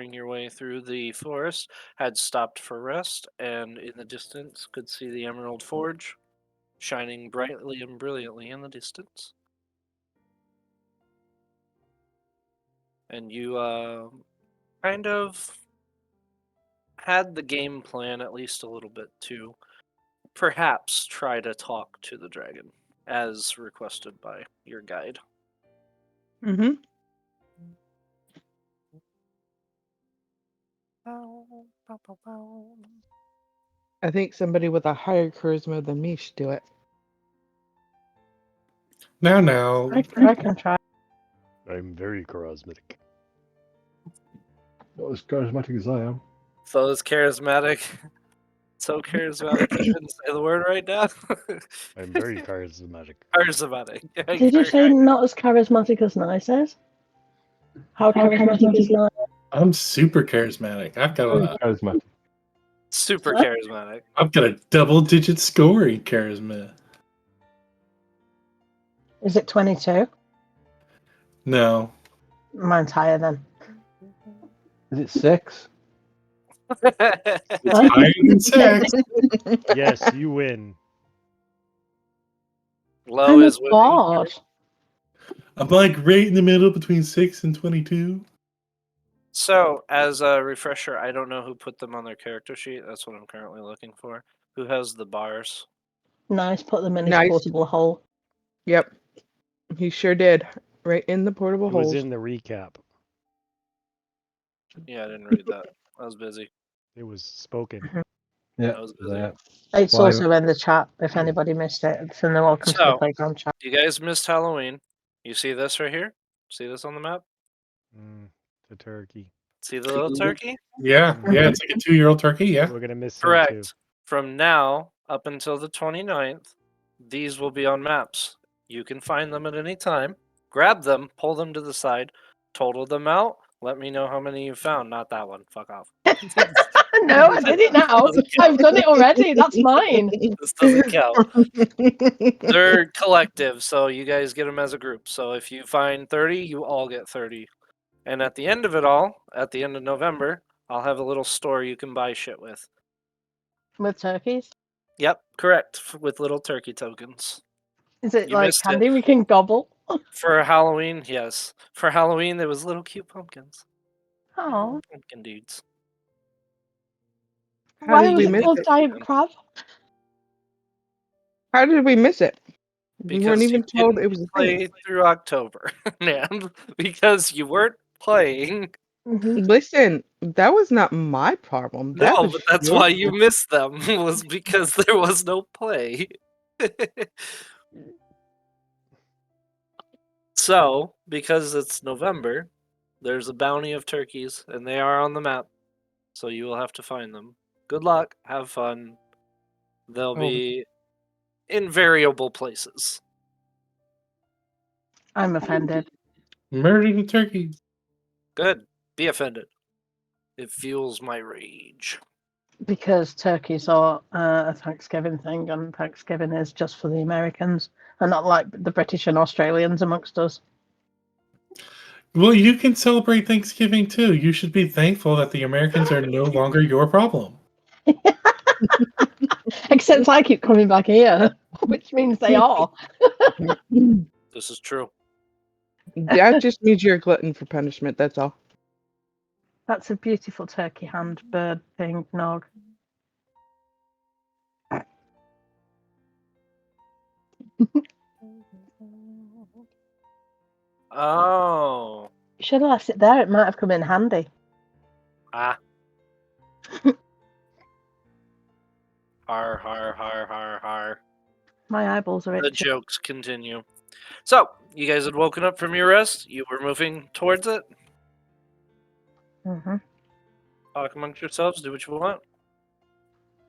exploring your way through the forest had stopped for rest, and in the distance could see the Emerald Forge shining brightly and brilliantly in the distance. And you kind of had the game plan at least a little bit to perhaps try to talk to the dragon, as requested by your guide. Mm-hmm. I think somebody with a higher charisma than me should do it. Now. I can try. I'm very charismatic. Not as charismatic as I am. So is charismatic. So charismatic you couldn't say the word right now? I'm very charismatic. Charismatic. Did you say not as charismatic as Nice is? How charismatic is Nice? I'm super charismatic. Charismatic. Super What? charismatic. I've got a double-digit score in charisma. Is it 22? No. Mine's higher then. Is it 6? It's higher than 6. Yes, you win. Low I'm is winning. bored. I'm like right in the middle between 6 and 22. So, as a refresher, I don't know who put them on their character sheet. That's what I'm currently looking for. Who has the bars? Nice, put them in his Nice. portable hole. Yep. He sure did. Right in the portable It was holes. in the recap. Yeah, I didn't read that. I was busy. It was spoken. Yeah. I was busy. There. It's Why- also in the chat if anybody missed it. So they're welcome to the So- playground chat. You guys missed Halloween. You see this right here? See this on the map? The turkey. See the little turkey? Yeah, it's like a 2-year-old turkey, yeah. We're gonna miss him Correct. too. From now up until the 29th, these will be on maps. You can find them at any time. Grab them, pull them to the side, total them out. Let me know how many you found. Not that one. Fuck off. No, I did it now. I've done it already. That's mine. This doesn't count. They're collective, so you guys get them as a group. So if you find 30, you all get 30. And at the end of it all, at the end of November, I'll have a little store you can buy shit with. With turkeys. Yep, correct. With little turkey tokens. Is it You like missed it. candy we can gobble? For Halloween, yes. For Halloween, there was little cute pumpkins. Oh, Pumpkin dudes. How why did was we it miss called it? giant crab? How did we miss it? We Because weren't you even told didn't it was a play thing. through October, man. Because you weren't playing. Mhm. Listen, that was not my problem. That No, was but that's your why you problem. missed them, was because there was no play. So, because it's November, there's a bounty of turkeys, and they are on the map. So you will have to find them. Good luck. Have fun. They'll be in variable places. I'm offended. Murder the turkey. Good. Be offended. It fuels my rage. Because turkeys are a Thanksgiving thing, and Thanksgiving is just for the Americans, and not like the British and Australians amongst us. Well, you can celebrate Thanksgiving too. You should be thankful that the Americans are no longer your problem. Except I keep coming back here, which means they are. This is true. That just means you're a glutton for punishment, that's all. That's a beautiful turkey hand bird thing, Nog. Oh. You should have left it there. It might have come in handy. Ah. Har, har, har, har, har. My eyeballs are The itchy. jokes continue. So, you guys had woken up from your rest. You were moving towards it. Mhm. Talk amongst yourselves. Do what you want.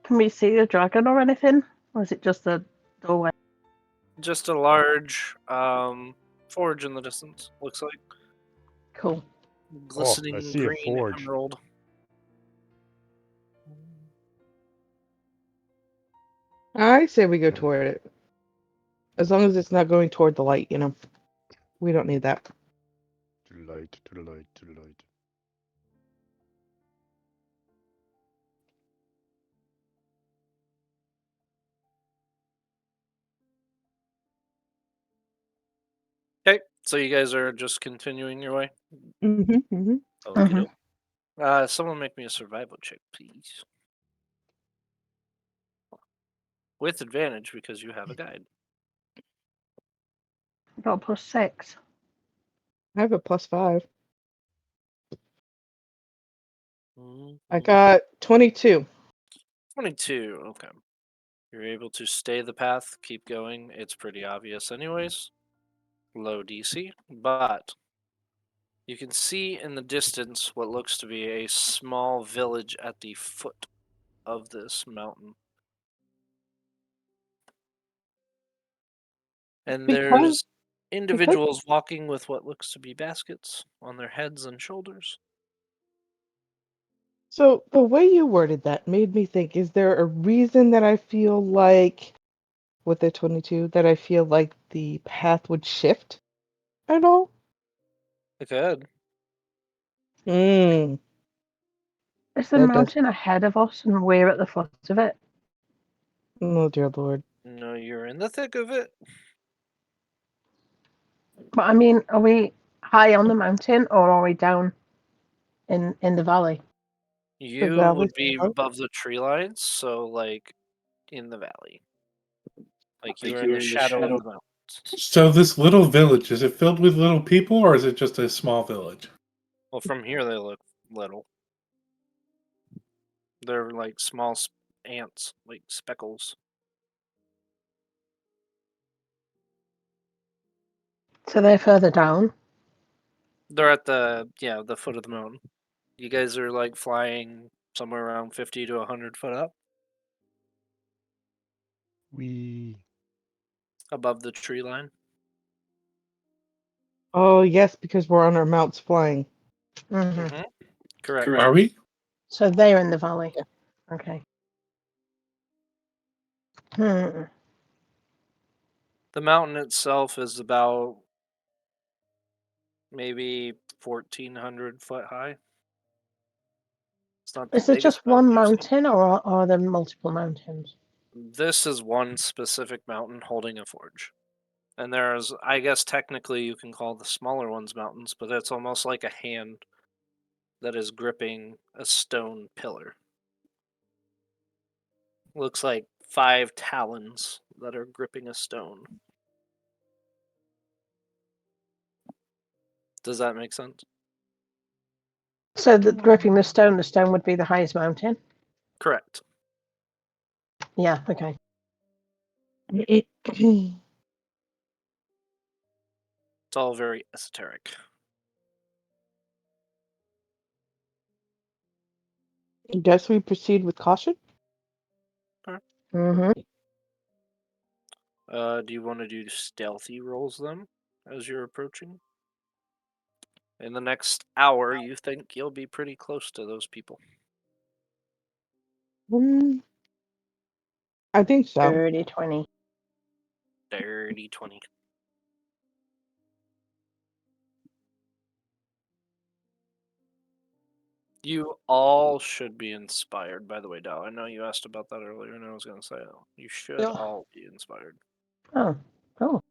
Can we see the dragon or anything? Or is it just a doorway? Just a large forge in the distance. Looks like Cool. glistening see a green forge. emerald. I say we go toward it. As long as it's not going toward the light, you know. We don't need that. To the light, to the light, to the light. So you guys are just continuing your way? Mm-hmm. Okey-doke. Someone make me a survival check, please. With advantage because you have a guide. Got +6. I have a +5. I Mhm. got 22. 22. Okay. You're able to stay the path, keep going. It's pretty obvious, anyways. Low DC, but you can see in the distance what looks to be a small village at the foot of this mountain. And Because there's individuals walking with what looks to be baskets on their heads and shoulders. so the way you worded that made me think, is there a reason that I feel like with the 22 that I feel like the path would shift at all? It could. Hmm. Is the That does. mountain ahead of us and we're at the foot of it? Oh dear Lord. No, you're in the thick of it. But I mean, are we high on the mountain or are we down in the valley? You valley would be above? above the tree lines, so like in the valley. Like you are in the shadow of the mountains. So this little village, is it filled with little people or is it just a small village? Well, from here they look little. They're like small ants, like speckles. So they're further down. They're at the foot of the mountain. You guys are like flying somewhere around 50 to 100 foot up We above the tree line. Oh yes, because we're on our mounts flying. Hmm Correct. Are we? So they're in the valley. Yeah. Okay. Hmm. The mountain itself is about maybe 1,400 foot high. It's not the Is there biggest just one mountain you've seen. mountain or are there multiple mountains? This is one specific mountain holding a forge. And there's, I guess technically you can call the smaller ones mountains, but it's almost like a hand that is gripping a stone pillar. Looks like 5 talons that are gripping a stone. Does that make sense? So gripping the stone would be the highest mountain? Correct. Yeah, okay. It's all very esoteric. Guess we proceed with caution. Hmm Do you want to do stealthy rolls then as you're approaching? In the next hour, you think you'll be pretty close to those people. I think so. 30, 20. Dirty 20. You all should be inspired, by the way, Dow. I know you asked about that earlier, and I was going to say, you should Yeah. all be inspired. Oh, cool.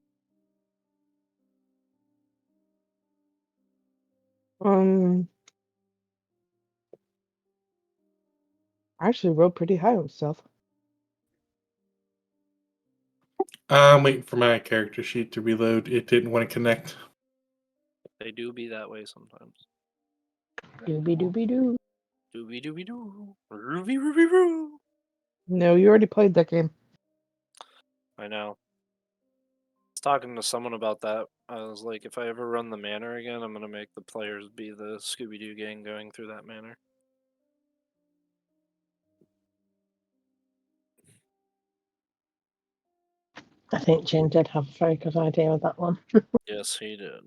I actually rolled pretty high on stealth. I'm waiting for my character sheet to reload. It didn't want to connect. They do be that way sometimes. Doobie doobie doo. Doobie doobie doo. Ruby ruby roo. No, you already played that game. I know. I was talking to someone about that. I was like, if I ever run the manor again, I'm going to make the players be the Scooby Doo gang going through that manor. I think Jim did have a very good idea with that one. Yes, he did.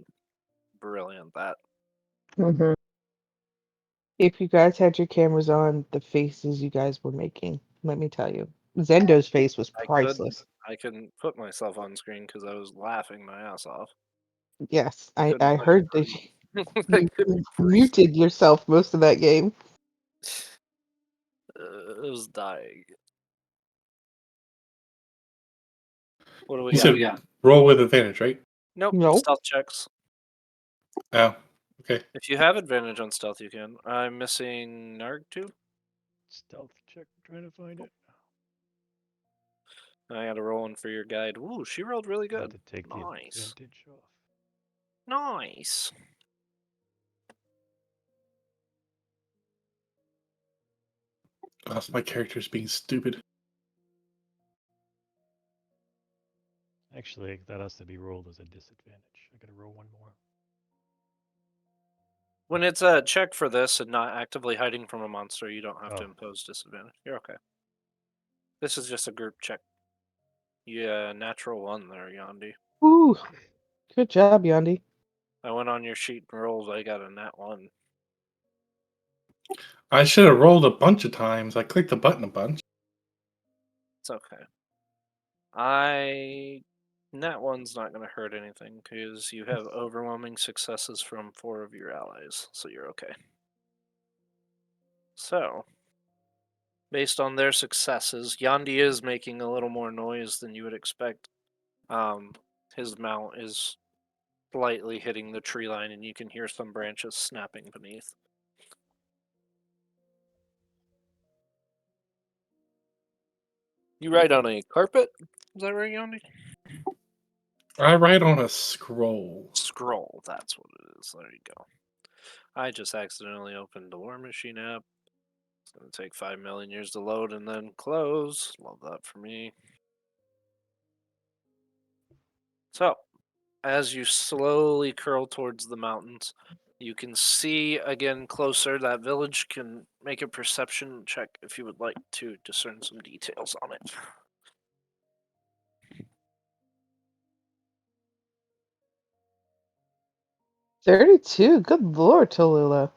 Brilliant, that. Hmm If you guys had your cameras on, the faces you guys were making, let me tell you. Zendo's face was priceless. I couldn't put myself on screen because I was laughing my ass off. Yes, Couldn't I fucking heard that breathe. I couldn't you breathe. muted yourself most of that game. I was dying. What do we You got? said roll with advantage, right? Nope. No. Stealth checks. Oh, okay. If you have advantage on stealth, you can. I'm missing Narg too. Stealth check. Trying to find it. I got to roll one for your guide. Ooh, she rolled really I had good. to take the Nice. advantage off. Nice. Oh, my character's being stupid. Actually, that has to be rolled as a disadvantage. I gotta roll one more. When it's a check for this and not actively hiding from a monster, you don't have to Oh. impose disadvantage. You're okay. This is just a group check. Yeah, natural one there, Yandi. Ooh, good job, Yandi. I went on your sheet and rolled. I got a nat one. I should have rolled a bunch of times. I clicked the button a bunch. It's okay. Nat one's not going to hurt anything because you have overwhelming successes from 4 of your allies, so you're okay. So, based on their successes, Yandi is making a little more noise than you would expect. His mount is slightly hitting the tree line, and you can hear some branches snapping beneath. You ride on a carpet? Is that right, Yandi? I write on a scroll. Scroll, that's what it is. There you go. I just accidentally opened the War Machine app. It's going to take 5 million years to load and then close. Love that for me. So, as you slowly curl towards the mountains, you can see again closer. That village can make a perception check if you would like to discern some details on it. 32. Good lord, Tallulah.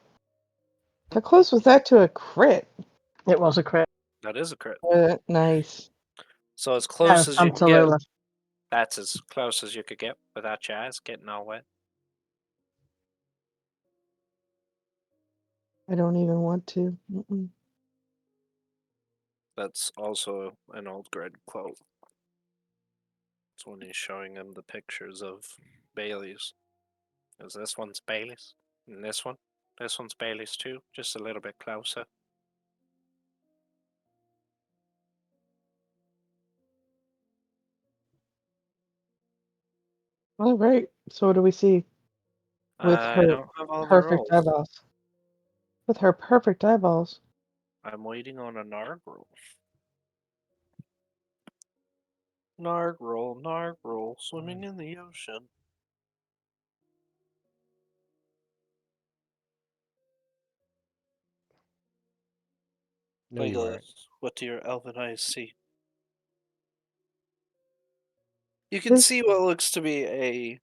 How close was that to a crit? It was a crit. That is a crit. Nice. So as close as you From can get. Tallulah. That's as close as you could get without your eyes getting all wet. I don't even want to. Mm-mm. That's also an old Greg quote. It's when he's showing him the pictures of Bailey's. Is this one's Bailey's? And this one? This one's Bailey's too, just a little bit closer. All right. So what do we see with I her don't have all the perfect rolls. eyeballs? With her perfect eyeballs. I'm waiting on a Narg roll. Narg roll, swimming in the ocean. No, you aren't. Legolas, what do your elven eyes see? You can This- see what looks to be a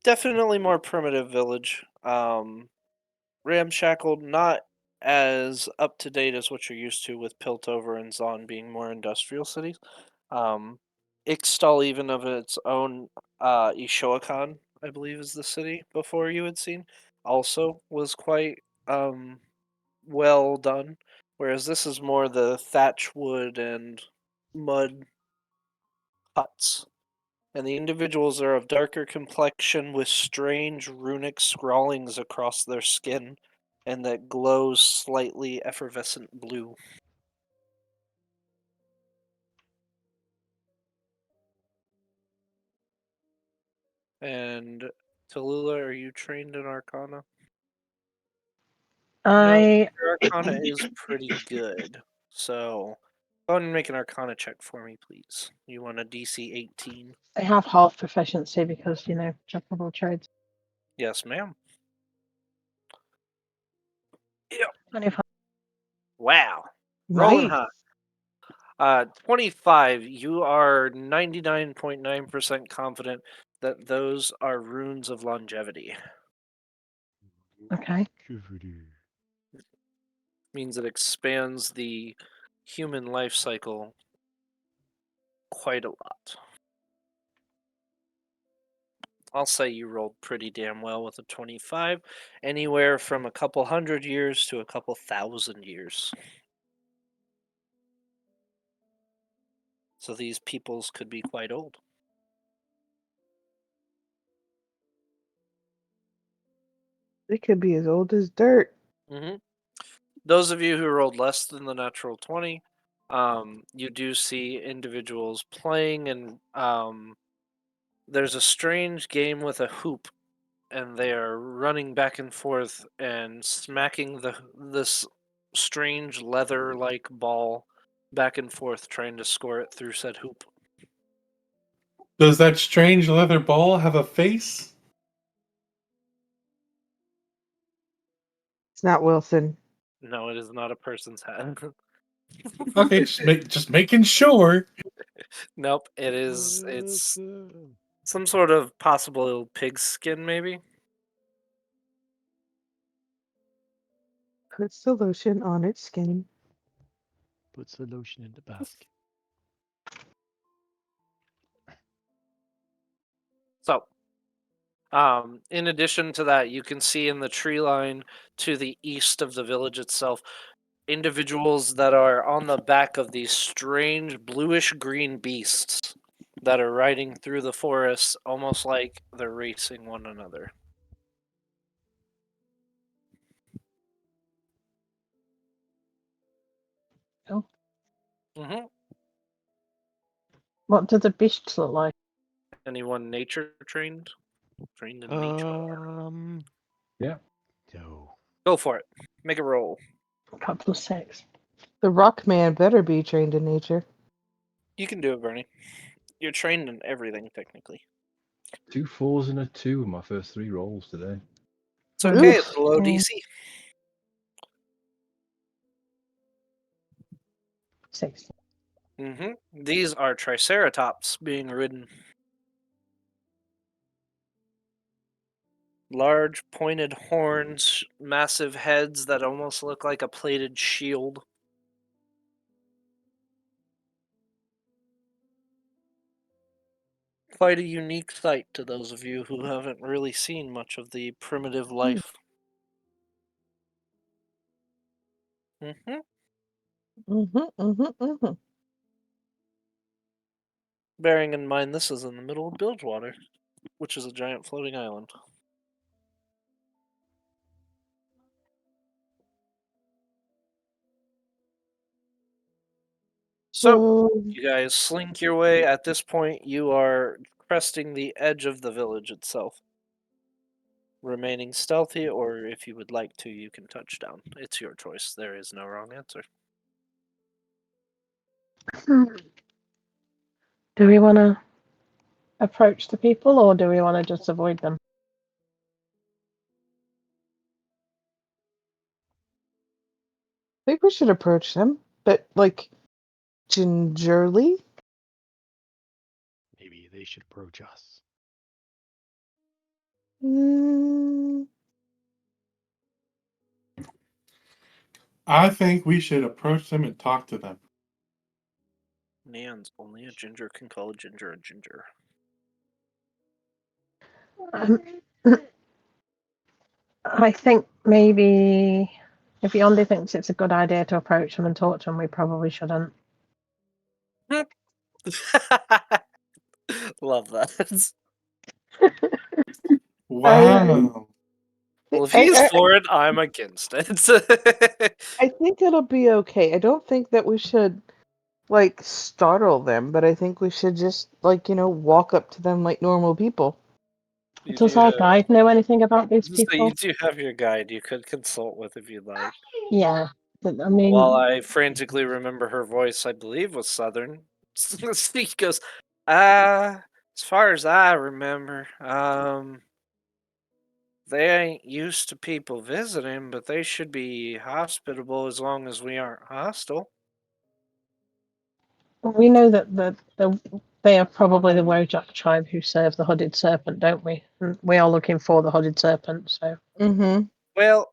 definitely more primitive village. Ramshackled, not as up to date as what you're used to with Piltover and Zon being more industrial cities. Ixtal, even of its own, Ishoakan, I believe is the city before you had seen, also was quite well done. Whereas this is more the thatch wood and mud huts. And the individuals are of darker complexion with strange runic scrawlings across their skin and that glows slightly effervescent blue. And Tallulah, are you trained in Arcana? I Your Arcana is pretty good. So go ahead and make an Arcana check for me, please. You want a DC 18? I have half proficiency because, jack of all trades. Yes, ma'am. 25. Wow. Rolling Nice. high. 25. You are 99.9% confident that those are runes of longevity. Okay. Means it expands the human life cycle quite a lot. I'll say you rolled pretty damn well with a 25. Anywhere from a couple hundred years to a couple thousand years. So these peoples could be quite old. They could be as old as dirt. hmm Those of you who rolled less than the natural 20, you do see individuals playing, and there's a strange game with a hoop, and they are running back and forth and smacking this strange leather-like ball back and forth, trying to score it through said hoop. Does that strange leather ball have a face? It's not Wilson. No, it is not a person's head. Okay, just making sure. Nope, it's Wilson. some sort of possible pig skin, maybe. Puts the lotion on its skin. Puts the lotion in the basket. So, in addition to that, you can see in the tree line to the east of the village itself individuals that are on the back of these strange bluish green beasts that are riding through the forest almost like they're racing one another. Oh. hmm What do the beasts look like? Anyone nature trained? Trained in nature. Yeah. No. Go for it. Make a roll. Couple of 6. The rock man better be trained in nature. You can do it, Bernie. You're trained in everything, technically. 2 4s and a 2 in my first 3 rolls today. It's okay, Oof. it's a low Mm. DC. 6. These are Triceratops being ridden. Large pointed horns, massive heads that almost look like a plated shield. Quite a unique sight to those of you who haven't really seen much of the primitive life. Bearing in mind this is in the middle of Bilgewater, which is a giant floating island. So, you guys slink your way. At this point, you are cresting the edge of the village itself. Remaining stealthy, or if you would like to, you can touch down. It's your choice. There is no wrong answer. Do we want to approach the people, or do we want to just avoid them? I think we should approach them, but like gingerly. Maybe they should approach us. Mm, I think we should approach them and talk to them. Neon's only a ginger can call a ginger a ginger. I think maybe if Yondi thinks it's a good idea to approach them and talk to them, we probably shouldn't. Love that. Wow. Well, if I- he's I- for it, I'm against it. I think it'll be okay. I don't think that we should like startle them, but I think we should just like, walk up to them like normal people. You Does do our have- guide know anything about these so people? you do have your guide you could consult with if you'd like. Yeah, but, I mean, While I frantically remember her voice, I believe was Southern. She goes, as far as I remember, they ain't used to people visiting, but they should be hospitable as long as we aren't hostile. we know that they are probably the Wojak tribe who serve the Hooded Serpent, don't we? And we are looking for the Hooded Serpent, so Mm-hmm. Well,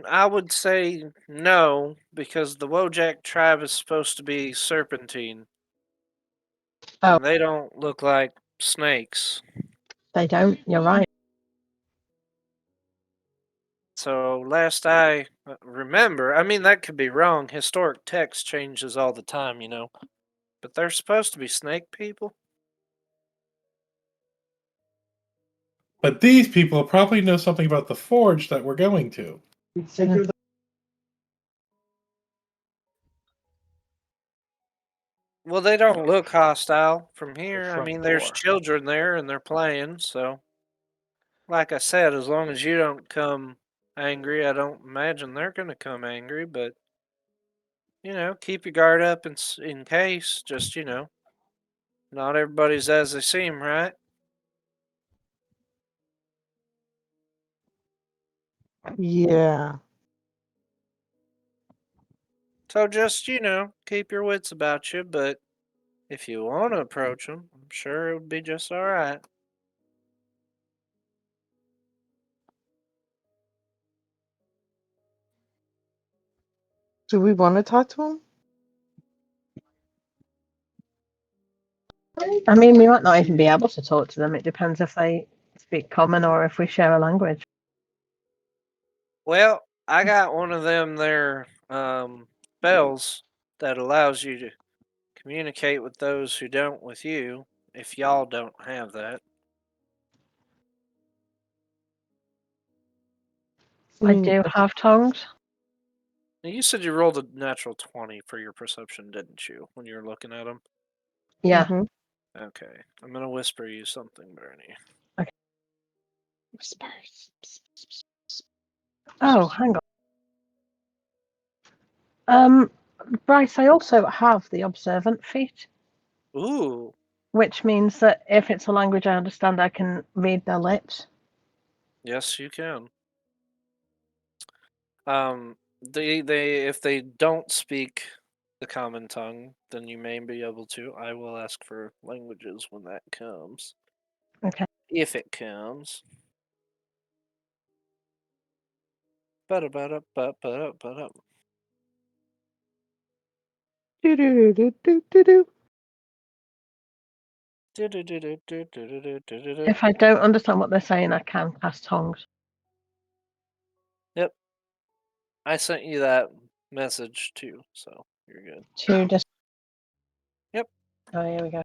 I would say no, because the Wojak tribe is supposed to be serpentine. Oh. And they don't look like snakes. they don't. You're right. So, last I remember, I mean, that could be wrong. Historic text changes all the time, But they're supposed to be snake people. But these people probably know something about the forge that we're going to. Well, they don't look hostile from here. I front mean, there's door. children there and they're playing, so like I said, as long as you don't come angry, I don't imagine they're going to come angry, but keep your guard up in case. Just, not everybody's as they seem, right? Yeah. So just, keep your wits about you, but if you want to approach them, I'm sure it would be just all right. Do we want to talk to him? I mean, we might not even be able to talk to them. It depends if they speak common or if we share a language. Well, I got one of them there spells that allows you to communicate with those who don't with you, if y'all don't have that. I do have tongues. Now, you said you rolled a natural 20 for your perception, didn't you, when you were looking at them? Yeah. Mhm. Okay. I'm going to whisper you something, Bernie. Whispers. Oh, hang on. Bryce, I also have the observant feat, Ooh. which means that if it's a language I understand, I can read their lips. Yes, you can. They if they don't speak the common tongue, then you may be able to. I will ask for languages when that comes. Okay. If it comes. Ba-da-ba-da-ba-ba-da-ba-da. Do-do-do-do-do-do-do. Du-du-du-du-du-du-du-du-du-du. If I don't understand what they're saying, I can cast tongues. Yep. I sent you that message too, so you're good. To just. Yep. Oh, here we go.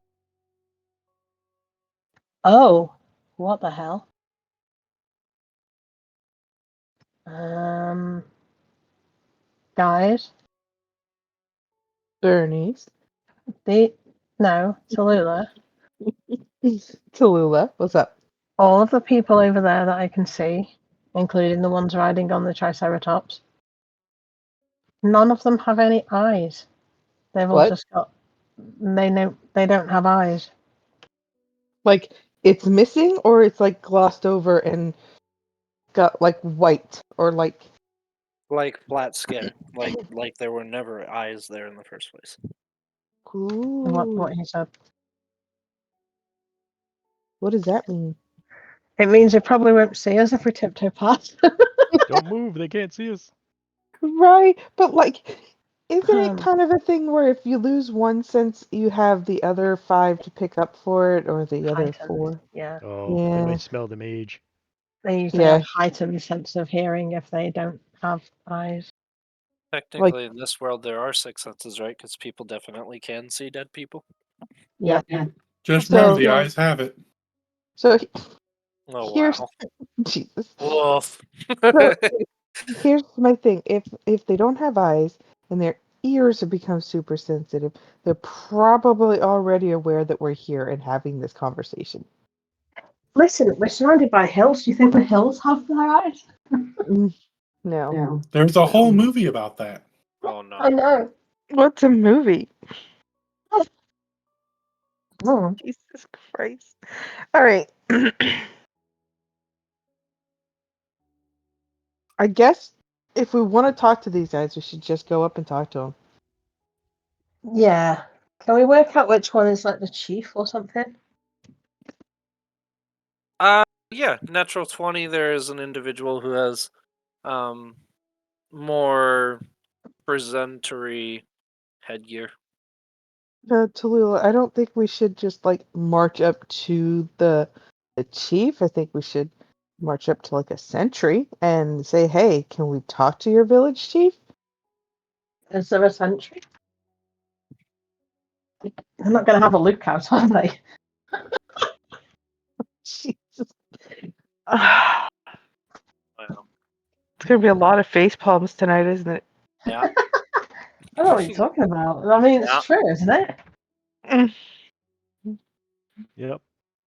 Oh, what the hell? Guys, Bernice. no, Tallulah. Tallulah, what's up? All of the people over there that I can see, including the ones riding on the Triceratops, none of them have any eyes. They've all What? just got. They don't have eyes. Like, it's missing or it's like glossed over and got like white or like. Like flat skin. like there were never eyes there in the first place. What Ooh. he said. What does that mean? It means they probably won't see us if we tiptoe past. Don't move. They can't see us. Right, but like, isn't it Um, kind of a thing where if you lose one sense, you have the other 5 to pick up for it, or the other heightened. 4? Yeah. Oh, they Yeah. might smell the mage. They usually Yeah. have heightened sense of hearing if they don't have eyes. Technically, in this world, there are 6 senses, right? Because people definitely can see dead people. Yeah. Just So- remember, the eyes have it. So Oh, here's wow. Jesus. Woof. So here's my thing. If they don't have eyes and their ears have become super sensitive, they're probably already aware that we're here and having this conversation. Listen, we're surrounded by hills. Do you think the hills have their eyes? No. There's a whole movie about that. Oh, no. I know. What's a movie? Oh. Jesus Christ. All right. I guess if we want to talk to these guys, we should just go up and talk to them. Yeah. Can we work out which one is like the chief or something? Yeah, natural 20, there is an individual who has more presentory headgear. Tallulah, I don't think we should just like march up to the chief. I think we should march up to like a sentry and say, "Hey, can we talk to your village chief?" Is there a sentry? They're not going to have a lookout, are they? Jesus. It's Wow. gonna be a lot of face palms tonight, isn't it? Yeah. I don't know what you're talking about. I mean, it's Yeah. true, isn't it? Mm. Yep.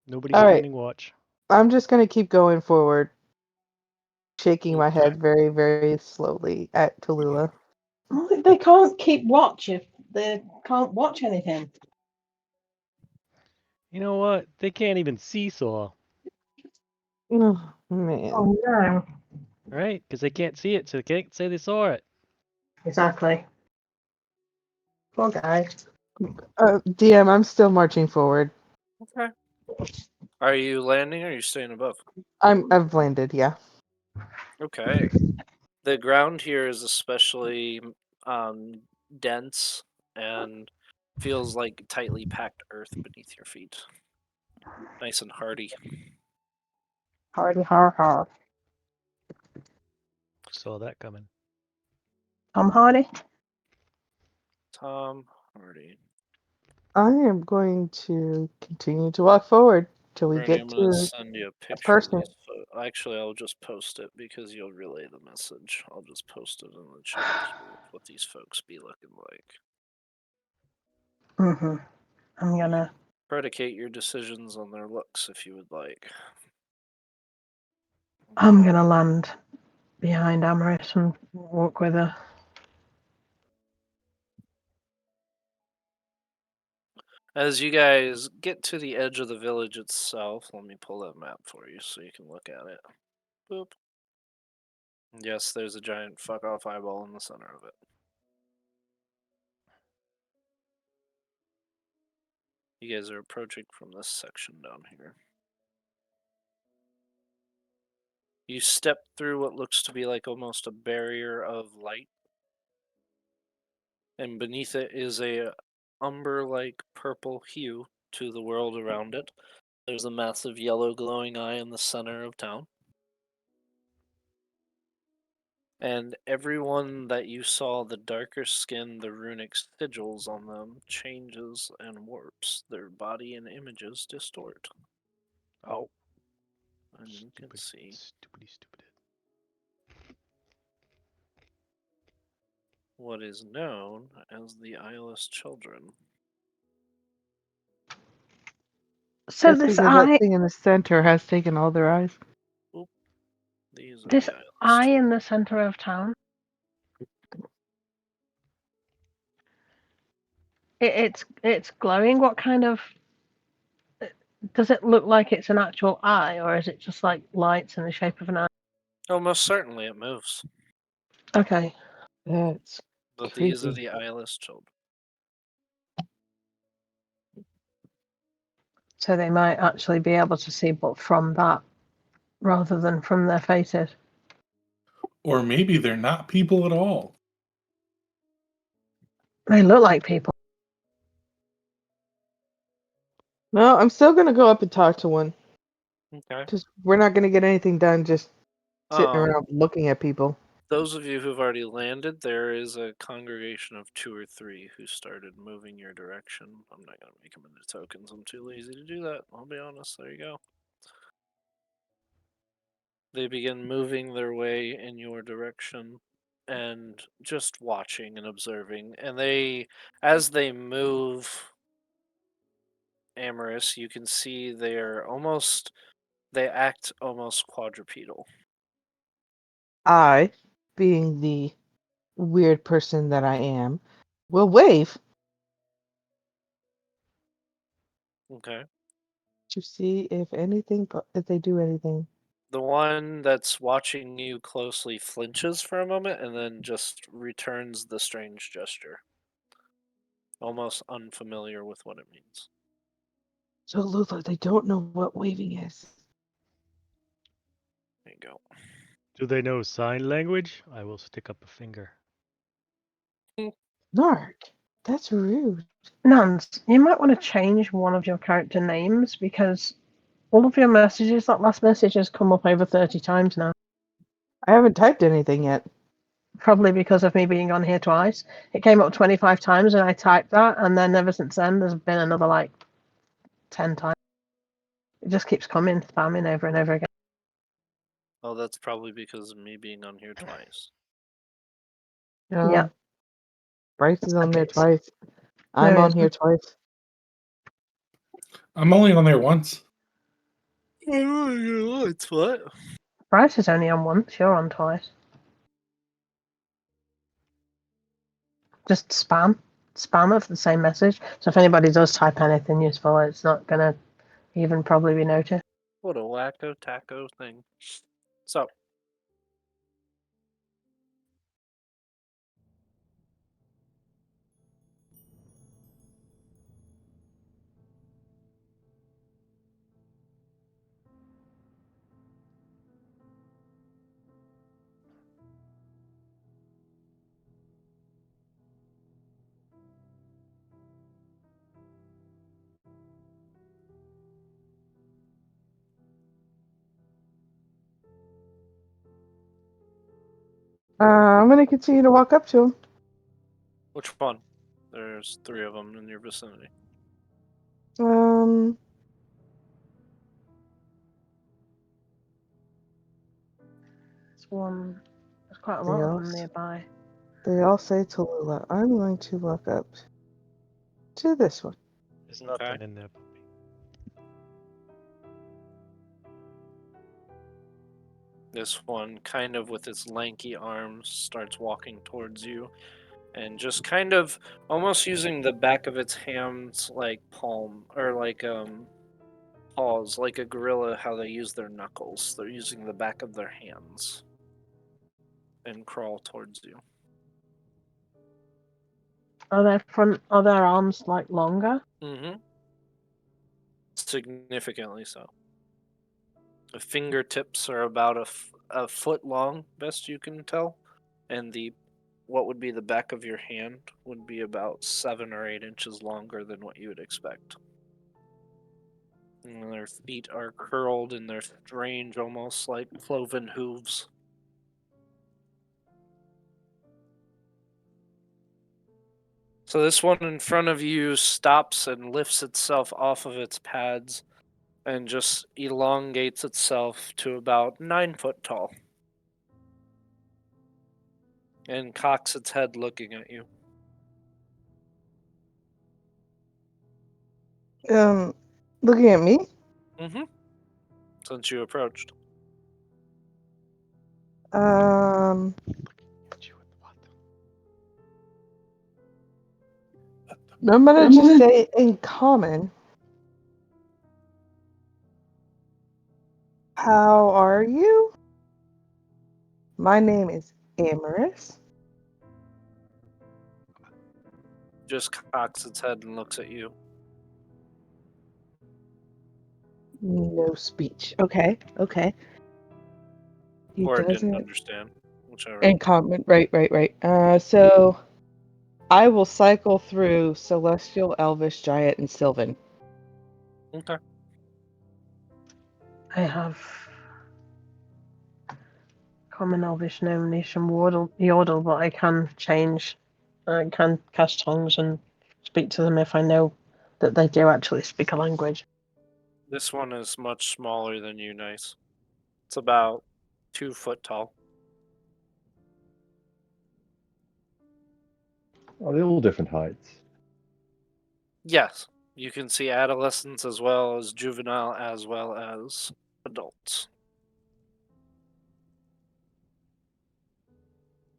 Nobody All right. standing watch. I'm just gonna keep going forward, shaking my Okay. head very, very slowly at Tallulah. Well, they can't keep watch if they can't watch anything. You know what? They can't even seesaw, Oh man. Oh no. right? Because they can't see it, so they can't say they saw it. Exactly. Poor guy. DM, I'm still marching forward. Okay. Are you landing or are you staying above? I've landed, yeah. Okay. The ground here is especially dense and feels like tightly packed earth beneath your feet. Nice and hardy. Hardy har har. Saw that coming. Tom Hardy. Tom Hardy. I am going to continue to walk forward till we Bernie, get I'm gonna to send you a picture. person. Of these Actually, I'll just post it because you'll relay the message. I'll just post it in the chat here. What these folks be looking like. I'm gonna. Predicate your decisions on their looks if you would like. I'm gonna land behind Amaris and walk with her. As you guys get to the edge of the village itself, let me pull that map for you so you can look at it. Boop. Yes, there's a giant fuck off eyeball in the center of it. You guys are approaching from this section down here. You step through what looks to be like almost a barrier of light. And beneath it is a umber-like purple hue to the world around it. There's a massive yellow glowing eye in the center of town. And everyone that you saw, the darker skin, the runic sigils on them, changes and warps. Their body and images distort. Oh. And you can Stupid, see stupid. what is known as the Eyeless Children. So That's this because that eye, thing in the center has taken all their eyes. These are this the Eyeless eye Children. in the center of town. It's glowing. What kind of? Does it look like it's an actual eye, or is it just like lights in the shape of an eye? Oh, most certainly it moves. Okay. That's But these are creepy. the Eyeless Children. So they might actually be able to see, but from that, rather than from their faces. Or maybe they're not people at all. They look like people. No, I'm still gonna go up and talk to one. Okay. Because we're not gonna get anything done just sitting Um, around looking at people. Those of you who've already landed, there is a congregation of 2 or 3 who started moving your direction. I'm not going to make them into tokens. I'm too lazy to do that. I'll be honest. There you go. They begin moving their way in your direction and just watching and observing. And as they move, Amaris, you can see they act almost quadrupedal. I, being the weird person that I am, will wave Okay. to see if if they do anything. The one that's watching you closely flinches for a moment and then just returns the strange gesture. Almost unfamiliar with what it means. So Luther, they don't know what waving is. There you go. Do they know sign language? I will stick up a finger. Nark, that's rude. Nance, you might want to change one of your character names because all of your messages, that last message has come up over 30 times now. I haven't typed anything yet. Probably because of me being on here twice. It came up 25 times and I typed that, and then ever since then, there's been another like 10 times. It just keeps coming, spamming over and over again. Oh, that's probably because of me being on here twice. Yeah. Bryce is on there Okay. twice. I'm No, on here twice. I'm only on there once. It's what? Bryce is only on once. You're on twice. Just spam of the same message. So if anybody does type anything useful, it's not gonna even probably be noticed. What a wacko taco thing. So, I'm gonna continue to walk up to him. which one? There's 3 of them in your vicinity. There's quite a They lot of all, them nearby. they all say Tallulah. I'm going to walk up to this one. There's Okay. nothing in there, puppy. This one, kind of with its lanky arms, starts walking towards you and just kind of almost using the back of its hands like palm or like paws, like a gorilla, how they use their knuckles. They're using the back of their hands and crawl towards you. Are their arms like longer? Mm-hmm. Significantly so. The fingertips are about a foot long, best you can tell, and what would be the back of your hand would be about 7 or 8 inches longer than what you would expect. And their feet are curled and they're strange, almost like cloven hooves. So this one in front of you stops and lifts itself off of its pads and just elongates itself to about 9 foot tall. And cocks its head looking at you. Looking at me. Mm-hmm. Since you approached. Um, But you would what? I'm gonna just say in common. How are you? My name is Amorous. Just cocks its head and looks at you. No speech. Okay. He Or it didn't doesn't. understand. Whichever. In common. Right. So I will cycle through Celestial, Elvish, Giant, and Sylvan. Okay. I have Common, Elvish, Gnome, Nisham, Yordle, but I can change. I can cast tongues and speak to them if I know that they do actually speak a language. This one is much smaller than you, Nice. It's about 2 foot tall. Are they all different heights? Yes. You can see adolescents as well as juvenile as well as adults.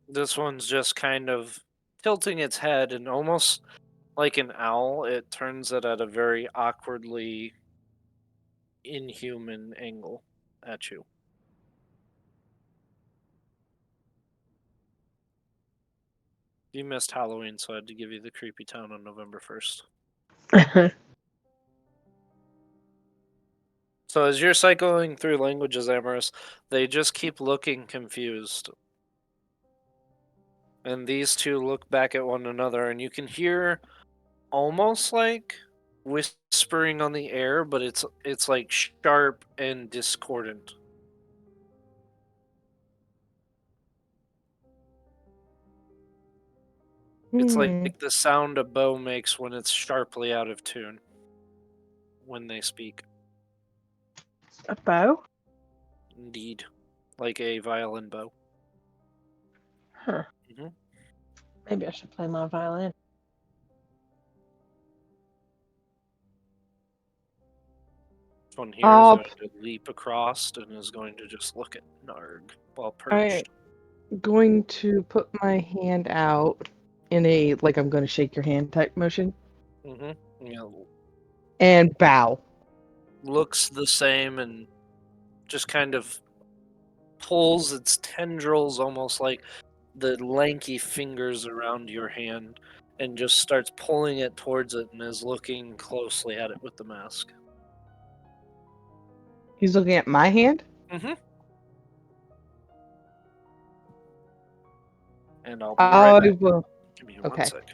This one's just kind of tilting its head and almost like an owl, it turns it at a very awkwardly inhuman angle at you. You missed Halloween, so I had to give you the creepy town on November 1st. So as you're cycling through languages, Amorous, they just keep looking confused. And these two look back at one another, and you can hear almost like whispering on the air, but it's like sharp and discordant. It's like the sound a bow makes when it's sharply out of tune when they speak. A bow? Indeed. like a violin bow. Huh. Mhm. Maybe I should play my violin. This one here is Oh, going to leap across and is going to just look at Narg while I'm perched. going to put my hand out in a like I'm going to shake your hand type motion You know, and bow. looks the same and just kind of pulls its tendrils almost like the lanky fingers around your hand and just starts pulling it towards it and is looking closely at it with the mask. He's looking at my hand. And I'll be right I back. will. Give me one Okay. sec.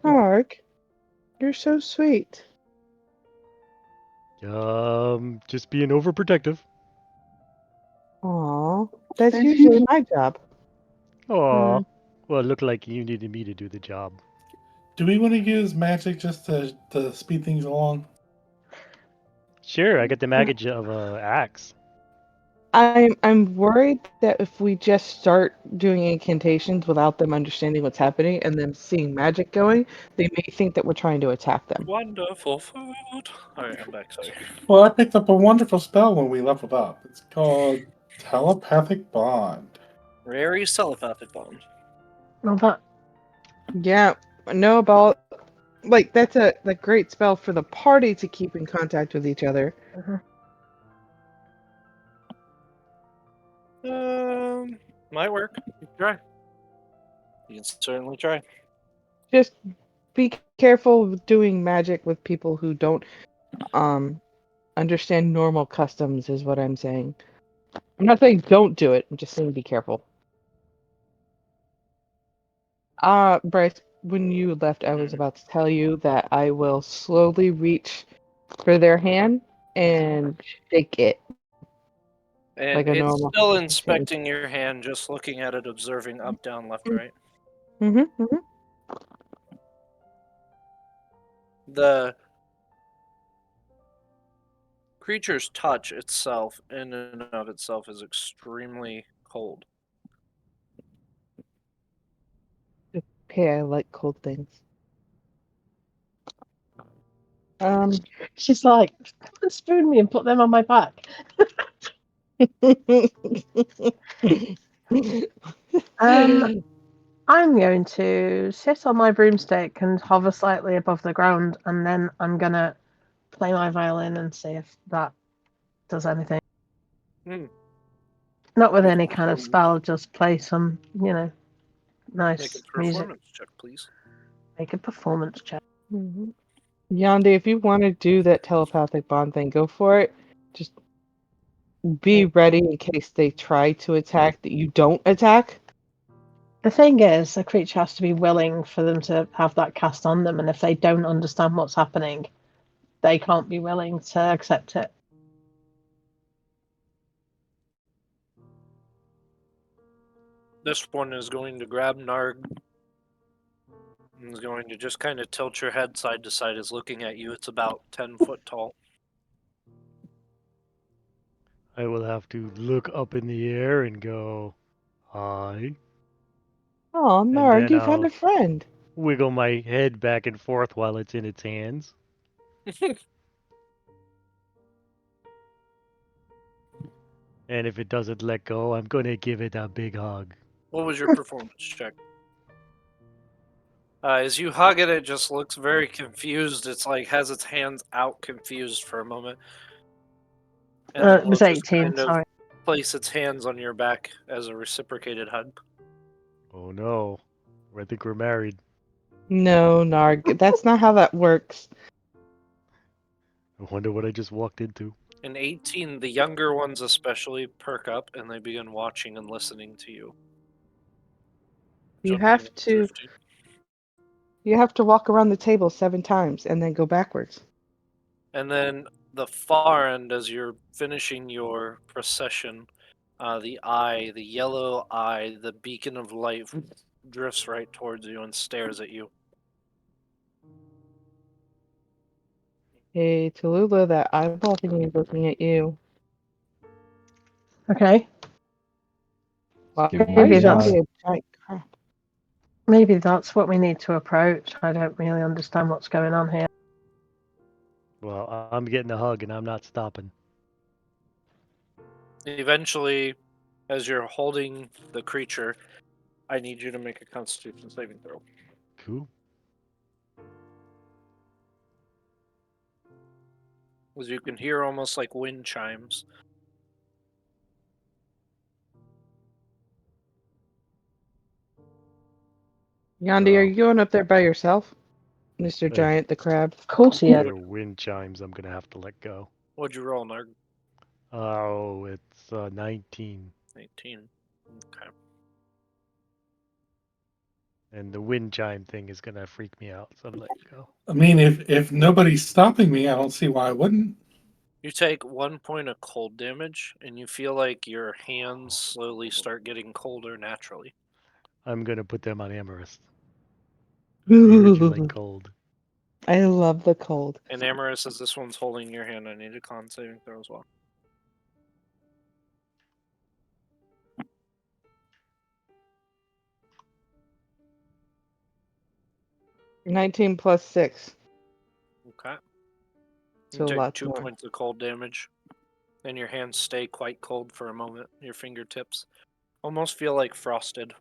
Mark, you're so sweet. Just being overprotective. Aw, that's usually my job. Aw. Well, it looked like you needed me to do the job. Do we want to use magic just to speed things along? Sure, I got the magic of axe. I'm worried that if we just start doing incantations without them understanding what's happening and them seeing magic going, they may think that we're trying to attack them. Wonderful food. Alright, I'm back, sorry. Well, I picked up a wonderful spell when we leveled up. It's called Telepathic Bond. Rary's telepathic bond. Well, that Yeah, I know about like that's a great spell for the party to keep in contact with each other. Might work. You can try. You can certainly try. Just be careful with doing magic with people who don't understand normal customs is what I'm saying. I'm not saying don't do it, I'm just saying be careful. Bryce, when you left, I was about to tell you that I will slowly reach for their hand and shake it. And Like a it's normal still hand. inspecting your hand, just looking at it, observing up, down, left, right. Mm-hmm. The creature's touch itself, in and of itself, is extremely cold. Okay, I like cold things. she's like, spoon me and put them on my back. I'm going to sit on my broomstick and hover slightly above the ground, and then I'm gonna play my violin and see if that does anything. Hmm. Not with Make a any kind of performance- spell, just play some, Make nice a music. performance check, please. Make a performance check. Mhm. Yande, if you want to do that telepathic bond thing, go for it. Just be ready in case they try to attack that you don't attack. The thing is, the creature has to be willing for them to have that cast on them, and if they don't understand what's happening, they can't be willing to accept it. This one is going to grab Narg and is going to just kind of tilt your head side to side, is looking at you. It's about 10 foot tall. I will have to look up in the air and go, hi. Oh, And Narg, then you found I'll a friend. wiggle my head back and forth while it's in its hands. And if it doesn't let go, I'm going to give it a big hug. What was your performance check? As you hug it, it just looks very confused. It's like has its hands out confused for a moment. And then It will was just 18, kind of sorry. place its hands on your back as a reciprocated hug. Oh no. I think we're married. No, Narg, that's not how that works. I wonder what I just walked into. In 18, the younger ones especially perk up and they begin watching and listening to you. You Jumping have and to drifting. you have to walk around the table 7 times and then go backwards. And then the far end, as you're finishing your procession, the yellow eye, the beacon of light drifts right towards you and stares at you. Hey, Tallulah, that eyeball thingy is looking at you. Okay. Wow, Give me Maybe the that's- eye. a giant crap. Maybe that's what we need to approach. I don't really understand what's going on here. Well, I'm getting a hug and I'm not stopping. Eventually, as you're holding the creature, I need you to make a Constitution saving throw. Cool. As you can hear almost like wind chimes. Yandi, are Oh. you going up there by yourself? Mr. Hey. Giant the crab. Of course he is. There are wind chimes I'm gonna have to let go. What'd you roll, Narg? Oh, it's 19. 18. Okay. And the wind chime thing is gonna freak me out, so I'm letting go. I mean, if nobody's stopping me, I don't see why I wouldn't. You take 1 point of cold damage, and you feel like your hands slowly start getting colder naturally. I'm gonna put them on Amherst. I heard you like cold. I love the cold. And Amaris, as this one's holding your hand, I need a con saving throw as well. 19 plus 6. Okay. So You take lots 2 more. points of cold damage. Then your hands stay quite cold for a moment. Your fingertips almost feel like frosted.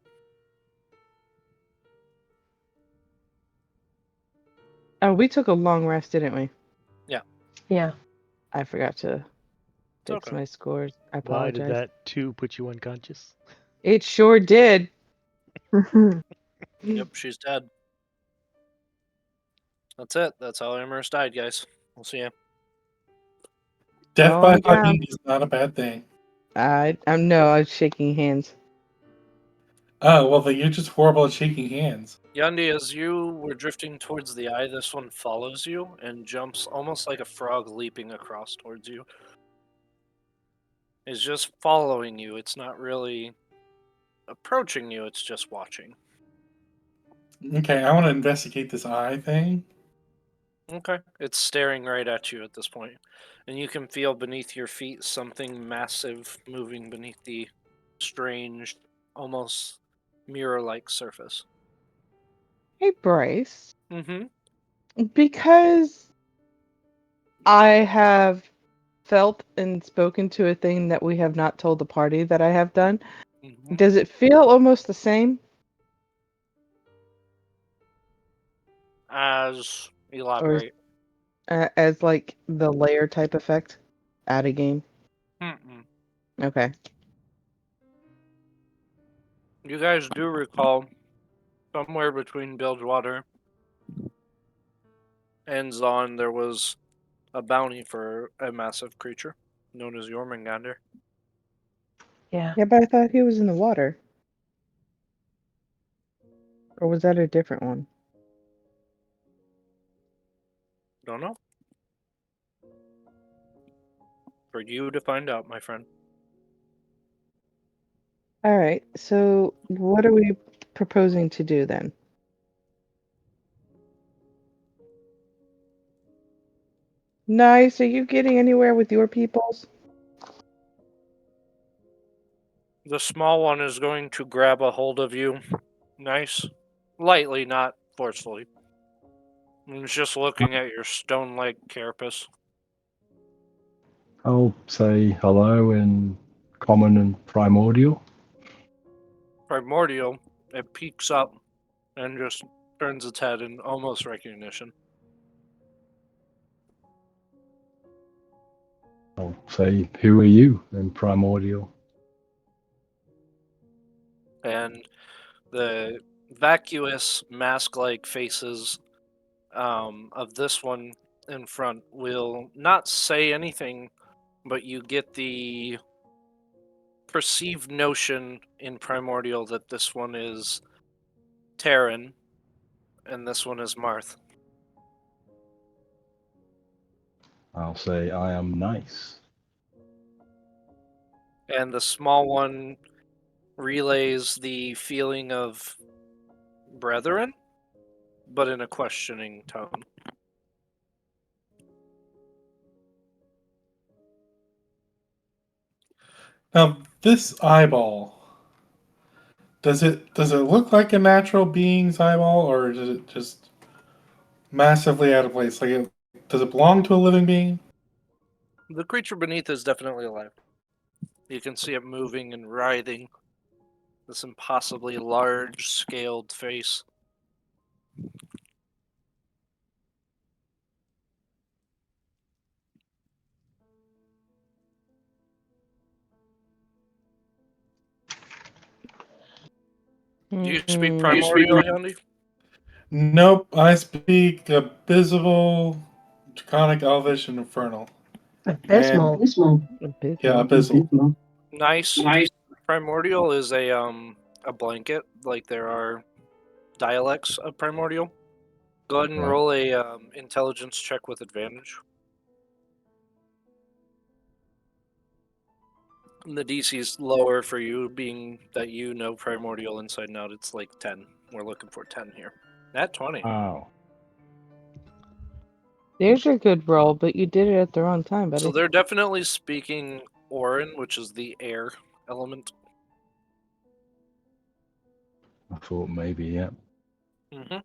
Oh, we took a long rest, didn't we? Yeah. I forgot to fix okay. my scores. I Why apologize. did that 2 put you unconscious? It sure did. Yep, she's dead. That's it. That's how Amaris died, guys. We'll see ya. Death Oh, by yeah. hugging is not a bad thing. I was shaking hands. Oh, well, then you're just horrible at shaking hands. Yandi, as you were drifting towards the eye, this one follows you and jumps almost like a frog leaping across towards you. It's just following you. It's not really approaching you, it's just watching. Okay, I want to investigate this eye thing. Okay. It's staring right at you at this point. And you can feel beneath your feet something massive moving beneath the strange, almost mirror-like surface. Hey, Bryce. Mm-hmm. Because I have felt and spoken to a thing that we have not told the party that I have done, Mm-hmm. does it feel almost the same? As elaborate. As like the layer type effect at a game? Mm-mm. Okay. You guys do recall somewhere between Bilgewater and Zon there was a bounty for a massive creature known as Jormungandr. Yeah. Yeah, but I thought he was in the water. Or was that a different one? Don't know. For you to find out, my friend. Alright, so what are we proposing to do then? Nice, are you getting anywhere with your peoples? The small one is going to grab a hold of you. Nice. Lightly, not forcefully. And it's just looking at your stone-like carapace. I'll say hello in common and primordial. Primordial, it peeks up and just turns its head in almost recognition. I'll say, who are you in primordial? And the vacuous mask-like faces of this one in front will not say anything, but you get the perceived notion in Primordial that this one is Terran and this one is Marth. I'll say I am nice. And the small one relays the feeling of brethren, but in a questioning tone. Now, this eyeball, does it look like a natural being's eyeball, or does it just massively out of place? Does it belong to a living being? The creature beneath is definitely alive. You can see it moving and writhing. This impossibly large-scaled face. Do you speak Mm, Primordial, Yandy? Nope, I speak Abyssal, Draconic, Elvish, and Infernal. Abysmal. Yeah, abysmal. Abyssal. Nice. Primordial is a blanket. Like there are dialects of Primordial. Go ahead and Okay. roll a intelligence check with advantage. And the DC is lower for you, being that you know Primordial inside and out. It's like 10. We're looking for 10 here. At 20. Wow. There's your good roll, but you did it at the wrong time, buddy. So they're definitely speaking Orin, which is the air element. I thought maybe, yeah. Mm-hmm.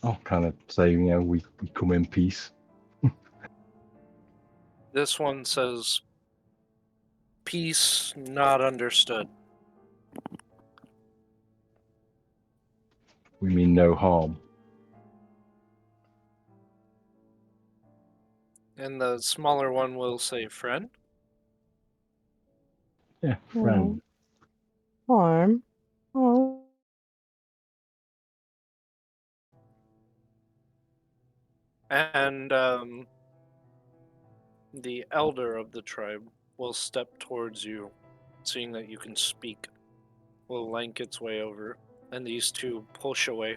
I'll kind of say, we come in peace. This one says, peace not understood. We mean no harm. And the smaller one will say, friend. Yeah, friend. Harm. Oh. And the elder of the tribe will step towards you, seeing that you can speak. Will lank its way over, and these two push away.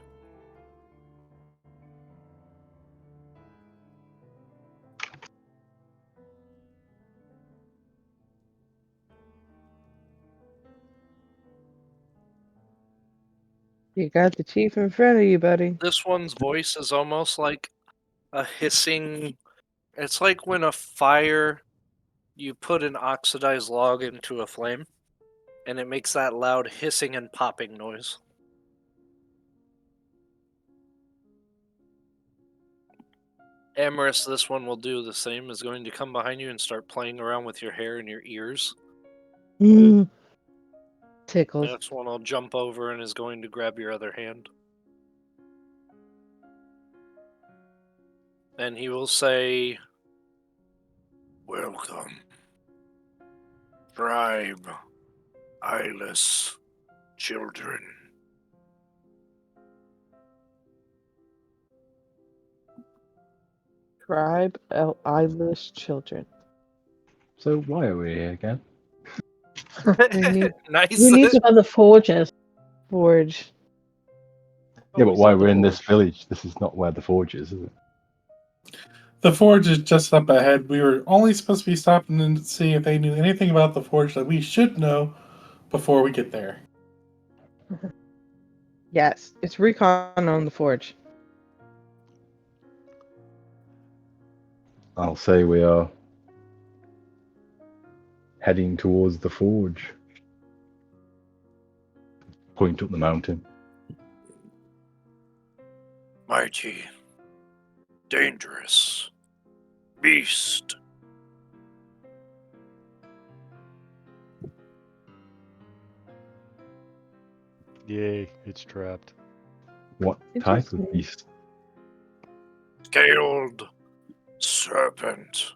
You got the chief in front of you, buddy. This one's voice is almost like a hissing. It's like when a fire, you put an oxidized log into a flame, and it makes that loud hissing and popping noise. Amaris, this one will do the same, is going to come behind you and start playing around with your hair and your ears. Mm. Tickles. This one will jump over and is going to grab your other hand. And he will say, welcome, tribe, eyeless children. Tribe eyeless children. So why are we here again? We need Nice. We need to find the forges. forge. Yeah, Oh, but why saw the we're in this forge. village? This is not where the forge is it? The forge is just up ahead. We were only supposed to be stopping and see if they knew anything about the forge that we should know before we get there. Yes, it's recon on the forge. I'll say we are heading towards the forge. Point up the mountain. Mighty, dangerous, beast. Yay, it's trapped. What type Interesting. of beast? Scaled serpent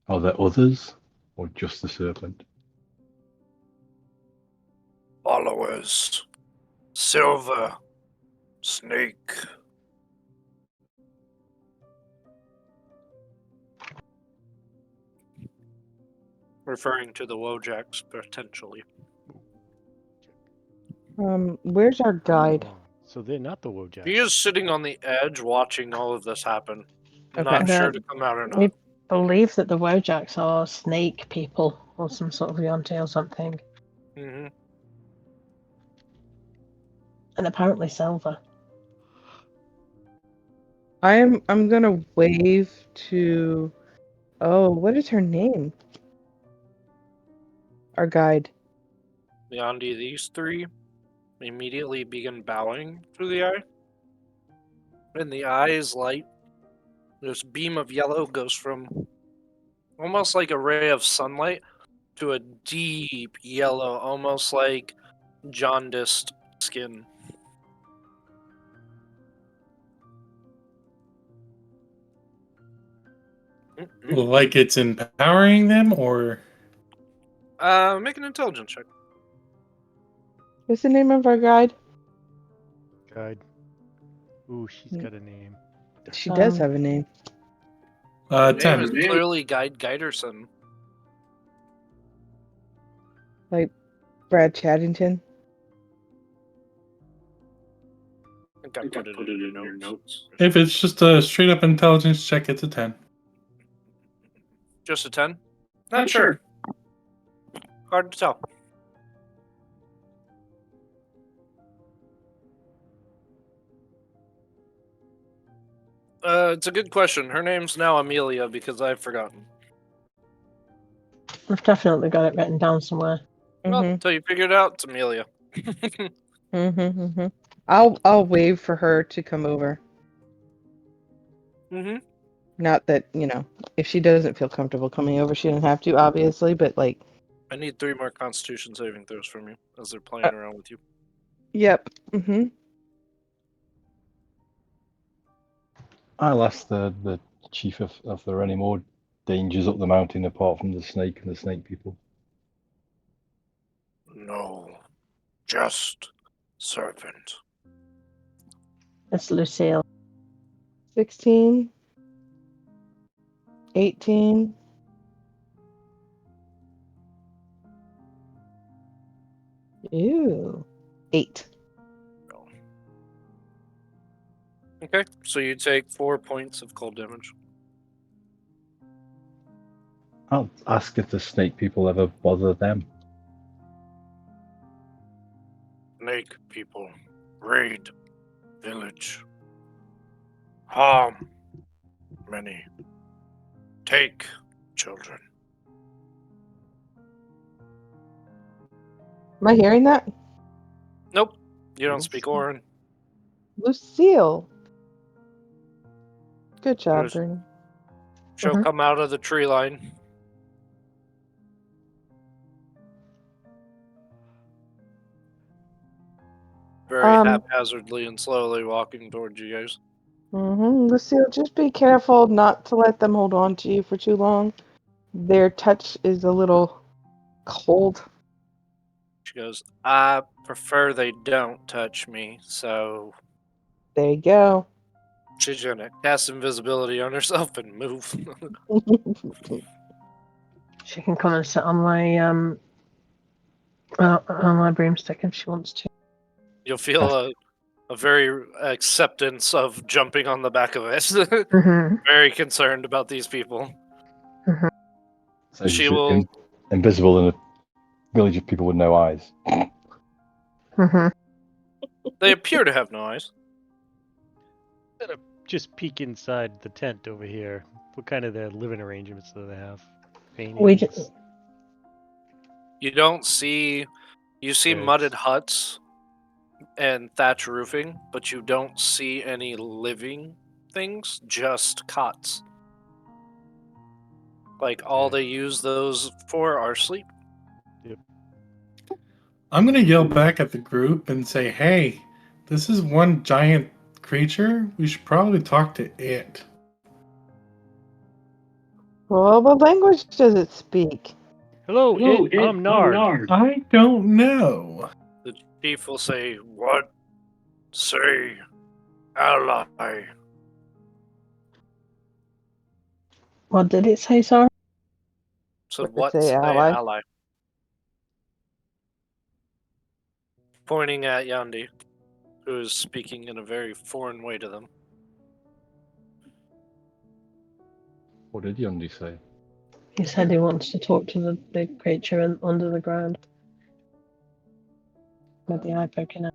Are there others, or just the serpent? Followers. Silver. Snake. Referring to the Wojaks, potentially. Where's our guide? Oh, so they're not the Wojak. He is sitting on the edge watching all of this happen. Okay. Not sure The- to come out or We not. believe that the Wojaks are snake people or some sort of Yonti or something. Hmm. And apparently silver. I'm gonna wave to. Oh, what is her name? Our guide. Beyond these three immediately begin bowing to the eye. And the eye is light. This beam of yellow goes from almost like a ray of sunlight to a deep yellow, almost like jaundiced skin. Like it's empowering them, or Make an intelligence check. What's the name of our guide? Guide. Ooh, she's got a name. She does Um, have a name. Her name 10. is clearly Guide Giderson. Like Brad Chaddington. I think I put it in your notes. If it's just a straight up intelligence check, it's a 10. Just a 10? Not sure. Hard to tell. It's a good question. Her name's now Amelia because I've forgotten. We've definitely got it written down somewhere. Well, Mm-hmm. until you figure it out, it's Amelia. Mm-hmm. I'll wave for her to come over. Mm-hmm. Not that, if she doesn't feel comfortable coming over, she doesn't have to, obviously, but like, I need 3 more Constitution saving throws from you as they're playing around with you. yep. Mm-hmm. I'll ask the chief if there are any more dangers up the mountain apart from the snake and the snake people. No. Just serpent. It's Lucille. 16. 18. Ew. 8. Okay, so you take 4 points of cold damage. I'll ask if the snake people ever bother them. Snake people. Raid. Village. Harm. Many. Take children. Am I hearing that? Nope. You don't speak Orin. Lucille. Good job, There's- Bernie. She'll come out of the tree line. Very haphazardly and slowly walking towards you guys. Mm-hmm. Lucille, just be careful not to let them hold on to you for too long. Their touch is a little cold. She goes, I prefer they don't touch me, so There you go. she's gonna cast invisibility on herself and move. She can come and sit on my broomstick if she wants to. You'll feel a very acceptance of jumping on the back of it. Mm-hmm. Very concerned about these people. So She she's will- invisible in a village of people with no eyes. Mm-hmm. They appear to have no eyes. Just peek inside the tent over here. What kind of their living arrangements do they have? Paintings? We just, You don't see. You see Beds. mudded huts and thatch roofing, but you don't see any living things. Just cots. Like all Okay. they use those for are sleep. I'm gonna yell back at the group and say, "Hey, this is one giant creature. We should probably talk to it." Well, what language does it speak? Hello, I'm Nard. I don't know. The chief will say, "What? Say, ally." What did it say, sorry? Said, What "What? say, Say, ally?" ally." Pointing at Yandi, who is speaking in a very foreign way to them. What did Yundi say? He said he wants to talk to the big creature under the ground. With the eye poking out.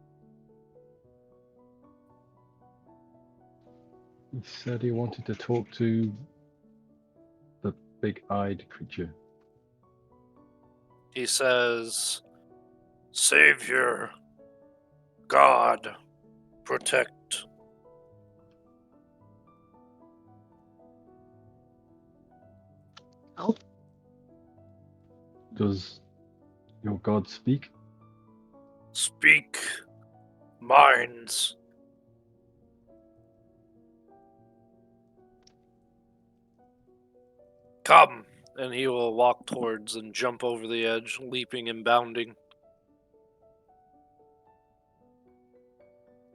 He said he wanted to talk to the big-eyed creature. He says, "Savior, God, protect." Does your god speak? Speak minds. Come, and he will walk towards and jump over the edge, leaping and bounding.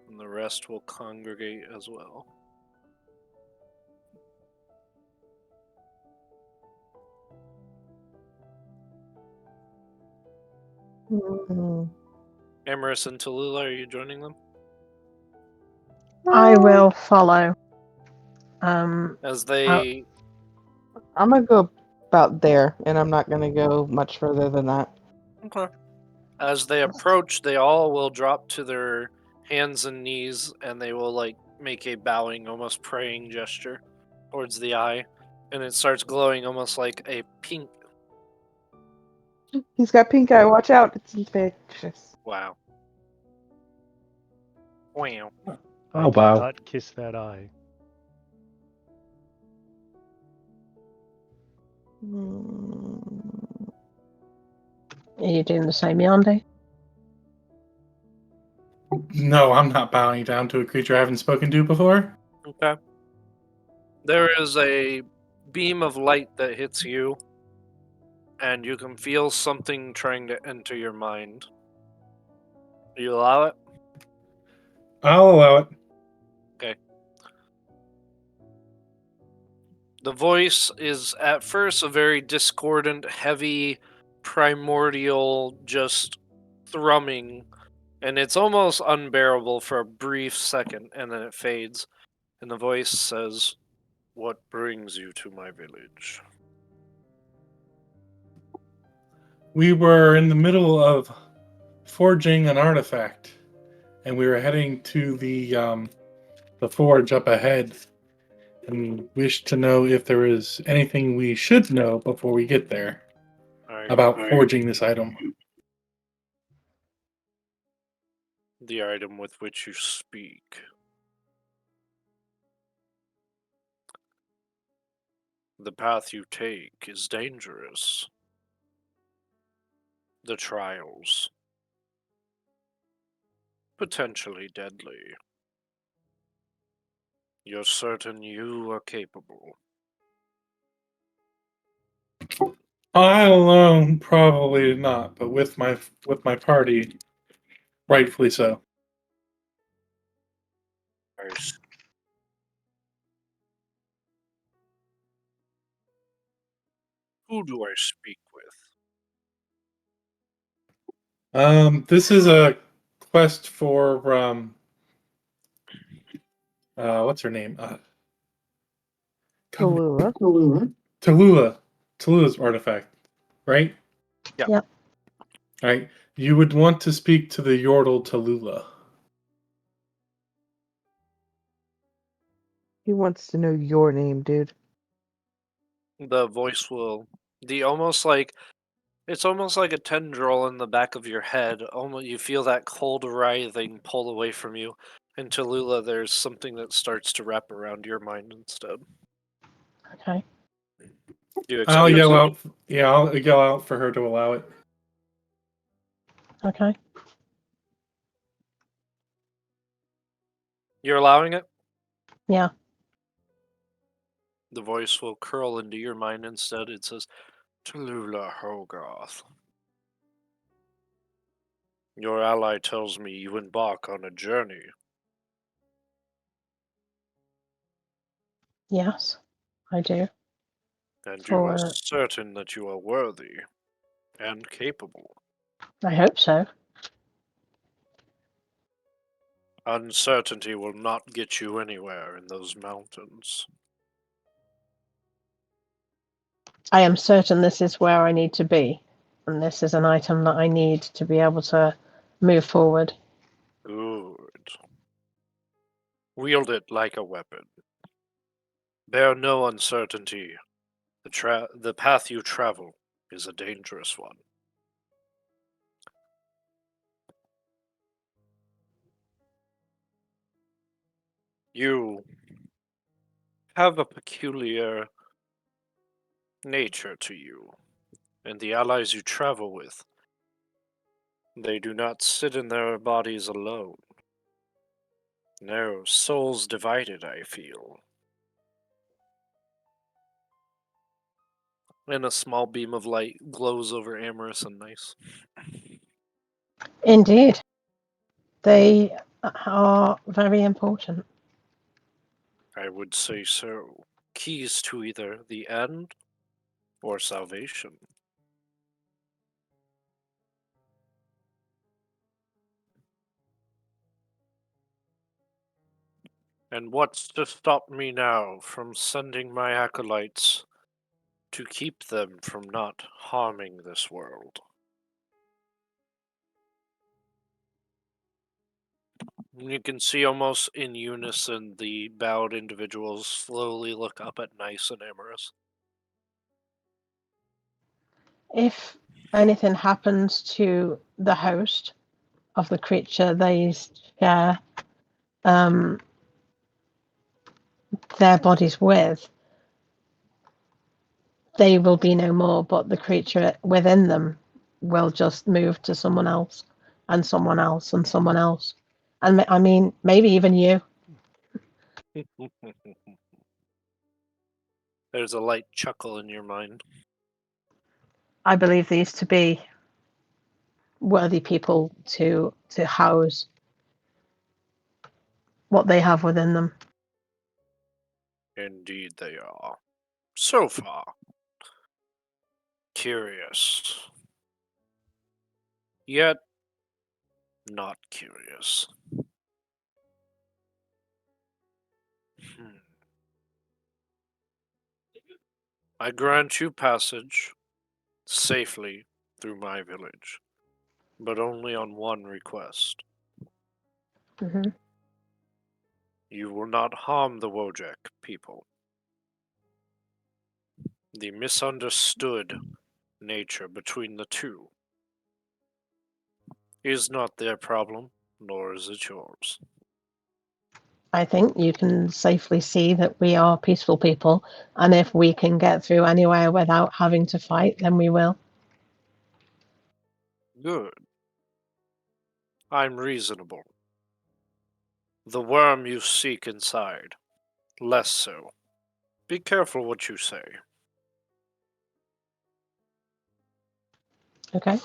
And the rest will congregate as well. Hmm. Amaris and Tallulah, are you joining them? I will follow. Um, As they I'm gonna go about there, and I'm not gonna go much further than that. Okay. As they approach, they all will drop to their hands and knees, and they will like make a bowing, almost praying gesture towards the eye, and it starts glowing almost like a pink. He's got pink eye. Watch out! It's infectious. Wow. Wow. I I'll do bow. not kiss that eye. Hmm. are you doing the same, Yandi? No, I'm not bowing down to a creature I haven't spoken to before. Okay. There is a beam of light that hits you, and you can feel something trying to enter your mind. Do you allow it? I'll allow it. The voice is at first a very discordant, heavy, primordial, just thrumming, and it's almost unbearable for a brief second, and then it fades, and the voice says, "What brings you to my village?" We were in the middle of forging an artifact, and we were heading to the forge up ahead, and wished to know if there was anything we should know before we get there about forging this item. The item with which you speak. The path you take is dangerous. The trials. Potentially deadly. You're certain you are capable. I alone probably not, but with my party, rightfully so. First. Who do I speak with? This is a quest for what's her name? Tallulah. Tallulah's artifact, right? Yeah. Yep. Right. You would want to speak to the Yordle Tallulah. He wants to know your name, dude. The voice will. It's almost like a tendril in the back of your head. Almost, you feel that cold writhing pull away from you. And Tallulah, there's something that starts to wrap around your mind instead. Okay. Do you I'll accept yell it? out. Yeah, I'll yell out for her to allow it. Okay. You're allowing it? Yeah. The voice will curl into your mind instead. It says, Tallulah Hogarth. Your ally tells me you embark on a journey. Yes, I do. And you are For certain that you are worthy and capable. I hope so. Uncertainty will not get you anywhere in those mountains. I am certain this is where I need to be, and this is an item that I need to be able to move forward. Good. Wield it like a weapon. Bear no uncertainty. The path you travel is a dangerous one. You have a peculiar nature to you, and the allies you travel with, they do not sit in their bodies alone. No, souls divided, I feel. And a small beam of light glows over Amorous and Nice. Indeed, they are very important. I would say so. Keys to either the end or salvation. And what's to stop me now from sending my acolytes to keep them from not harming this world? You can see almost in unison the bowed individuals slowly look up at Nice and Amorous. If anything happens to the host of the creature they share their bodies with, they will be no more, but the creature within them will just move to someone else and someone else and someone else. And I mean, maybe even you. There's a light chuckle in your mind. I believe these to be worthy people to house what they have within them. Indeed they are. So far. Curious. Yet not curious. I grant you passage safely through my village, but only on one request. Mm-hmm. You will not harm the Wojak people. The misunderstood nature between the two is not their problem, nor is it yours. I think you can safely see that we are peaceful people, and if we can get through anywhere without having to fight, then we will. Good. I'm reasonable. The worm you seek inside, less so. Be careful what you say. Okay.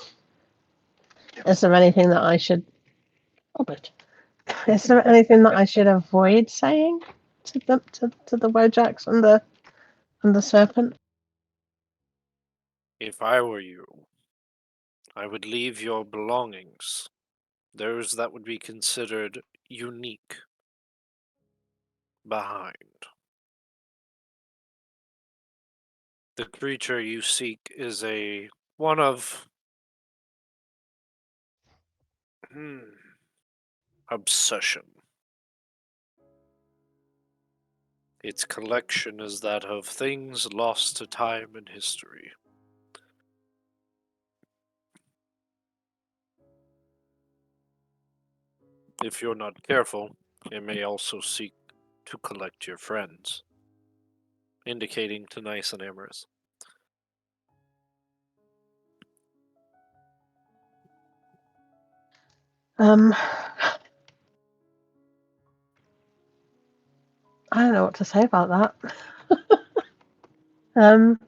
Is there anything that I should... Robert, is there anything that I should avoid saying to the Wojaks and the serpent? If I were you, I would leave your belongings, those that would be considered unique, behind. The creature you seek is one of obsession. Its collection is that of things lost to time and history. If you're not careful, it may also seek to collect your friends, indicating to Nice and Amorous. I don't know what to say about that. Um.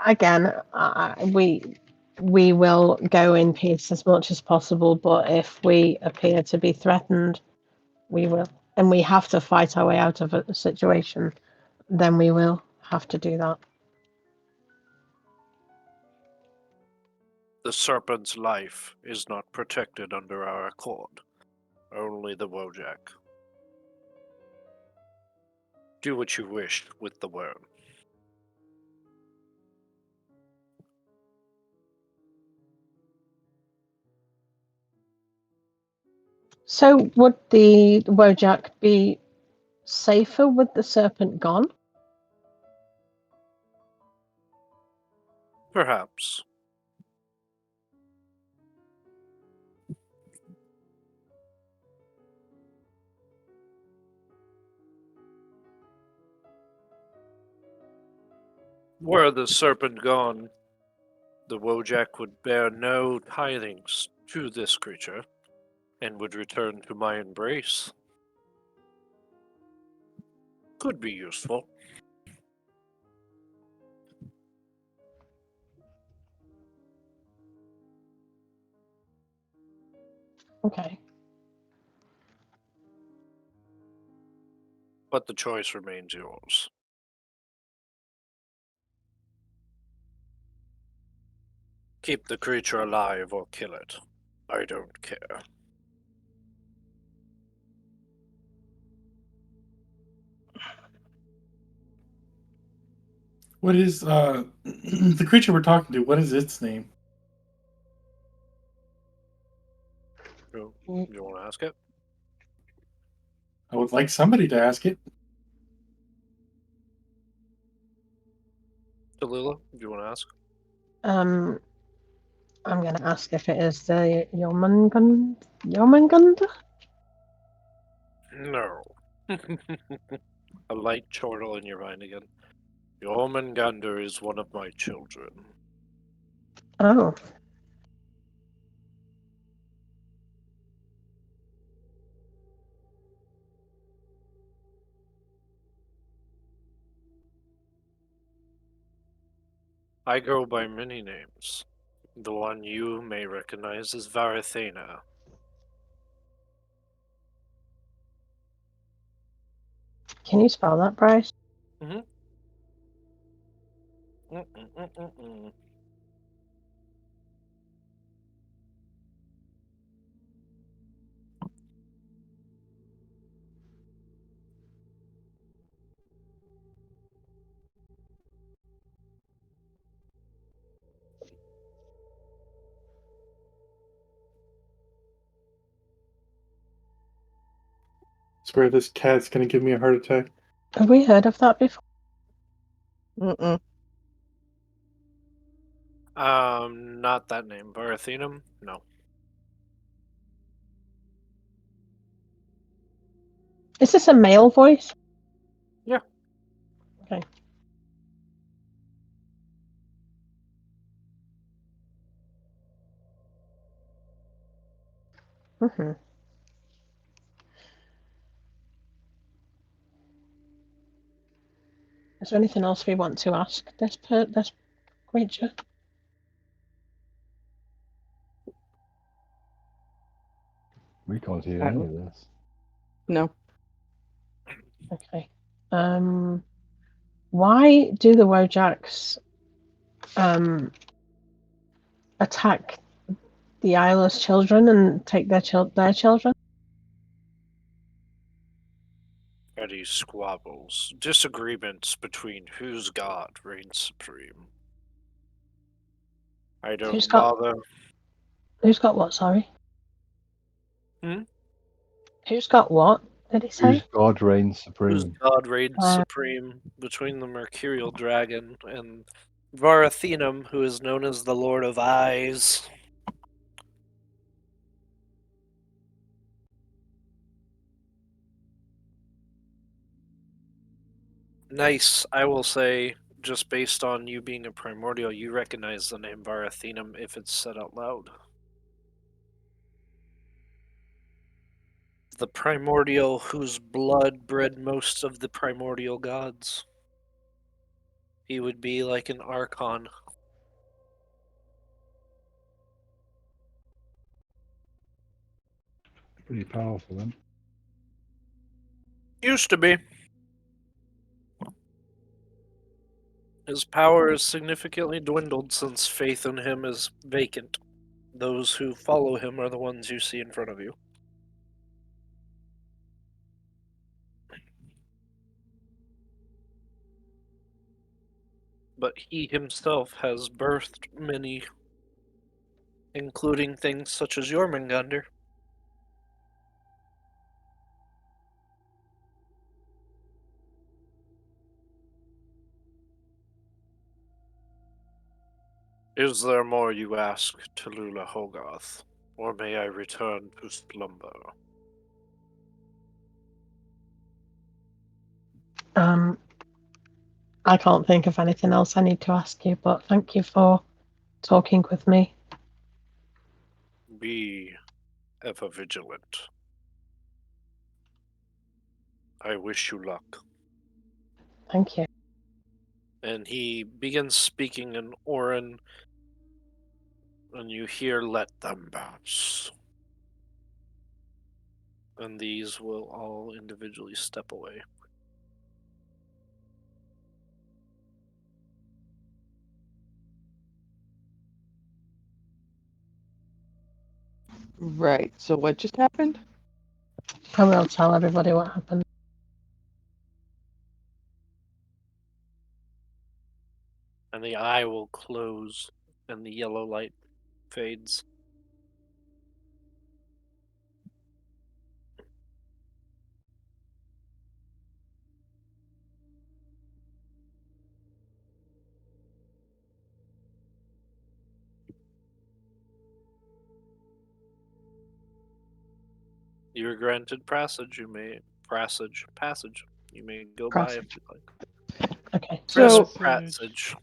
Again, we will go in peace as much as possible, but if we appear to be threatened, we will, and we have to fight our way out of a situation, then we will have to do that. The serpent's life is not protected under our accord. Only the Wojak. Do what you wish with the worm. So, would the Wojak be safer with the serpent gone? Perhaps. Were the serpent gone, the Wojak would bear no tidings to this creature, and would return to my embrace. Could be useful. Okay. But the choice remains yours. Keep the creature alive or kill it. I don't care. What is the creature we're talking to? What is its name? You want to ask it? I would like somebody to ask it. Tallulah, do you want to ask? I'm going to ask if it is the Jormungand? No. A light chortle in your mind again. Jormungandr is one of my children. Oh. I go by many names. The one you may recognize is Varathena. Can you spell that, Bryce? Mm-mm-mm-mm-mm. Swear this cat's gonna give me a heart attack. Have we heard of that before? Mm-mm. Not that name. Varathenum? No. Is this a male voice? Yeah. Okay. Mm-hmm. Is there anything else we want to ask this creature? We can't hear any of this. No. Okay. Why do the Wojaks attack the Isla's children and take their children? Petty squabbles, disagreements between whose god reigns supreme. I don't Who's got- bother. Who's got what? Sorry. Hmm? Who's got what? Did he say? Whose God reigns Whose supreme? god reigns supreme between the Mercurial Dragon and Varathenum, who is known as the Lord of Eyes. Nice, I will say, just based on you being a primordial, you recognize the name Varathenum if it's said out loud. the primordial whose blood bred most of the primordial gods. He would be like an archon. Pretty powerful then. Used to be. His power has significantly dwindled since faith in him is vacant. Those who follow him are the ones you see in front of you. But he himself has birthed many, including things such as Jormungandr. Is there more you ask, Tallulah Hogarth, or may I return to slumber? I can't think of anything else I need to ask you, but thank you for talking with me. Be ever vigilant. I wish you luck. Thank you. And he begins speaking in Orin, and you hear, "Let them bounce." And these will all individually step away. Right. So what just happened? I will tell everybody what happened. And the eye will close, and the yellow light fades. You are granted passage. You may passage. You may go by if Passage. you like. Okay. So Passage.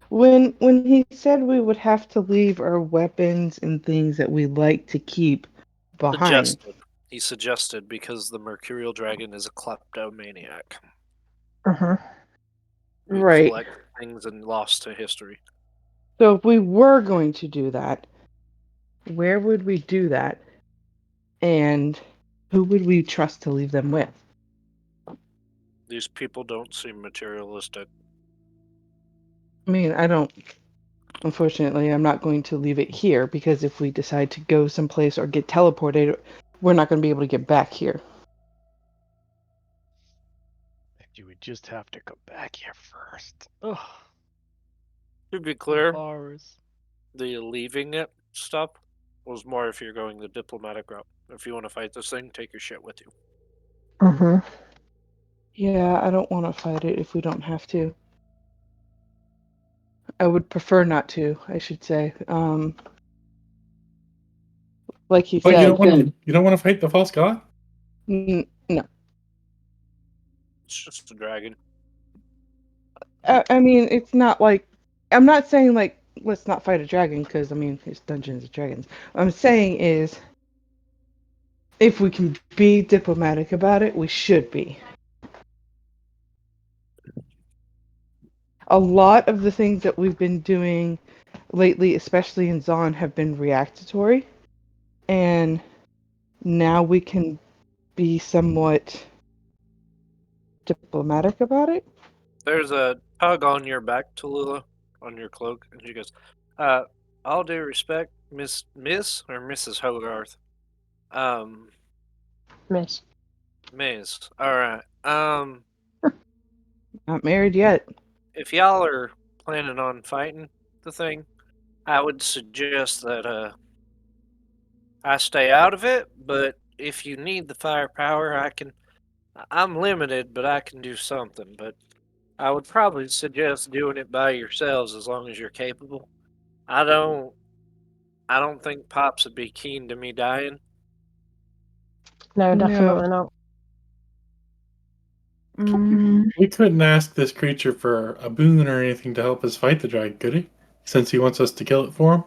when he said we would have to leave our weapons and things that we like to keep behind, He suggested because the Mercurial Dragon is a kleptomaniac. We right? collect things and lost to history. So if we were going to do that, where would we do that? And who would we trust to leave them with? These people don't seem materialistic. I mean, I don't. Unfortunately, I'm not going to leave it here because if we decide to go someplace or get teleported, we're not going to be able to get back here. You would just have to come back here first. Ugh. To be clear, Hours. the leaving it stuff was more if you're going the diplomatic route. If you want to fight this thing, take your shit with you. Yeah, I don't want to fight it if we don't have to. I would prefer not to, I should say. Like he But said, you don't want to fight the false god? No. It's just a dragon. I mean, it's not like I'm not saying like let's not fight a dragon because I mean it's Dungeons and Dragons. What I'm saying is if we can be diplomatic about it, we should be. A lot of the things that we've been doing lately, especially in Zon, have been reactatory, and now we can be somewhat diplomatic about it. There's a tug on your back, Tallulah, on your cloak, and she goes, all due respect, Miss or Mrs. Hogarth? Miss. Miss. Alright. Not married yet. If y'all are planning on fighting the thing, I would suggest that I stay out of it, but if you need the firepower, I'm limited, but I can do something. But I would probably suggest doing it by yourselves as long as you're capable. I don't think Pops would be keen to me dying. No, No. definitely not. We couldn't ask this creature for a boon or anything to help us fight the dragon, could he? Since he wants us to kill it for him?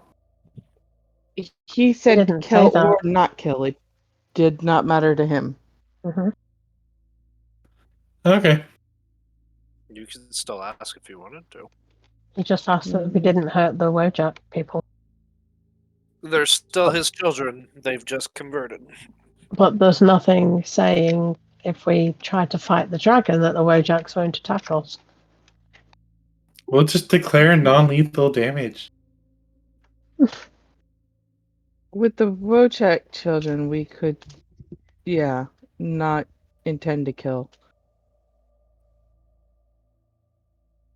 He said didn't kill say that. or not kill it. did not matter to him. Hmm. Okay. You can still ask if you wanted to. He just asked that we didn't hurt the Wojak people. They're still his children. They've just converted. But there's nothing saying if we try to fight the dragon that the Wojaks won't attack us. We'll just declare non-lethal damage. With the Wojak children, we could, not intend to kill.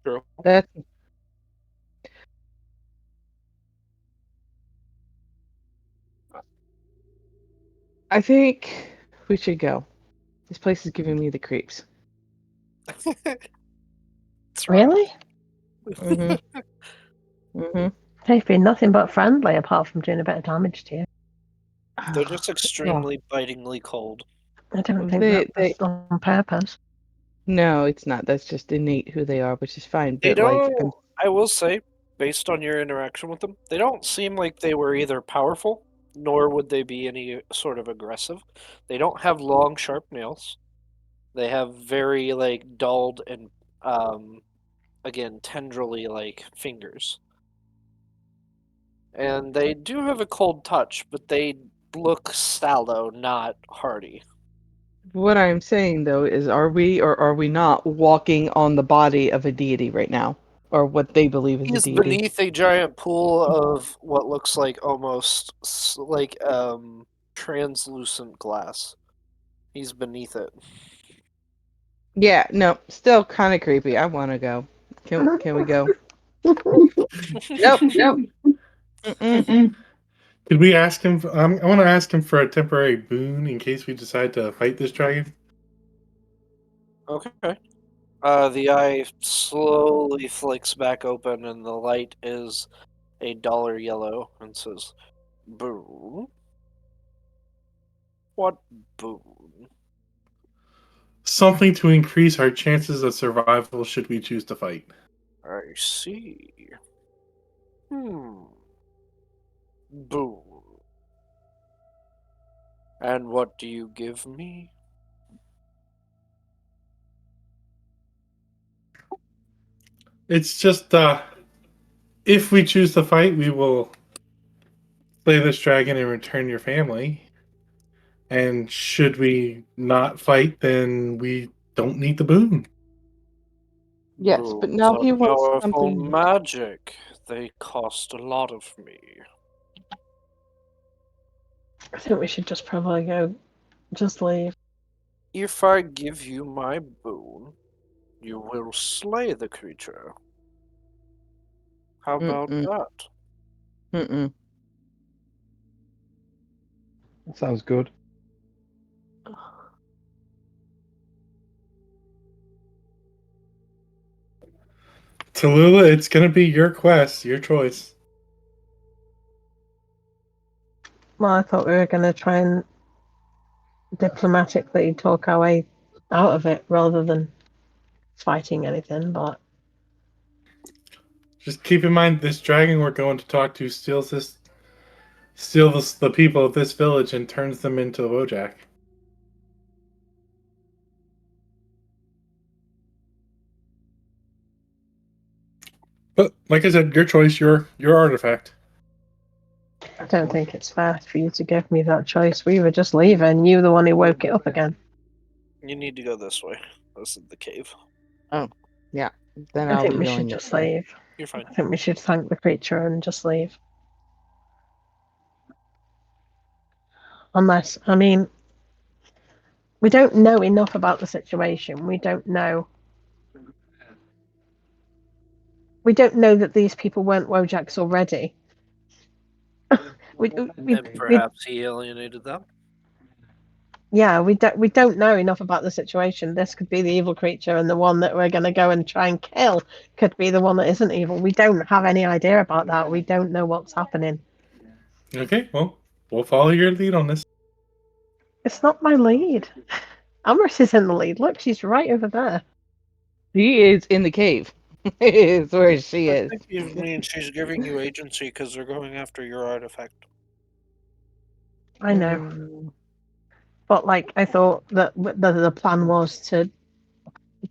True. That's. I think we should go. This place is giving me the creeps. That's right. Really? Mm-hmm. They've been nothing but friendly apart from doing a bit of damage to you. They're just extremely bitingly cold. I don't think They- that was on purpose. No, it's not. That's just innate who they are, which is fine. They But like, don't. I will say, based on your interaction with them, they don't seem like they were either powerful, nor would they be any sort of aggressive. They don't have long, sharp nails. They have very like dulled and again tendrily like fingers. And they do have a cold touch, but they look sallow, not hardy. what I'm saying though is, are we or are we not walking on the body of a deity right now, or what they believe is a He's deity? beneath a giant pool of what looks like almost like translucent glass. He's beneath it. Yeah, no, still kind of creepy. I want to go. Can we go? Nope. Mm-mm. Could we ask him? I want to ask him for a temporary boon in case we decide to fight this dragon. Okay. The eye slowly flicks back open, and the light is a dollar yellow, and says, "Boon? What boon?" Something to increase our chances of survival should we choose to fight. I see. Boon. And what do you give me? It's just if we choose to fight, we will slay this dragon and return your family. And should we not fight, then we don't need the boon. Yes, but Boons now are he wants powerful something. magic. They cost a lot of me. I think we should just probably go. Just leave. If I give you my boon, you will slay the creature. How about Mm-mm. that? Mm-mm. That sounds good. Tallulah, it's going to be your quest, your choice. Well, I thought we were going to try and diplomatically talk our way out of it rather than fighting anything, but Just keep in mind, this dragon we're going to talk to steals the people of this village and turns them into Wojak. But like I said, your choice, your artifact. I don't think it's fair for you to give me that choice. We were just leaving. You were the one who woke it up again. You need to go this way. This is the cave. Then I I'll think be we going should this just way. leave. You're fine. I think we should thank the creature and just leave. Unless, I mean, we don't know enough about the situation. We don't know. We don't know that these people weren't Wojaks already. we, And perhaps he alienated them. yeah, we don't know enough about the situation. This could be the evil creature, and the one that we're going to go and try and kill could be the one that isn't evil. We don't have any idea about that. We don't know what's happening. Okay, well, we'll follow your lead on this. It's not my lead. Amrit is in the lead. Look, she's right over there. She is in the cave. Is where she I is. think you mean she's giving you agency because they're going after your artifact. I know. Mm. But like, I thought that the plan was to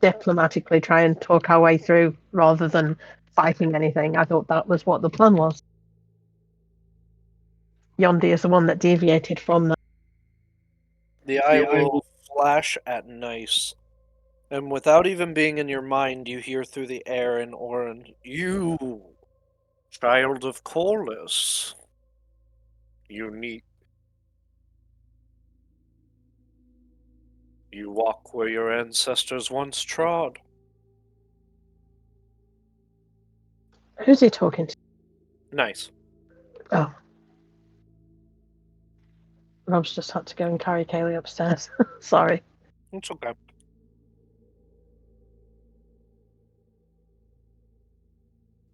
diplomatically try and talk our way through rather than fighting anything. I thought that was what the plan was. Yondi is the one that deviated from that. The eye will flash at Nice, and without even being in your mind, you hear through the air in Orin, "You, child of Corliss, unique. You walk where your ancestors once trod." Who's he talking to? Nice. Oh. Rob's just had to go and carry Kaylee upstairs. Sorry. It's okay.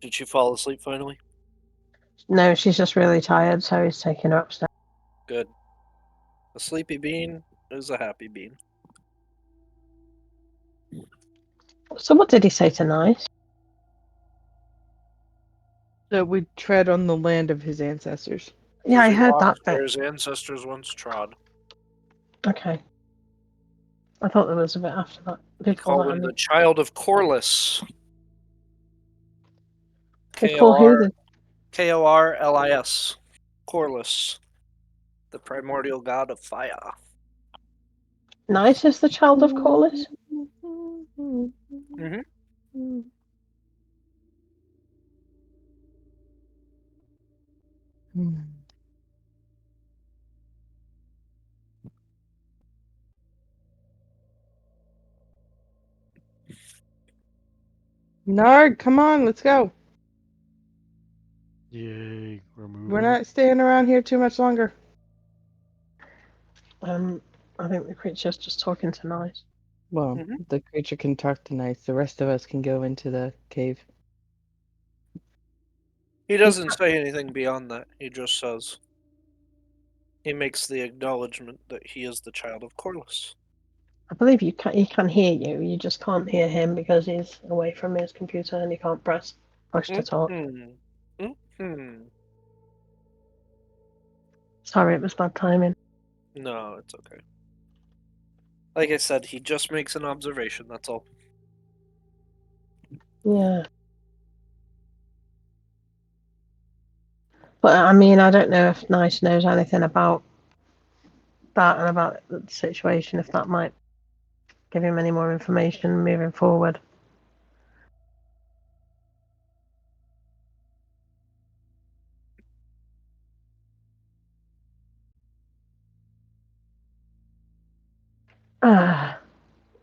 Did she fall asleep finally? No, she's just really tired, so he's taking her upstairs. Good. A sleepy bean is a happy bean. So what did he say to Nice? That we tread on the land of his ancestors. Yeah, I He heard walks that where bit. his ancestors once trod. Okay. I thought there was a bit after that. They Before call that, I him mean. the child of Corliss. They call who the Korlis. Corliss. The primordial god of fire. Nice is the child of Corliss? Mhm. Nard, come on, let's go. Yay, we're moving. We're not staying around here too much longer. I think the creature's just talking to Nice. Well, Mhm. the creature can talk to Nice. The rest of us can go into the cave. He doesn't say anything beyond that. He just says. He makes the acknowledgement that he is the child of Corliss. I believe he can hear you. You just can't hear him because he's away from his computer and he can't push to talk. Sorry, it was bad timing. No, it's okay. Like I said, he just makes an observation, that's all. Yeah. But I mean, I don't know if Nice knows anything about that and about the situation, if that might give him any more information moving forward.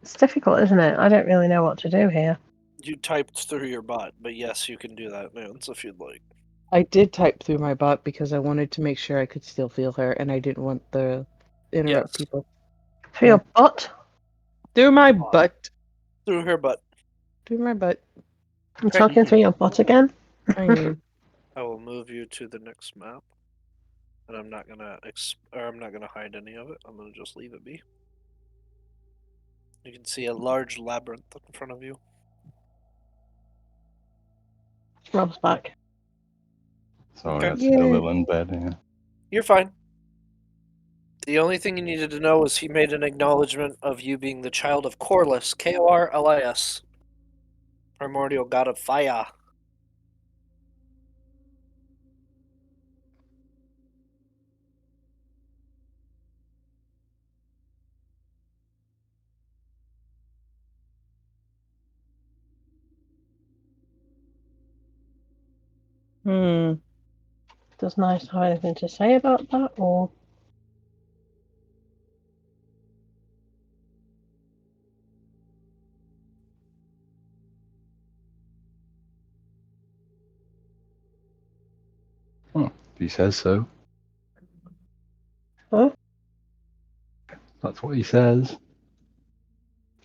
It's difficult, isn't it? I don't really know what to do here. You typed through your bot, but yes, you can do that, Nance, if you'd like. I did type through my bot because I wanted to make sure I could still feel her, and I didn't want the interrupt Yes. people. For your butt? Through my butt. Through her butt. Through my butt. I'm talking through your butt again? I mean, I will move you to the next map, and I'm not gonna hide any of it. I'm gonna just leave it be. You can see a large labyrinth in front of you. Rob's back. Sorry, Okay. that's still a little in bed. Yeah. You're fine. The only thing you needed to know is he made an acknowledgement of you being the child of Corliss, Korlis, primordial god of fire. Does Nice have anything to say about that, or? If he says so. Huh? That's what he says.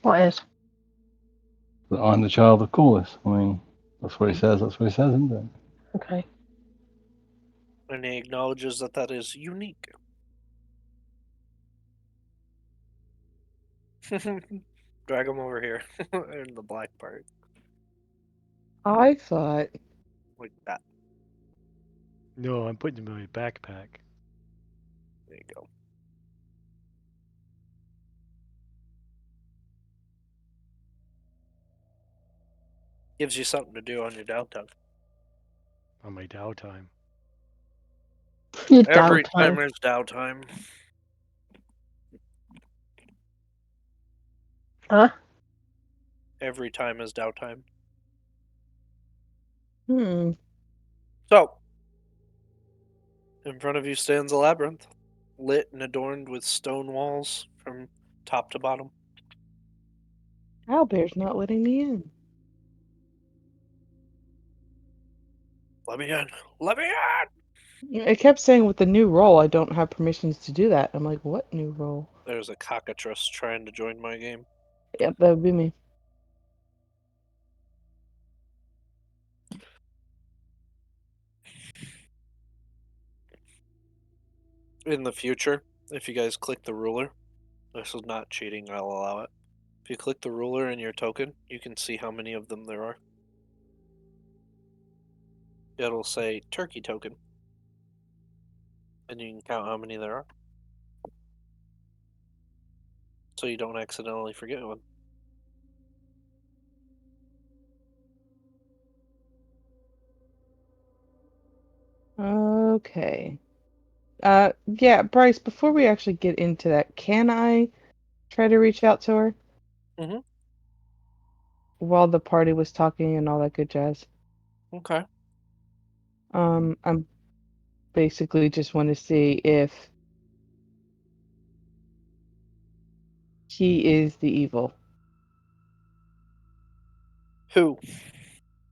What is? That I'm the child of Corliss. I mean, that's what he says. That's what he says, isn't it? Okay. And he acknowledges that that is unique. Drag him over here in the black part, I thought. like that. No, I'm putting him in my backpack. There you go. Gives you something to do on your downtime. On my downtime. Your Every downtime. time there's downtime. Huh? Every time is downtime. So, in front of you stands a labyrinth, lit and adorned with stone walls from top to bottom. Owlbear's not letting me in. Let me in! Let me in! It kept saying with the new role, I don't have permissions to do that. I'm like, what new role? There's a cockatrice trying to join my game. Yep, that would be me. In the future, if you guys click the ruler, this is not cheating, I'll allow it. If you click the ruler in your token, you can see how many of them there are. It'll say turkey token. And you can count how many there are. So you don't accidentally forget one. Okay. Yeah, Bryce, before we actually get into that, can I try to reach out to her? Mhm. While the party was talking and all that good jazz. Okay. I'm basically just want to see if he is the evil. Who?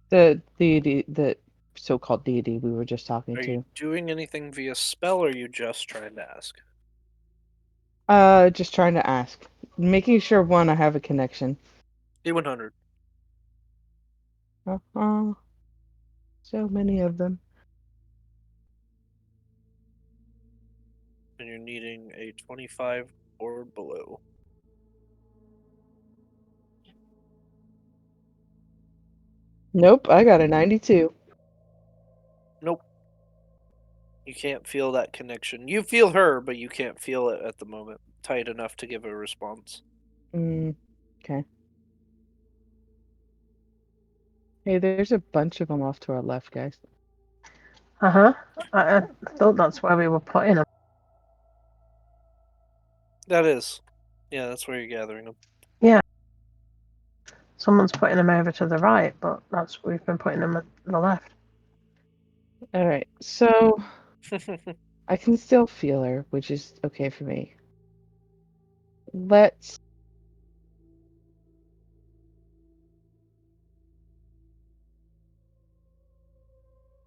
The deity, the so-called deity we were just talking Are to. you doing anything via spell, or are you just trying to ask? Just trying to ask. Making sure, one, I have a connection. D100. Uh-huh. So many of them. And you're needing a 25 or below. Nope, I got a 92. Nope. You can't feel that connection. You feel her, but you can't feel it at the moment. Tight enough to give a response. Okay. Hey, there's a bunch of them off to our left, guys. Uh-huh. I thought that's where we were putting them. That is. Yeah, that's where you're gathering them. Someone's putting them over to the right, but that's we've been putting them at the left. All right, so I can still feel her, which is okay for me. Let's.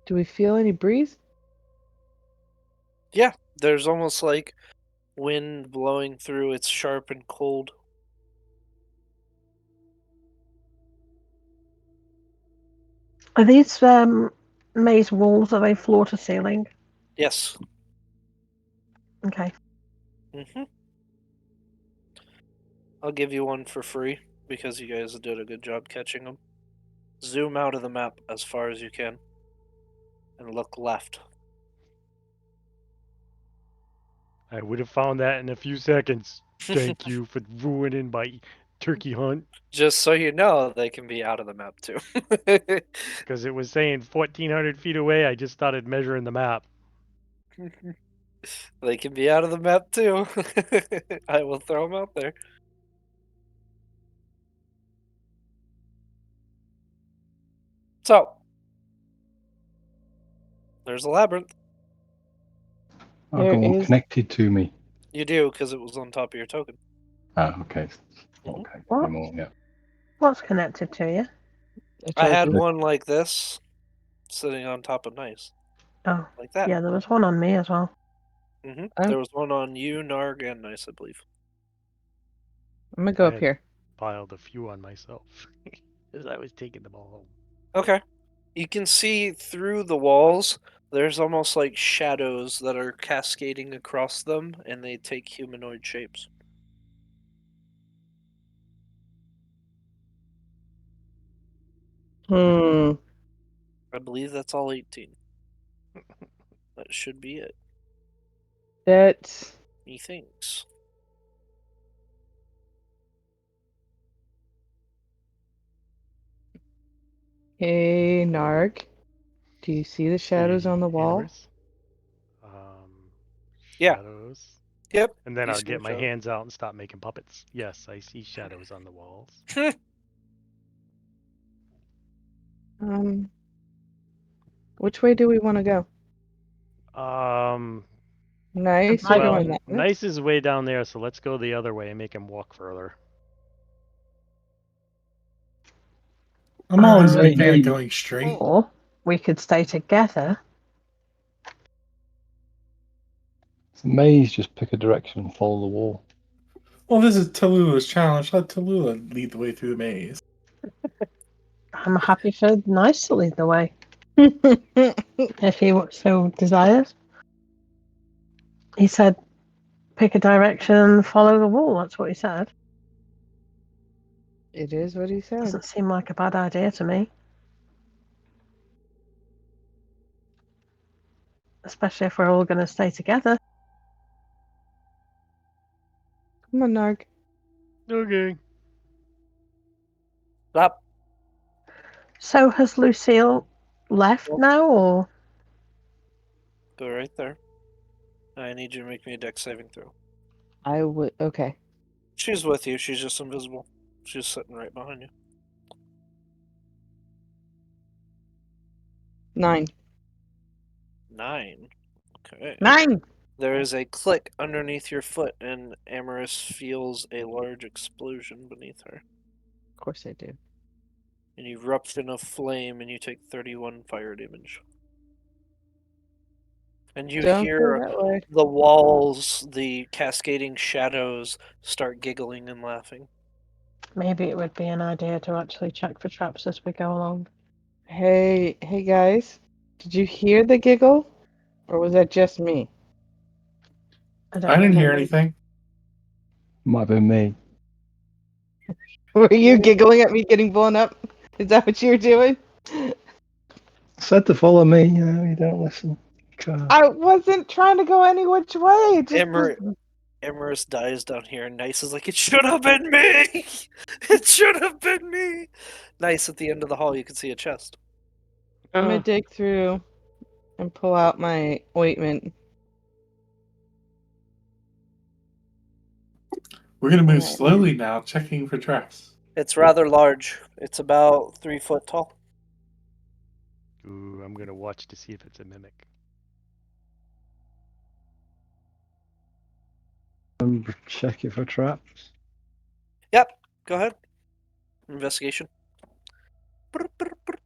Do we feel any breeze? Yeah, there's almost like wind blowing through. It's sharp and cold. Are these maze walls, are they floor to ceiling? Yes. Okay. I'll give you one for free because you guys did a good job catching them. Zoom out of the map as far as you can and look left. I would have found that in a few seconds. Thank you for ruining my turkey hunt. Just so you know, they can be out of the map too. Because it was saying 1,400 feet away. I just started measuring the map. They can be out of the map too. I will throw them out there. So, there's a labyrinth. I've There got one is- connected to me. You do, because it was on top of your token. Ah, okay. Mhm. Okay. What? Anymore, yeah. What's connected to you? I had token. one like this, sitting on top of nice. Oh, Like that. yeah, there was one on me as well. Oh. There was one on you, Narg, and Nice, I believe. I'm gonna go I up had- here. Piled a few on myself as I was taking them all home. Okay. You can see through the walls, there's almost like shadows that are cascading across them, and they take humanoid shapes. Hmm. I believe that's all 18. That should be it. That. Methinks. Hey, Narg. Do you see the shadows Hey, on the wall? Amorous. Yeah. Shadows. Yep. And then You I'll see get the my shadow. hands out and stop making puppets. Yes, I see shadows on the walls. Which way do we want to go? Nice, we're Well, going that way. Nice is way down there, so let's go the other way and make him walk further. I'm always a big Hey, fan hey. of going straight. or we could stay together. It's a maze. Just pick a direction and follow the wall. Well, this is Tallulah's challenge. Let Tallulah lead the way through the maze. I'm happy for Nice to lead the way if he so desires. He said, "Pick a direction, follow the wall." That's what he said. It is what he said. Doesn't seem like a bad idea to me. Especially if we're all going to stay together. Come on, Narg. Okay. Stop. So has Lucille left Well- now, or Go right there. I need you to make me a dex saving throw. I would. Okay. She's with you. She's just invisible. She's sitting right behind you. 9. 9. Okay. 9! There is a click underneath your foot, and Amorous feels a large explosion beneath her. Of course I do. And you erupt in a flame, and you take 31 fire damage. And you Don't hear go that way. the walls, the cascading shadows start giggling and laughing. maybe it would be an idea to actually check for traps as we go along? Hey, guys. Did you hear the giggle? Or was that just me? don't I didn't hear remember. anything. Might have been me. Were you giggling at me getting blown up? Is that what you were doing? Said to follow me. You don't listen. God. I wasn't trying to go any which way. Just Amorous dies down here, and Nice is like, it should have been me! It should have been me! Nice, at the end of the hall, you can see a chest. I'm gonna dig through and pull out my ointment. We're gonna move Alright. slowly now, checking for traps. It's rather large. It's about 3 foot tall. Ooh, I'm gonna watch to see if it's a mimic. Check it for traps. Yep, go ahead. Investigation. Brr, brr, brr.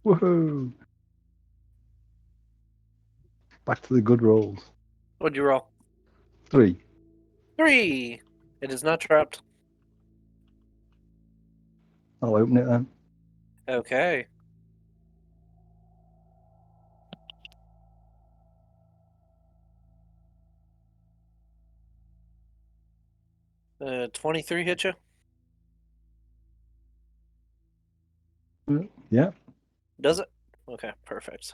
Woohoo! Back to the good rolls. What'd you roll? 3. 3! It is not trapped. I'll open it then. Okay. Uh, 23 hit you? Yeah. Does it? Okay, perfect.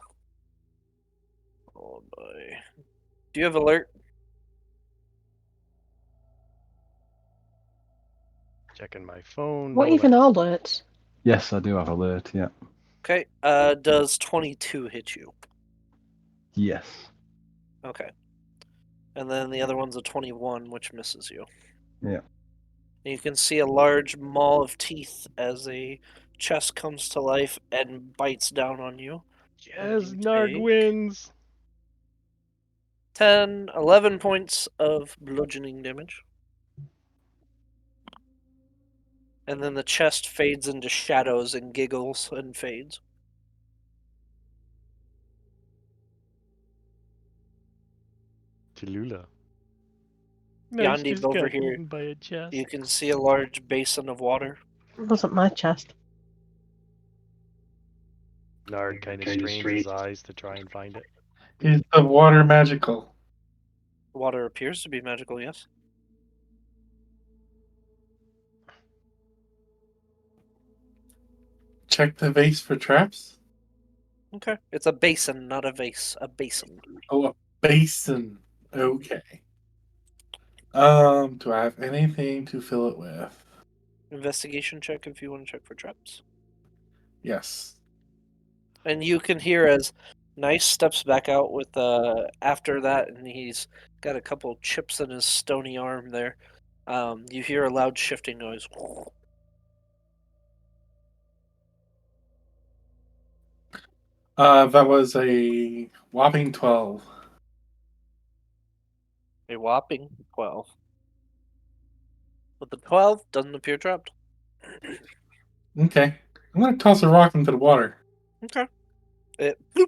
Oh boy. Do you have alert? Checking my phone. What no even alert. are alerts? Yes, I do have alert. Yeah. Okay. Does 22 hit you? Yes. Okay. And then the other one's a 21, which misses you. Yeah. And you can see a large maw of teeth as a chest comes to life and bites down on you. Yes, you Narg take- wins. 10, 11 points of bludgeoning damage. And then the chest fades into shadows and giggles and fades. Tallulah. Yandi, just over got here, eaten by a chest. You can see a large basin of water. It wasn't my chest. Nard kind of strains his eyes to try and find it. Is the water magical? Water appears to be magical, yes. Check the vase for traps. Okay. It's a basin, not a vase. A basin. Oh, a basin. Okay. Do I have anything to fill it with? Investigation check if you want to check for traps. Yes. And you can hear as Nice steps back out with after that, and he's got a couple chips in his stony arm there. You hear a loud shifting noise. That was a whopping 12. A whopping 12. But the 12 doesn't appear trapped. Okay. I'm gonna toss a rock into the water. Okay. It bloop,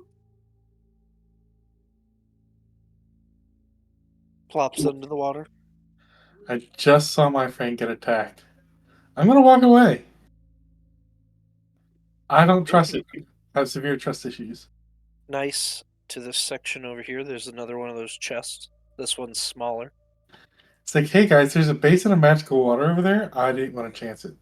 plops into the water. I just saw my friend get attacked. I'm gonna walk away. I don't trust it. I have severe trust issues. Nice to this section over here. There's another one of those chests. This one's smaller. It's like, hey guys, there's a basin of magical water over there. I didn't want to chance it.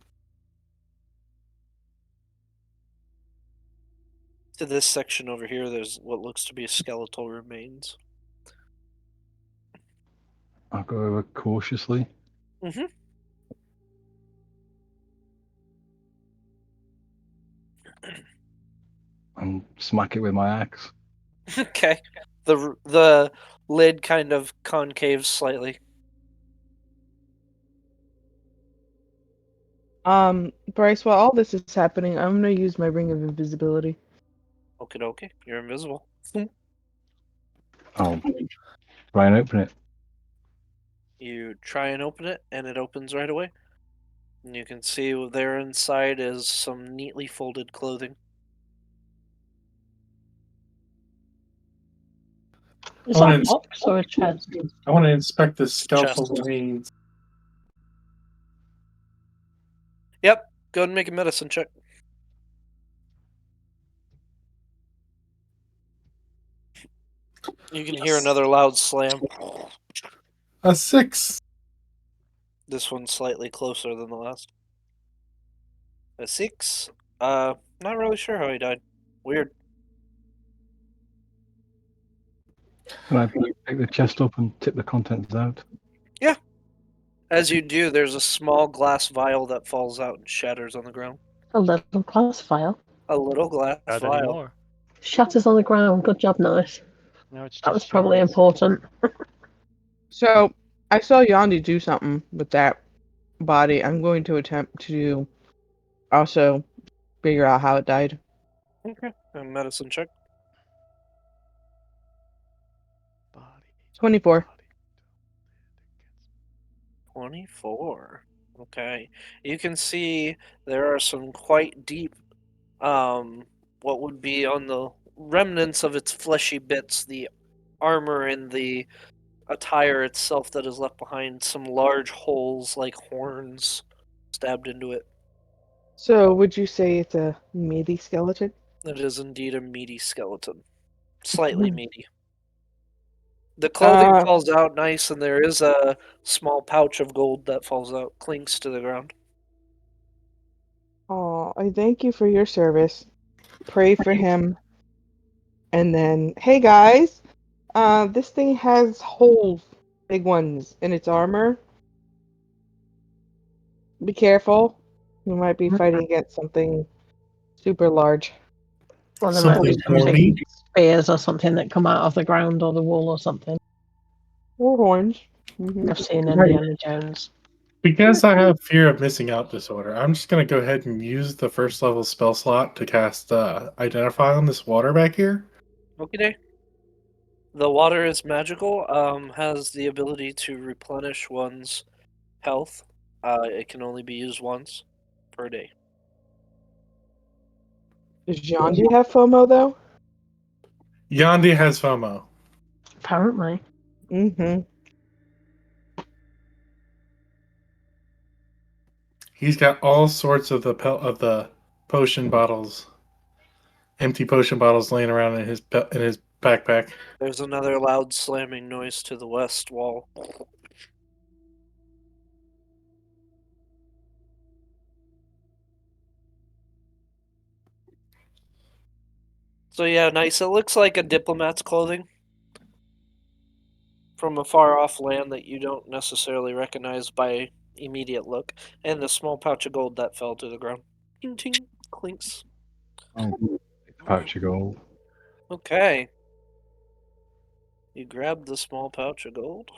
To this section over here, there's what looks to be skeletal remains. I'll go over cautiously. Mm-hmm. And smack it with my axe. Okay. The lid kind of concaves slightly. Bryce, while all this is happening, I'm gonna use my ring of invisibility. Okie dokie. You're invisible. I'll try and open it. You try and open it, and it opens right away. And you can see there inside is some neatly folded clothing. Is Oh, that a it's- box or a chest? I want to inspect the skeletal Chest. remains. Yep. Go ahead and make a medicine check. You can hear another loud slam. A 6. This one's slightly closer than the last. A 6. Not really sure how he died. Weird. Can I pick the chest up and tip the contents out? As you do, there's a small glass vial that falls out and shatters on the ground. A little glass vial. A little glass Not vial. anymore. Shatters on the ground. Good job, Nice. Now it's That was just probably shards. important. So I saw Yandi do something with that body. I'm going to attempt to also figure out how it died. Okay. A medicine check. Body, 24. body. 24. Okay. You can see there are some quite deep, what would be on the remnants of its fleshy bits, the armor and the attire itself that is left behind, some large holes like horns stabbed into it. So would you say it's a meaty skeleton? It is indeed a meaty skeleton. Slightly meaty. The clothing Uh, falls out nice, and there is a small pouch of gold that falls out, clinks to the ground. Oh, I thank you for your service. Pray for him. And then, hey guys, this thing has holes, big ones, in its armor. Be careful. You might be fighting against something super large. Well, there might be Something some horny. spears or something that come out of the ground or the wall or something. Or horns. Mhm. I've seen Indiana Jones. Because I have fear of missing out disorder, I'm just going to go ahead and use the first level spell slot to cast Identify on this water back here. Okay. The water is magical, has the ability to replenish one's health. It can only be used once per day. Does Yandi have FOMO though? Yandi has FOMO. Apparently. Mm-hmm. He's got all sorts of the potion bottles, empty potion bottles laying around in his backpack. There's another loud slamming noise to the west wall. So yeah, nice. It looks like a diplomat's clothing from a far off land that you don't necessarily recognize by immediate look, and the small pouch of gold that fell to the ground. Ting ting, clinks. I'll take the pouch of gold. Okay. You grab the small pouch of gold.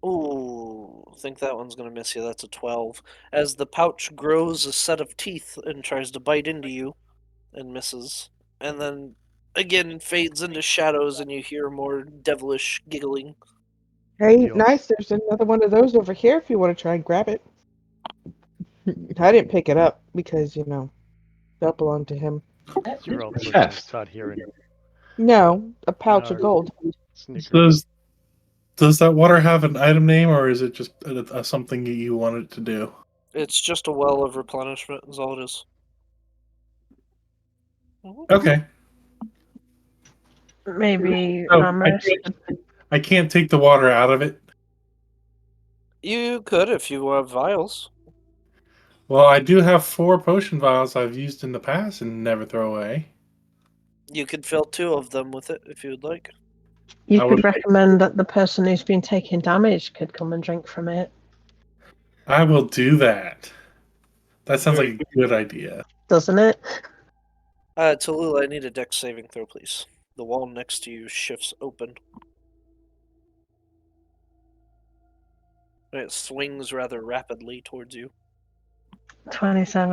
Ooh, I think that one's gonna miss you. That's a 12. As the pouch grows a set of teeth and tries to bite into you, and misses. And then again fades into shadows, and you hear more devilish giggling. Hey, Deal. nice. There's another one of those over here if you want to try and grab it. I didn't pick it up because, that belonged to him. You're all A supposed to chest. start hearing No, a pouch of Narg gold. snickering. Does that water have an item name, or is it just something that you want it to do? It's just a well of replenishment, is all it is. Okay. Maybe Oh, Amherst. I can't take the water out of it. You could if you have vials. Well, I do have 4 potion vials I've used in the past and never throw away. You could fill 2 of them with it if you would like. You I could would- recommend that the person who's been taking damage could come and drink from it, I will do that. That sounds Very like a good idea. doesn't it? Tallulah, I need a dex saving throw, please. The wall next to you shifts open. And it swings rather rapidly towards you. 27.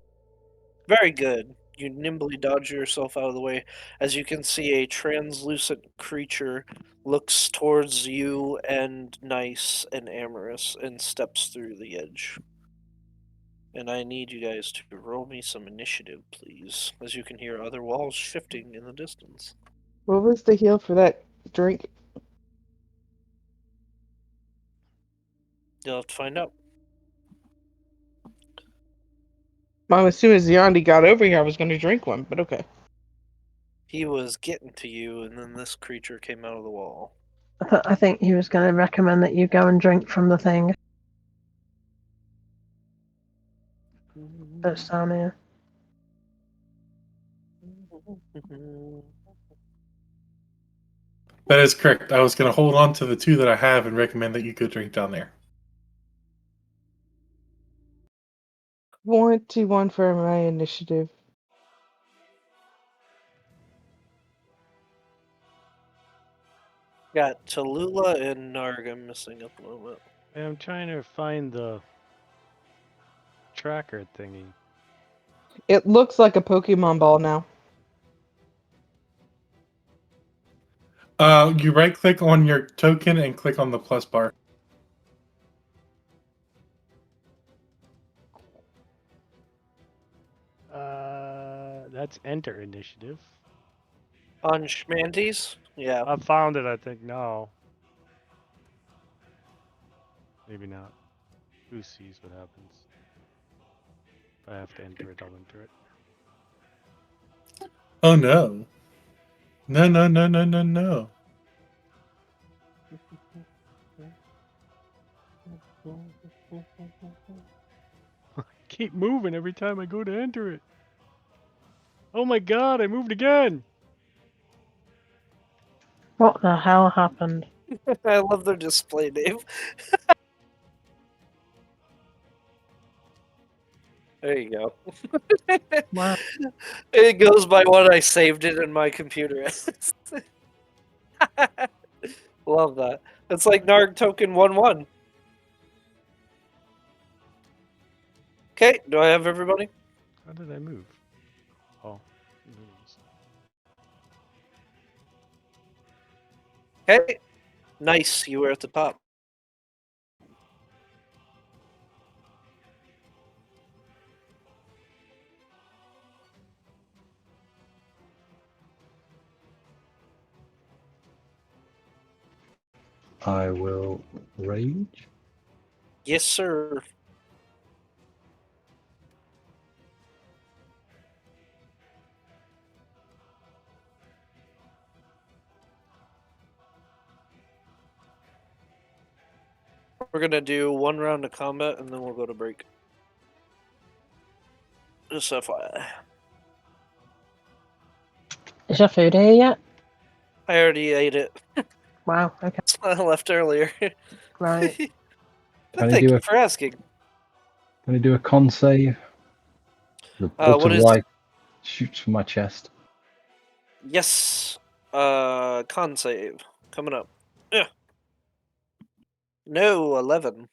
Very good. You nimbly dodge yourself out of the way as you can see a translucent creature looks towards you and Nice and Amorous and steps through the edge. And I need you guys to roll me some initiative, please, as you can hear other walls shifting in the distance. What was the heal for that drink? You'll have to find out. Well, as soon as Yandi got over here, I was going to drink one, but okay. He was getting to you, and then this creature came out of the wall. I think he was going to recommend that you go and drink from the thing that's down here. That is correct. I was going to hold on to the 2 that I have and recommend that you go drink down there. 1 for my initiative. Got Tallulah and Narga missing at the moment. I'm trying to find the tracker thingy. It looks like a Pokemon ball now. You right click on your token and click on the plus bar. That's enter initiative. On Schmantes? Yeah. I found it, I think, now. Maybe not. Who sees what happens? If I have to enter it, I'll enter it. Oh no. No, no, no, no, no, no. Keep moving every time I go to enter it. Oh my god, I moved again! What the hell happened? I love their display name. There you go. Wow. It goes by what I saved it in my computer. Love that. It's like Narg token 1-1. Okay, do I have everybody? How did I move? Oh. moves. Okay. Nice, you were at the top. I will rage. Yes, sir. We're gonna do 1 round of combat and then we'll go to break. Just FYI. Is your food here yet? I already ate it. Wow. Okay. I left earlier. Right. But Can I thank do you a for asking. Can I do a con save? The bolt What of is- light shoots from my chest. Yes. Con save coming up. Yeah. No, 11.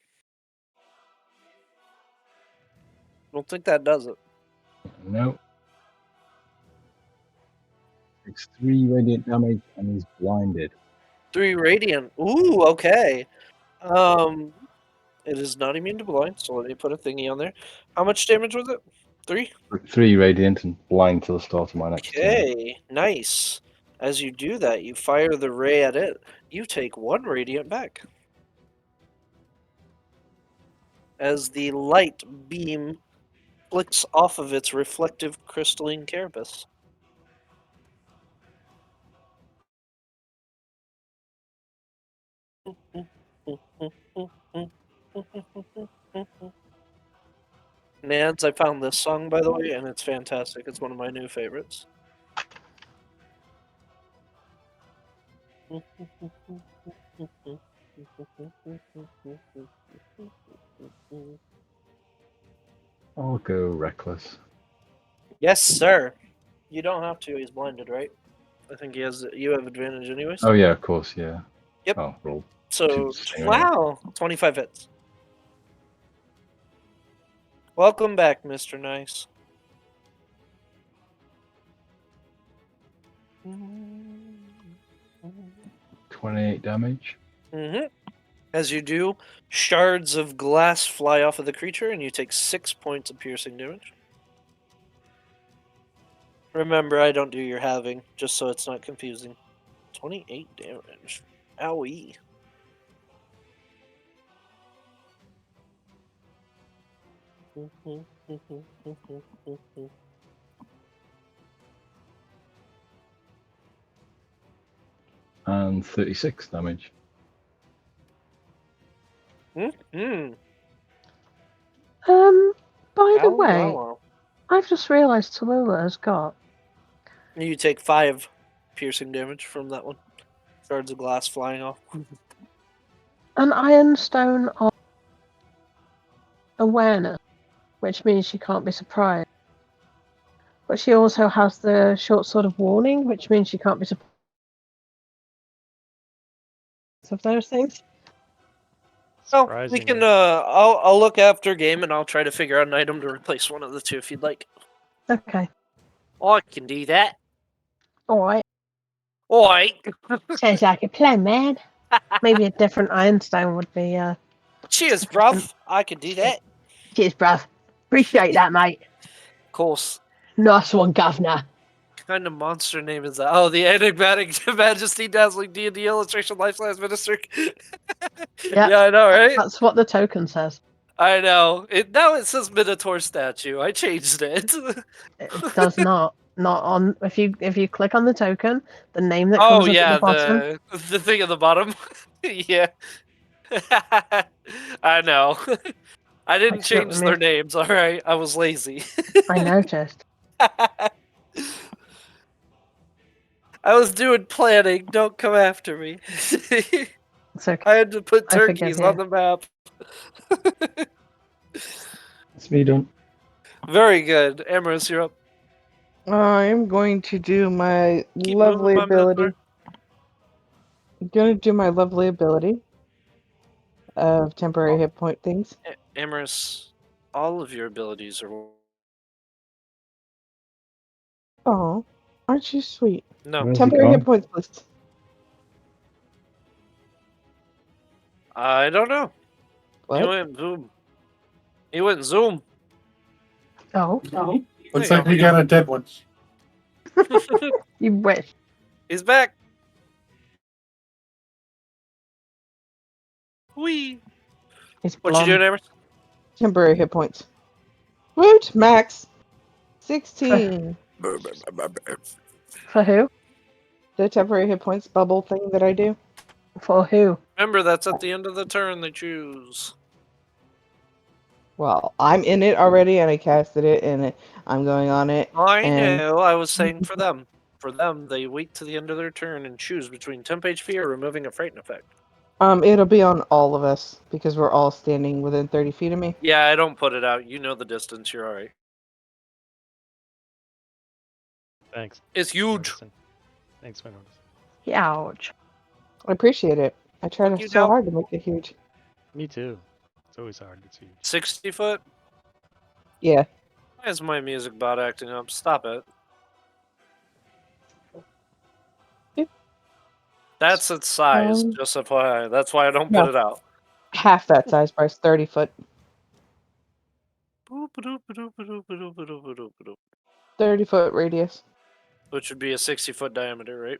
Don't think that does it. No. Takes 3 radiant damage and he's blinded. 3 radiant. Ooh, okay. It is not immune to blind, so let me put a thingy on there. How much damage was it? 3? 3 radiant and blind till the start of my next turn. Okay, nice. As you do that, you fire the ray at it. You take 1 radiant back. As the light beam flicks off of its reflective crystalline carapace. Nads, I found this song, by the way, and it's fantastic. It's one of my new favorites. I'll go reckless. Yes, sir. You don't have to. He's blinded, right? I think he has. You have advantage, anyways. Oh yeah, of course, yeah. Yep. Oh, roll. So, Two string, wow, 25 hits. Welcome back, Mr. Nice. 28 damage. Mm-hmm. As you do, shards of glass fly off of the creature, and you take 6 points of piercing damage. Remember, I don't do your halving, just so it's not confusing. 28 damage. Owie. And 36 damage. Mm-hmm. By the Ow, way, ow, ow. I've just realised Tallulah has got. You take 5 piercing damage from that one. Shards of glass flying off. An Ironstone of awareness, which means she can't be surprised. But she also has the short sword of warning, which means she can't be surprised of those things. Oh, we can. Surprisingly. I'll look after game and I'll try to figure out an item to replace one of the two if you'd like. Okay. I can do that. Alright. Alright. Sounds like a plan, man. Maybe a different Ironstone would be Cheers, bruv. I can do that. cheers, bruv. Appreciate that, mate. Of course. Nice one, governor. What kind of monster name is that? Oh, the enigmatic Majesty Dazzling D&D illustration life-size minister. Yeah, I know, right? That's what the token says. I know. Now it says Minotaur statue. I changed it. It does not. Not on if you click on the token, the name that Oh comes up yeah, at the bottom. the thing at the bottom. Yeah. I know. I didn't It's not change their removed. names, alright? I was lazy. I noticed. I was doing planning. Don't come after me. It's okay. I had to put I forgive turkeys you. on the map. It's me done. Very good. Amorous, you're up. I'm going to do my Keep lovely moving, my ability. Minotaur. I'm going to do my lovely ability of temporary hit point things. Amorous, all of your abilities are... Oh, aren't you sweet? No, Where's he Temporary hit gone? points, please. I don't know. He What? went zoom. He went zoom. Oh, Looks There you like we got a dead one. you wish. He's back. Whee! He's What you blonde. doing, Amorous? Temporary hit points. Woot, max. 16. For who? The temporary hit points bubble thing that I do. For who? Remember, that's at the end of the turn they choose. Well, I'm in it already, and I casted it, and I'm going on it. I And know. I was saying for them. For them, they wait to the end of their turn and choose between temp HP or removing a frighten effect. It'll be on all of us because we're all standing within 30 feet of me. Yeah, I don't put it out. You know the distance. You're alright. Thanks. It's huge. Noticing. Thanks for noticing. Ouch. I appreciate it. I try Fuck you, so Del. hard to make it huge. Me too. It's always hard. It's huge. 60 foot? Yeah. Why is my music bot acting up? Stop it. Yep. That's its size, just FYI. That's why I don't put No. it out. Half that size, Bryce. 30 foot. 30 foot radius. Which would be a 60-foot diameter, right?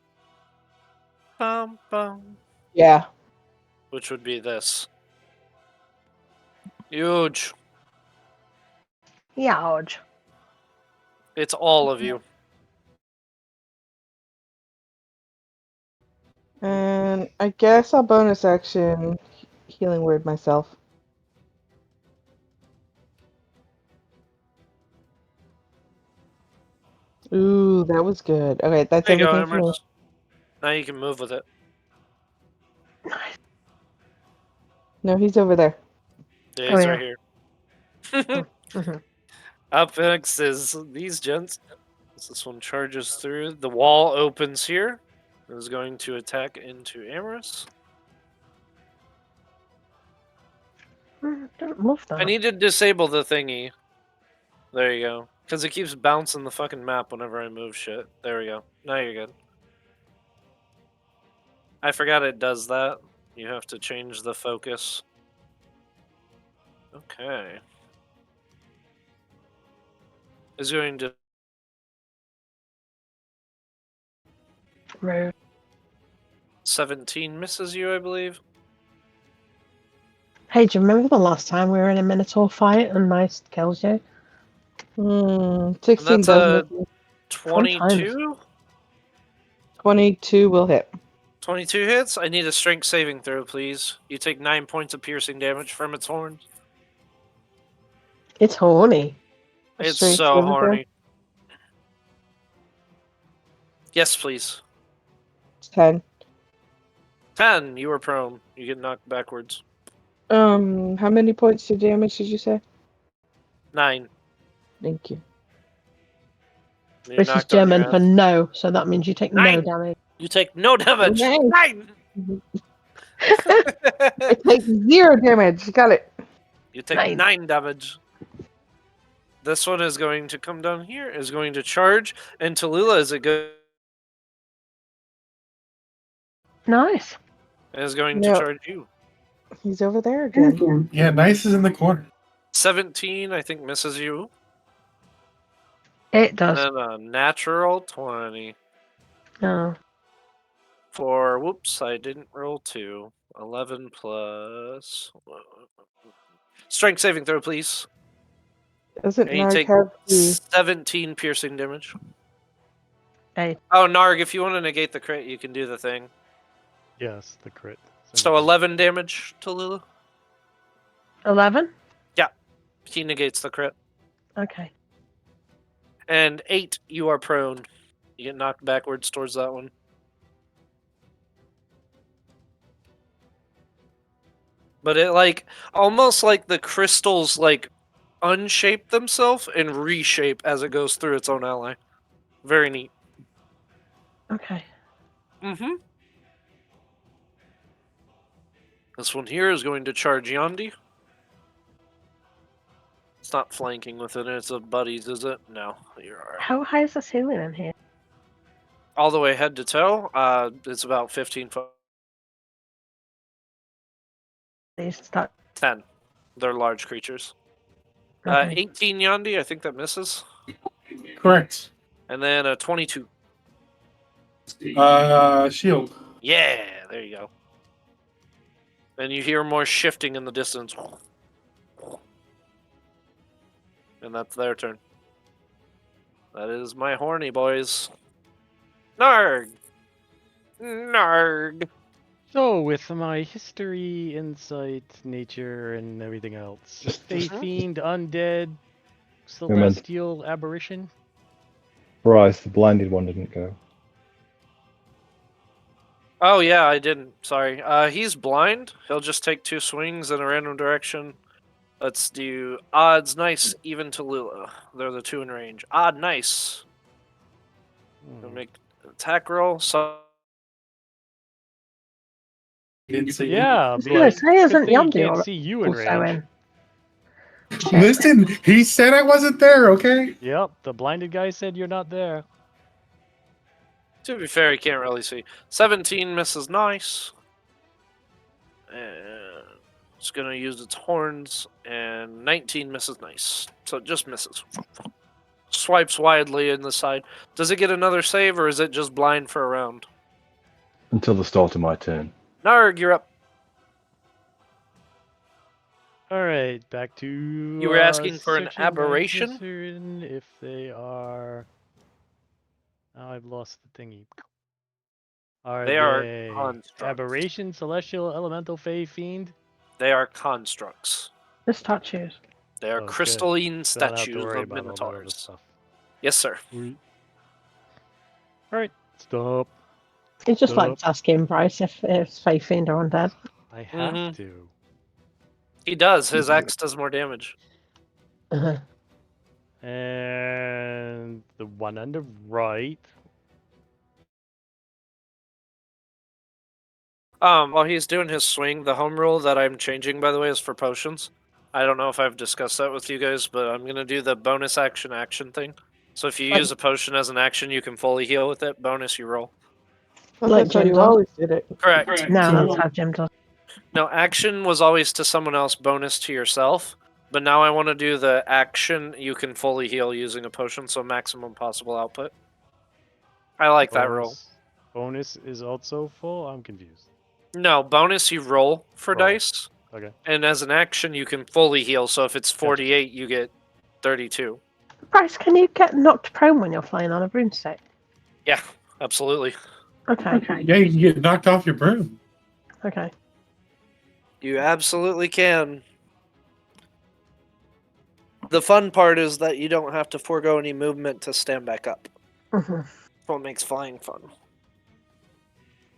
Bum, bum. Yeah. Which would be this. Huge. Ouch. It's all of you. And I guess I'll bonus action healing word myself. Ooh, that was good. Okay, that's There you go, everything for me. Emrys. Now you can move with it. No, he's over there. Yeah, Oh, he's yeah. right here. Mhm. Up next is these gents. As this one charges through. The wall opens here. It is going to attack into Amorous. Don't love that. I need to disable the thingy. There you go. Because it keeps bouncing the fucking map whenever I move shit. There we go. Now you're good. I forgot it does that. You have to change the focus. Okay. Is going to... Rude. 17 misses you, I believe. Hey, do you remember the last time we were in a Minotaur fight and Nice kills you? 16 And that's does a miss me. 22? 22 will hit. 22 hits? I need a strength saving throw, please. You take 9 points of piercing damage from its horns. It's horny. It's Strength so saving throw? horny. Yes, please. 10. 10, you are prone. You get knocked backwards. How many points of damage did you say? 9. Thank you. You're Which is knocked on your German for ass. no, so that means you take no 9. damage. You take no damage. Okay. 9! I take 0 damage. Got it. You take 9. 9 damage. This one is going to come down here, is going to charge, and Tallulah is Nice. going No. to charge you. He's over there again. Yeah, Nice is in the corner. 17, I think, misses you. It And does. then a natural 20. No. For, whoops, I didn't roll 2. 11 plus... Strength saving throw, please. Doesn't And you Narg take have the... 17 piercing damage. Hey. Oh, Narg, if you want to negate the crit, you can do the thing. Yes, the crit. So 11 damage to Lula. 11? He negates the crit. Okay. And 8, you are prone. You get knocked backwards towards that one. But it, like, almost like the crystals, like, unshape themselves and reshape as it goes through its own ally. Very neat. Okay. Mm-hmm. This one here is going to charge Yandi. It's not flanking with it, it's a buddies, is it? No, you're alright. How high is the ceiling in here? All the way head to toe, it's about 15 foot. These start. 10. They're large creatures. Okay. 18 Yandi, I think that misses. Correct. And then a 22. Shield. Yeah, there you go. And you hear more shifting in the distance. And that's their turn. That is my horny boys. Narg! Narg! So, with my history, insight, nature, and everything else, Just- Fae Fiend, Undead, Moment. Celestial Aberration. Bryce, the blinded one didn't go. Oh yeah, I didn't. Sorry. He's blind. He'll just take 2 swings in a random direction. Let's do odds, nice, even to Lula. They're the 2 in range. Odd, nice. We'll Hmm. make an attack roll. So Didn't say Yeah, I I'll was be gonna like, say, good isn't thing you Yandi can't see you in also range. in? Listen, he said I wasn't there, okay? Yep, the blinded guy said you're not there. to be fair, he can't really see. 17 misses, nice. And it's gonna use its horns, and 19 misses, nice. So it just misses. Swipes widely in the side. Does it get another save, or is it just blind for a round? Until the start of my turn. Narg, you're up. All right, back to You were asking for an searching aberration? certain if they are. Now I've lost the thingy. Are They are they constructs. aberration, celestial, elemental, fey, fiend? They are constructs. The statues. They are Oh, good. crystalline So I don't have to statues worry of about all that other minotaurs. stuff. Yes, sir. All right, stop. It's just Stop. like asking Bryce if Faith Fiend are undead. I have Mhm. to. He does. His axe does more damage. Uh-huh. And the one on the right. While he's doing his swing, the home rule that I'm changing, by the way, is for potions. I don't know if I've discussed that with you guys, but I'm gonna do the bonus action thing. So if you Like- use a potion as an action, you can fully heal with it. Bonus, you roll. Well, Like that's how you Jim always did it. Correct. No, So- that's how Jim does. No, action was always to someone else, bonus to yourself. But now I want to do the action. You can fully heal using a potion, so maximum possible output. I like that roll. Bonus is also full. I'm confused. No, bonus you roll for Roll. dice, Okay. and as an action you can fully heal. So if it's 48, you get 32. Bryce, can you get knocked prone when you're flying on a broomstick? Yeah, absolutely. Okay. Yeah, you can get knocked off your broom. Okay. You absolutely can. The fun part is that you don't have to forego any movement to stand back up. hmm That's what makes flying fun.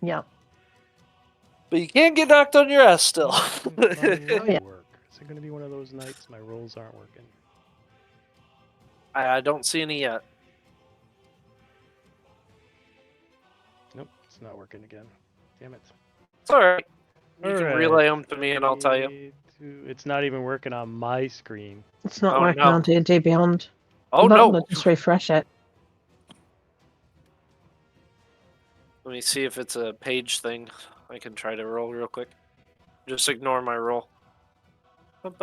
Yeah. But you can't get knocked on your ass still. My roll Yeah. work? Is it going to be one of those nights my rolls aren't working? I don't see any yet. Nope, it's not working again. Damn it. It's alright. You can Alright, relay them to me and I'll tell you. 32 It's not even working on my screen. It's not Oh, working no. on D&D Beyond. Oh But no! we'll just refresh it. Let me see if it's a page thing. I can try to roll real quick. Just ignore my roll. Maybe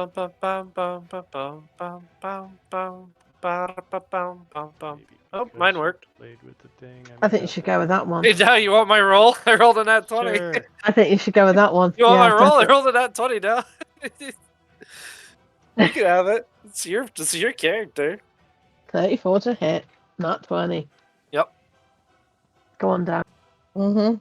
Oh, because mine you worked. Played with the thing. I think you should go with that one. Hey, now you want my roll? I rolled a nat 20. Sure. I think you should go with that one. You want Yeah, my roll? I definitely. rolled a nat 20 now. You can have it. It's your character. 34 to hit, not 20. Yep. Go on down.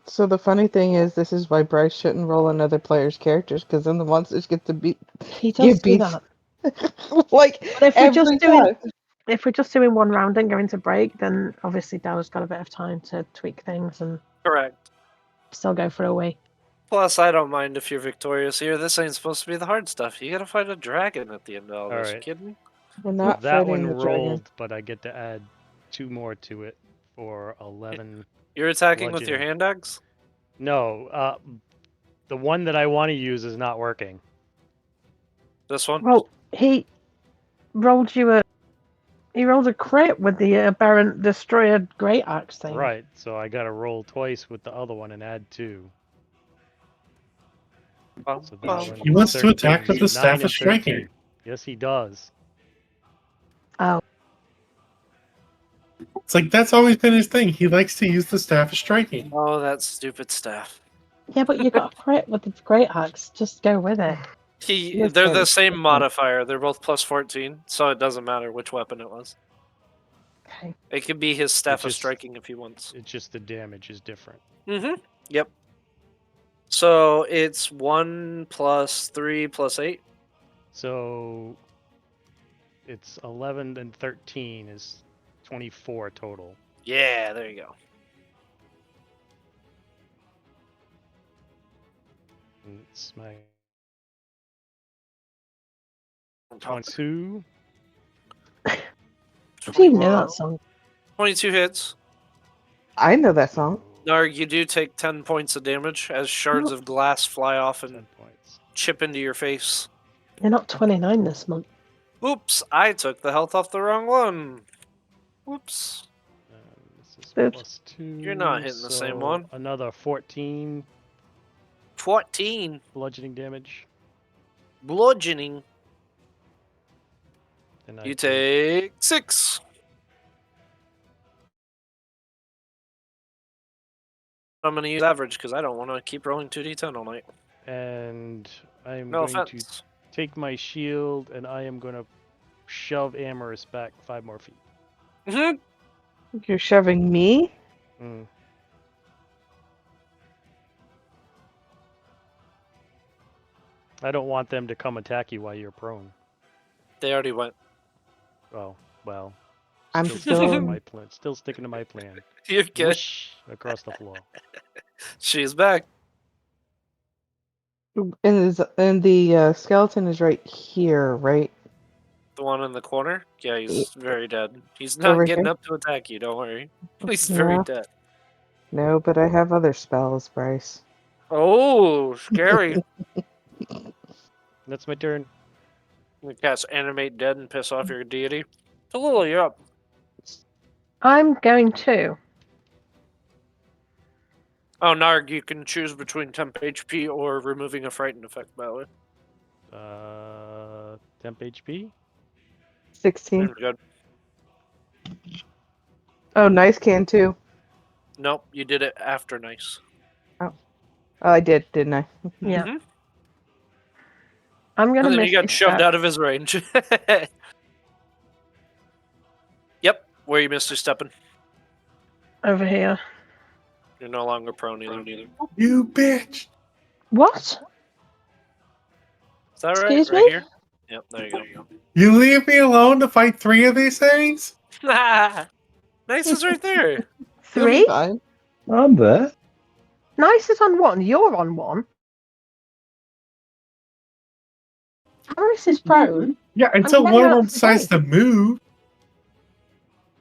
So the funny thing is, this is why Bryce shouldn't roll another player's characters, because then the monsters get to beat He does do beats- that. like But if we're every just doing time. if we're just doing one round and going to break, then obviously Dow's got a bit of time to tweak things and Correct. still go for a wee. Plus, I don't mind if you're victorious here. This ain't supposed to be the hard stuff. You gotta fight a dragon at the end of all this. You Alright. kidding me? We're not That fighting one the dragon. rolled, but I get to add 2 more to it for 11. You're attacking with your Bludgeoning. hand axe? No, the one that I want to use is not working. This one? Well, he rolled a crit with the aberrant destroyer great axe thing. Right, so I got to roll twice with the other one and add 2. So that one He wants to attack 13, with the so Staff 9 of and Striking. 13. Yes, he does. Oh, It's like that's always been his thing. He likes to use the Staff of Striking. Oh, that stupid staff. yeah, but you got a crit with the great axe. Just go with it. Yes, They're that the is same different. modifier. They're both plus 14, so it doesn't matter which weapon it was. Okay. It could be his staff of just- striking if he wants. It's just the damage is different. Mm-hmm. Yep. So it's 1 plus 3 plus 8. So it's 11 and 13 is 24 total. Yeah, there you go. It's my Don't talk. 22. I didn't even know 21. that song. 22 hits. I know that song. Narg, you do take 10 points of damage as shards of glass fly off 10 and points. chip into your face. You're not 29 this month. Oops, I took the health off the wrong one. Whoops. This is Oops. plus 2. You're not hitting the same so one. Another 14 14. bludgeoning damage. Bludgeoning. Then You take 6. I'm going to use average because I don't want to keep rolling 2d10 all night. And I am No going to offense. take my shield and I am going to shove Amorous back 5 more feet. You're shoving me? Mm. I don't want them to come attack you while you're prone. They already went. Oh, well. I'm Sticking still. to my plan. Still sticking to my plan. You're good. Whoosh, across the floor. She's back. And the skeleton is right here, right? The one in the corner? Yeah, Yeah. he's very dead. He's not Over getting here? up to attack you, don't worry. He's very No. dead. No, but I have other spells, Bryce. Oh, scary. That's my turn. You cast Animate Dead and piss off your deity. Tallulah, you're up. I'm going to. Oh, Narg, you can choose between temp HP or removing a frightened effect, by the way. Temp HP? 16. Seems good. Oh, nice can too. Nope, you did it after nice. Oh, I did, didn't I? Yeah. Mhm. I'm going And to then miss you got shoved out of his range. Yep, where you missed your stepping. over here. You're no longer prone either. You bitch! What? Is that right? Excuse Right me? here? Yep, there you go. You leave me alone to fight 3 of these things? Nice is right there. You'll be 3? fine. I'm there. Nice is on 1. You're on 1. Harris is prone. Yeah, until getting one of out them of the way. decides to move.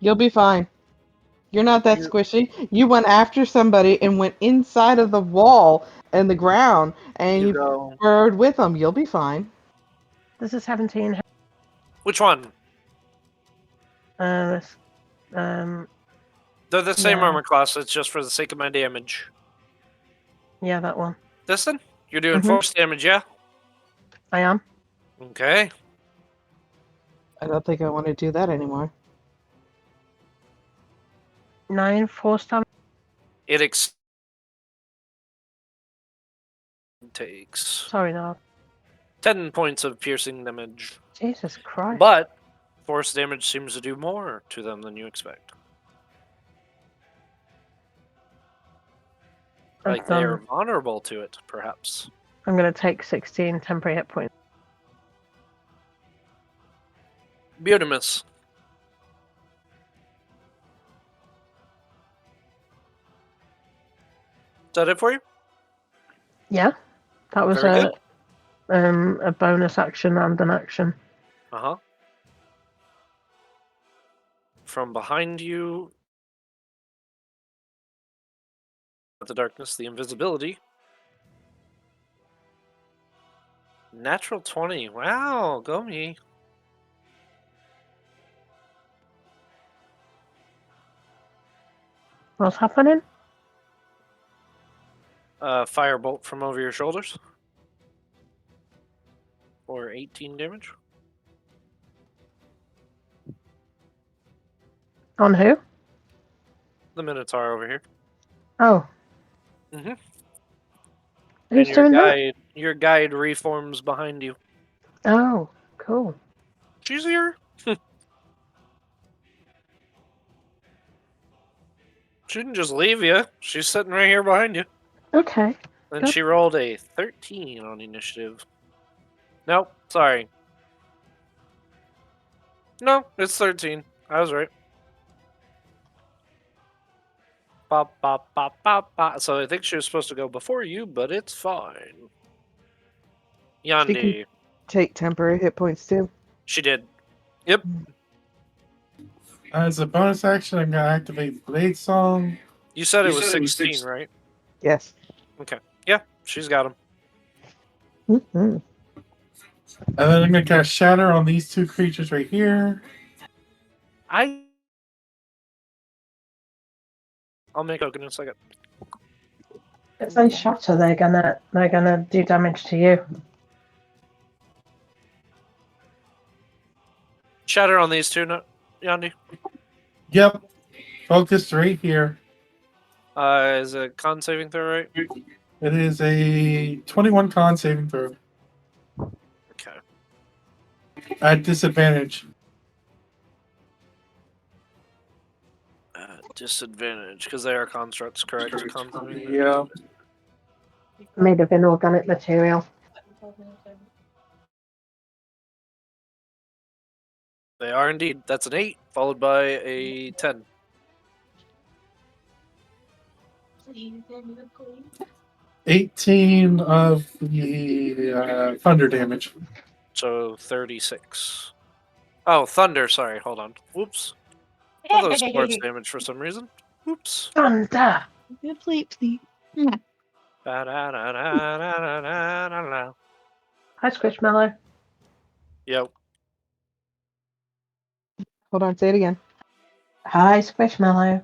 You'll be fine. You're not that You- squishy. You went after somebody and went inside of the wall and the ground, and You you go. burrowed with them. You'll be fine. This is 17. Which one? This, They're the same Yeah. armor class, it's just for the sake of my damage. yeah, that one. This one? You're doing Mhm. force damage, yeah? I am. Okay. I don't think I want to do that anymore. 9 force damage. It takes Sorry, no. 10 points of piercing damage. Jesus Christ. But force damage seems to do more to them than you expect. Like they're vulnerable to it, perhaps. I'm going to take 16 temporary hit points. Beautimus. Is that it for you? Yeah, that was Very a bonus action and an action. Uh-huh. From behind you, the darkness, the invisibility. Natural 20. Wow, go me. What's happening? Firebolt from over your shoulders. For 18 damage. On who? The Minotaur over here. Oh. Mhm. Who's And doing that? your guide reforms behind you. Oh, cool. She's here. She didn't just leave you. She's sitting right here behind you. Okay. And Good. she rolled a 13 on initiative. Nope, sorry. No, it's 13. I was right. Bop, bop, bop, bop, bop. So I think she was supposed to go before you, but it's fine. Yandi. Take temporary hit points too. She did. Yep. As a bonus action, I'm gonna activate Blade Song. You said it was 16, right? Yes. Yeah, she's got him. Mhm. And then I'm gonna cast Shatter on these two creatures right here. I'll make token in a second. If they shatter, they're gonna do damage to you. Shatter on these two, Yandi. Yep. Focused right here. Is it con saving throw, right? It is a 21 con saving throw. Okay. At disadvantage. Disadvantage, because they are constructs, correct? Con saving? Yeah. Made of inorganic material. They are indeed. That's an 8, followed by a 10. Please. 18 of the thunder damage. So 36. Oh, thunder, sorry, hold on. Whoops. I thought that was force damage for some reason. Whoops. Thunder! Please. Ba-da-da-da-da-da-da-da. Hi, Squishmallow. Yep. Hold on, say it again. Hi, Squishmallow.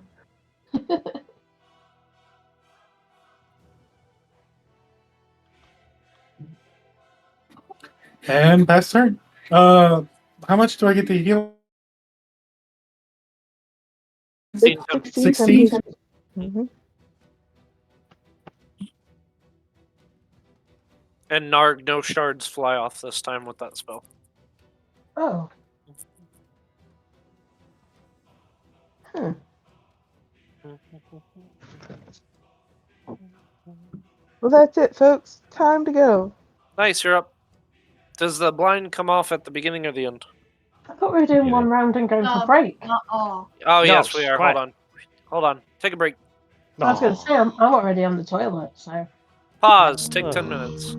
And pass turn. How much do I get to heal? 16? Mhm. And Narg, no shards fly off this time with that spell. Oh. Well, that's it, folks. Time to go. Nice, you're up. Does the blind come off at the beginning or the end? I thought we were doing Yeah. one round and going for No. break. Not all. Oh, No, yes, we are. quiet. Hold on. Hold on. Take a break. I was going to No. say, I'm already on the toilet, so. Pause. Take 10 minutes.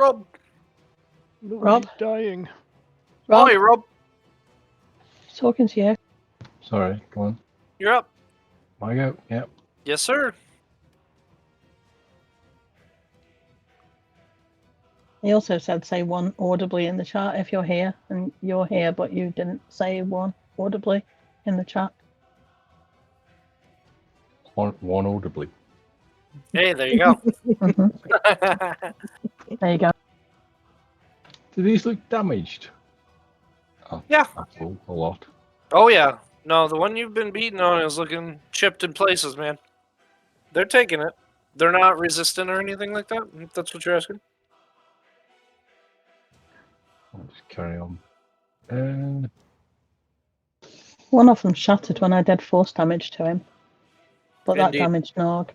Rob. No, Rob? he's dying. Rob, Oi, Rob. talking to you. Sorry, go on. You're up. I go. Yep. Yes, sir. He also said say one audibly in the chat if you're here, and you're here, but you didn't say one audibly in the chat. One audibly. Hey, there you go. Mhm. There you go. Do these look damaged? Oh, Yeah. that's all, a lot. Oh, yeah. No, the one you've been beating on is looking chipped in places, man. They're taking it. They're not resistant or anything like that, if that's what you're asking. Let's carry on. And One of them shattered when I did force damage to him, but that Indeed. damaged Nog.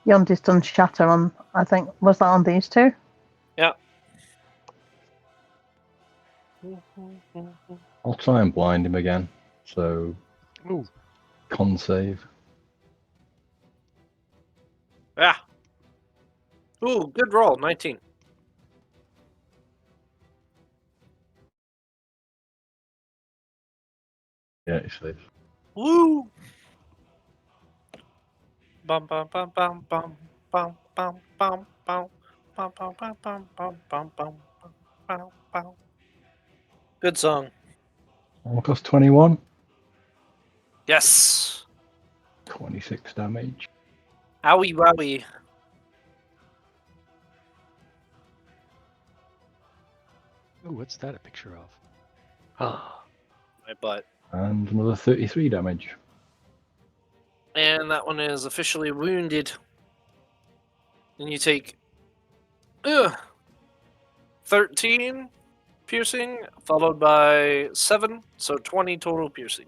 Yondi's done shatter on, I think, was that on these two? Yeah. I'll try and blind him again. So, Ooh. con save. Yeah. Ooh, good roll. 19. Yeah, he saves. Woo! Bum bum bum bum bum bum bum bum bum bum bum bum bum bum bum bum bum bum. Good song. Plus 21. Yes. 26 damage. Owie wowie. Ooh, what's that a picture of? Ah. My butt. And another 33 damage. And that one is officially wounded. And you take 13 piercing, followed by 7, so 20 total piercing.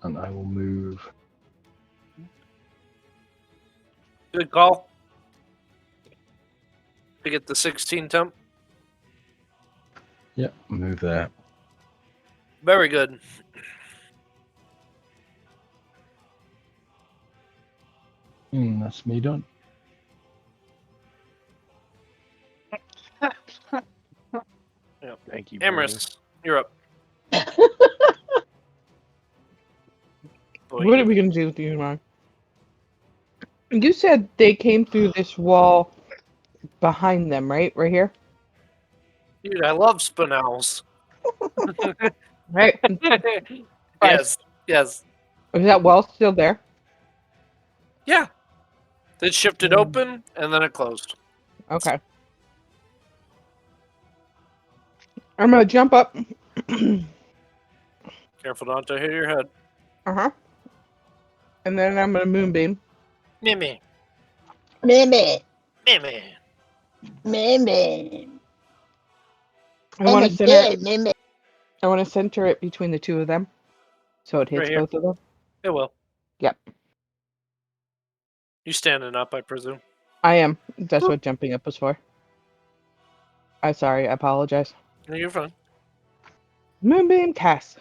And I will move. Good call. To get the 16 temp. Yep, move there. Very good. That's me done. Yep. Thank you, brother. Amorous, you're up. Boy, What are we gonna do with you, Mark? You said they came through this wall behind them, right? Right here? Dude, I love spinels. Right. Yes, yes. Is that wall still there? Yeah. It shifted open and then it closed. Okay. I'm gonna jump up. Careful not to hit your head. Uh-huh. And then I'm gonna moonbeam. Mimi. Mimi, Mimi. Mimi, I want to center. Mimi. I want to center it between the two of them, so it hits Right here. both of them. It will. Yep. You standing up, I presume. I am. That's what jumping up was for. I'm sorry. I apologize. No, you're fine. Moonbeam cast.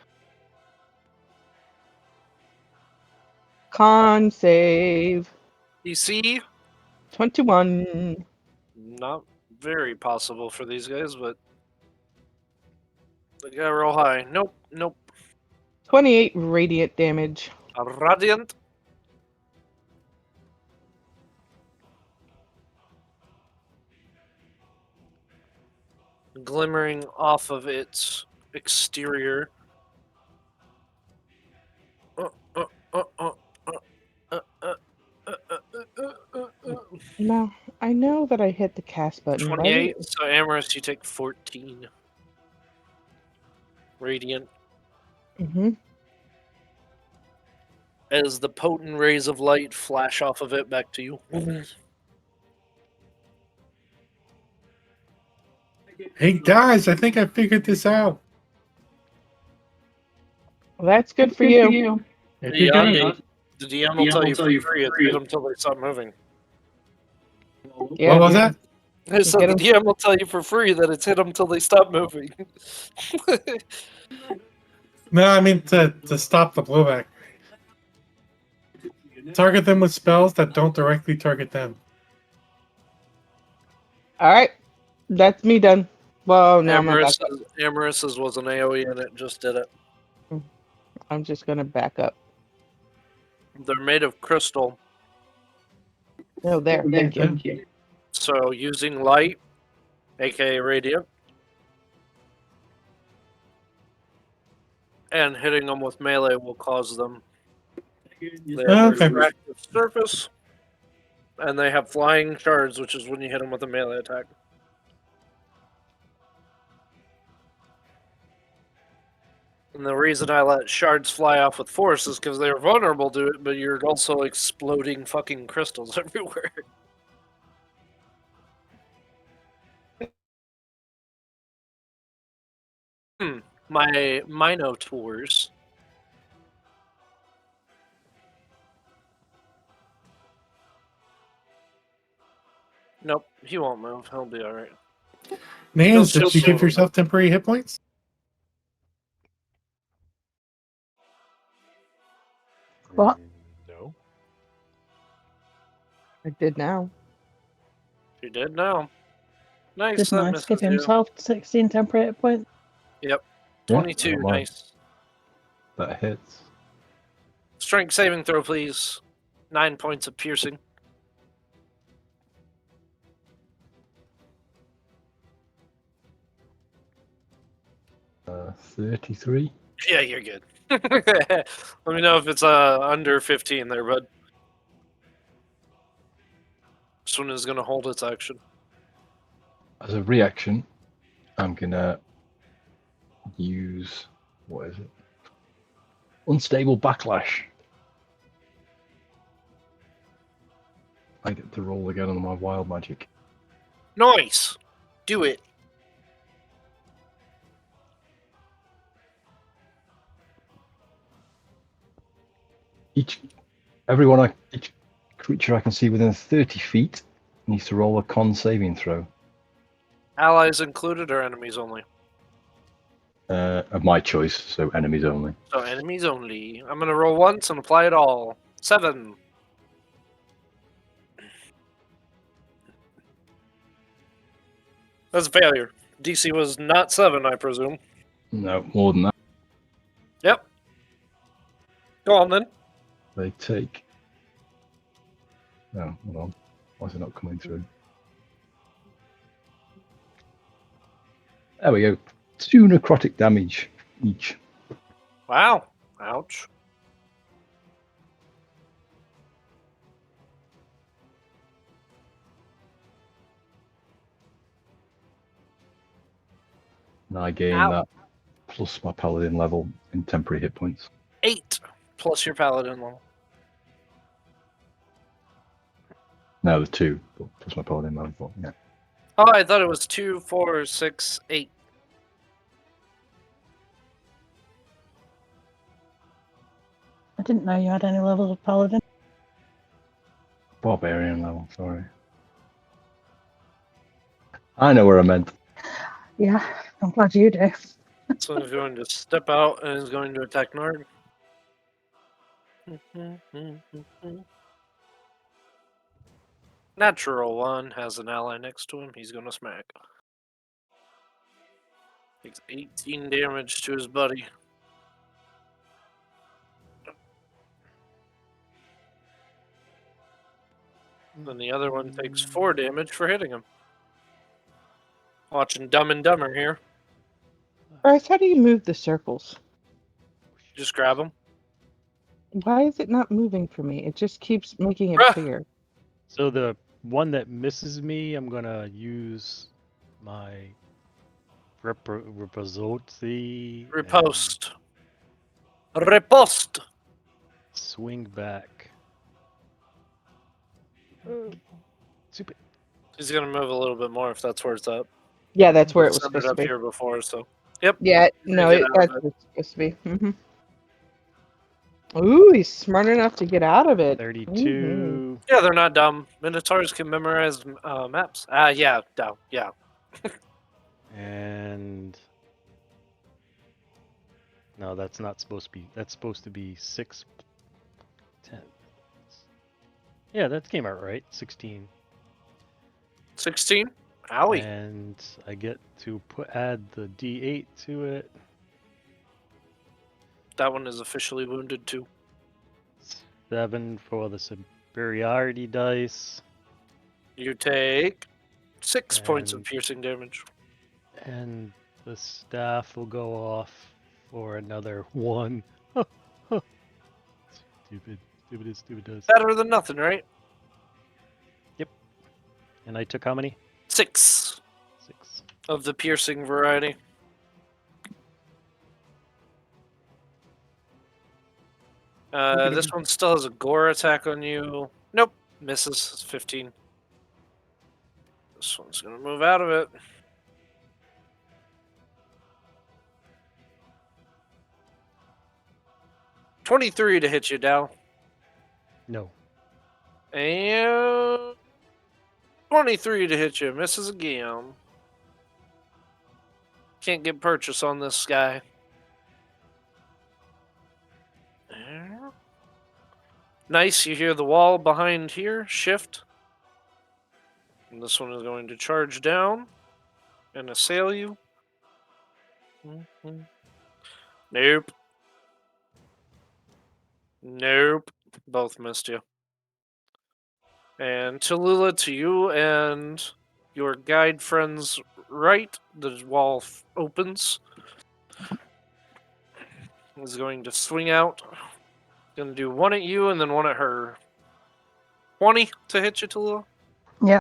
Con save DC, 21. not very possible for these guys, but they got real high. Nope, nope. 28 radiant damage. A radiant. Glimmering off of its exterior. No, I know that I hit the cast button. Why 28. did- So Amorous, you take 14. Radiant. Mhm. As the potent rays of light flash off of it back to you. Hey guys, I think I figured this out. Well, that's good for you. If The you're gonna, DM will tell you for free. It's hit them until they stop moving. Yeah, what was yeah. that? I said Get the 'em- DM will tell you for free that it's hit them until they stop moving. No, I mean to stop the blowback. Target them with spells that don't directly target them. All right, that's me done. Well, no, I'm gonna back up. Amarys's was an AoE and it just did it. I'm just gonna back up. They're made of crystal, No, there. Thank you. so using light, aka radiant, and hitting them with melee will cause them. They have Okay. refractive surface, and they have flying shards, which is when you hit them with a melee attack. And the reason I let shards fly off with force is because they're vulnerable to it, but you're also exploding fucking crystals everywhere. My Minotaurs. Nope, he won't move. He'll be alright. Nans, He'll did you still- give yourself temporary hit points? What? No. I did now. He did now. Nice. Did that Nice give misses you. himself 16 temporary hit points? Yep. Yeah, 22. I don't mind. Nice. That hits. Strength saving throw, please. 9 points of piercing. Uh, 33. Yeah, you're good. Let me know if it's under 15 there, bud. This one is going to hold its action. As a reaction, I'm gonna use, what is it? Unstable backlash. I get to roll again on my wild magic. Nice! Do it. Each creature I can see within 30 feet needs to roll a con saving throw. Allies included or enemies only? Of my choice, so enemies only. So enemies only. I'm going to roll once and apply it all. 7. That's a failure. DC was not 7, I presume. No, more than that. Yep. Go on then. They take. No, hold on. Why is it not coming through? There we go. 2 necrotic damage each. Wow. Ouch. And I gain Ow. that plus my paladin level in temporary hit points. 8 plus your paladin level. No, the 2 plus my paladin level. Yeah. Oh, I thought it was 2, 4, 6, 8. I didn't know you had any levels of paladin. Barbarian level, sorry. I know where I meant. Yeah, I'm glad you do. So he's going to step out and is going to attack Nord. Natural 1 has an ally next to him. He's going to smack. Takes 18 damage to his buddy. And the other one takes 4 damage for hitting him. Watching Dumb and Dumber here. Bryce, how do you move the circles? Just grab him. Why is it not moving for me? It just keeps making it Bruh. clear. So the one that misses me, I'm gonna use my repost Repost. Repost. swing back. Super. He's going to move a little bit more if that's where it's up. Yeah, that's where it was Sent it supposed to up be. here before, so. Yeah, no, get out of that's it. where it's supposed to be. Ooh, he's smart enough to get out of it. 32. Yeah, they're not dumb. Minotaurs can memorize maps. Yeah, dumb. Yeah. And no, that's not supposed to be. That's supposed to be 6, 10, Yeah, that came out right. 16. 16. Owie. And I get to add the D8 to it. That one is officially wounded too. 7 for the superiority dice. You take 6 points of And- piercing damage. And the staff will go off for another 1. Stupid does. Better than nothing, right? And I took how many? 6 6. of the piercing variety. This one still has a gore attack on you. Nope, misses. It's 15. This one's gonna move out of it. $23 to hit you, Dow. No. And 23 to hit you. Misses again. Can't get purchase on this guy. There. Nice, you hear the wall behind here shift. And this one is going to charge down and assail you. Nope. Nope. Both missed you. And Tallulah, to you and your guide friend's right, the wall opens. Is going to swing out. Going to do one at you and then one at her. 20 to hit you, Tallulah. Yeah.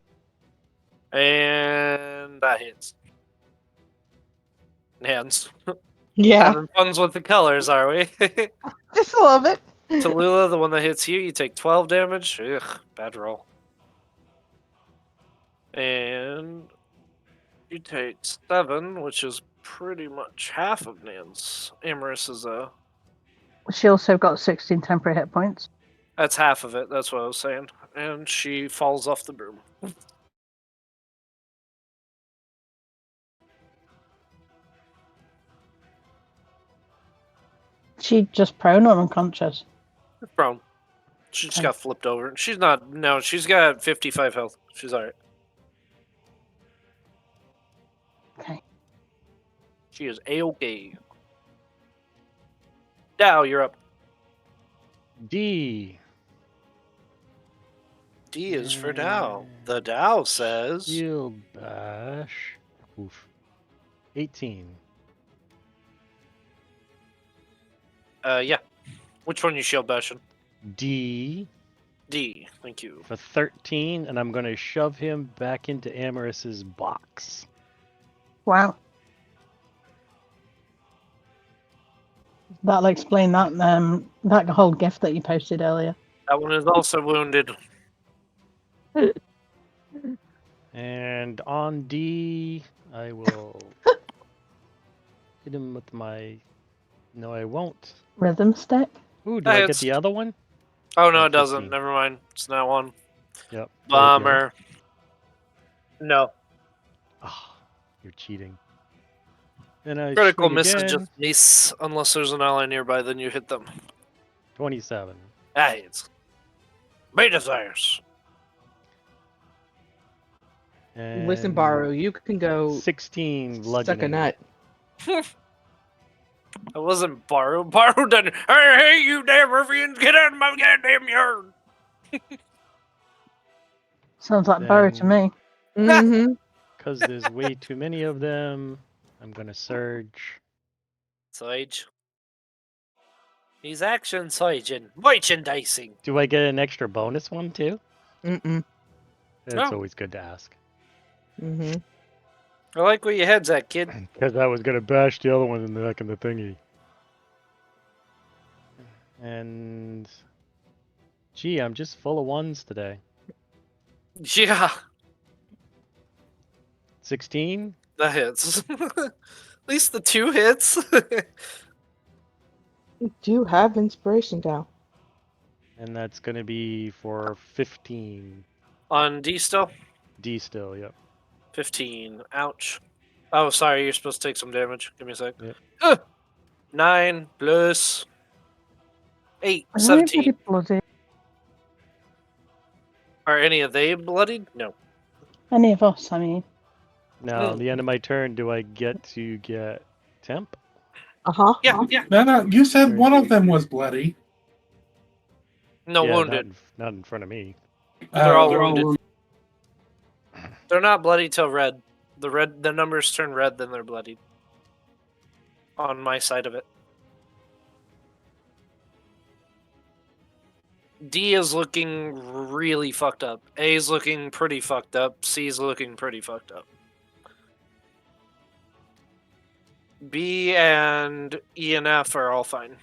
And that hits. Hands. Yeah, Having fun with the colors, are we? just a little bit. Tallulah, the one that hits you, you take 12 damage. Ugh, bad roll. And you take 7, which is pretty much half of Nan's. Amorous She also got 16 temporary hit points. that's half of it, that's what I was saying. And she falls off the broom. She just prone or unconscious. Prone. She just Okay. got flipped over. She's not, no, she's got 55 health. She's alright. Okay. She is A-OK. Dow, you're up. D. D is for Dow. The Dow says... Shield bash. Oof. 18. Yeah. Which one you shield bashing? D D. Thank you. for 13, and I'm going to shove him back into Amorous's box. Wow. That'll explain that whole gift that you posted earlier. That one is also wounded. And on D, I will hit him with my... No, I won't. Rhythm stick. Ooh, do That I get hits. the other one? Oh, no, Oh, it doesn't. 15. Never mind. It's not one. Yep. Bummer. No. Oh, you're cheating. And I Critical swing miss is again. just miss. Unless there's an ally nearby, then you hit them. 27. That hits. Beta desires. And Listen, Baru, you can go 16 suck a bludgeoning. nut. I wasn't Baru. Baru done. I hate you, damn ruffians. Get out of my goddamn yard. Sounds like Burrow to Then- me. Mm-hmm. Because there's way too many of them, I'm going to surge. Sage. He's action surgeon. Merchandising. Do I get an extra bonus one too? Mm-mm. It's No. always good to ask. Mm-hmm. I like where your head's at, kid. Because I was going to bash the other one in the neck of the thingy. And... Gee, I'm just full of ones today. Yeah, 16? that hits. At least the 2 hits. You do have inspiration now. And that's going to be for 15. On D still? D still, yep. 15. Ouch. Oh, sorry, you're supposed to take some damage. Give me a sec. Yep. 9 plus 8. Is anybody 17. bloody? Are any of they bloodied? No. Any of us, I mean. Now, Hmm. the end of my turn, do I get to get temp? Uh-huh. Yeah, yeah. No, you said Right. one of them was bloody. No, Yeah, wounded. not in front of me. They're all Oh, wounded. They're not bloody till red. The numbers turn red, then they're bloodied. On my side of it. D is looking really fucked up. A is looking pretty fucked up. C is looking pretty fucked up. B and E and F are all fine.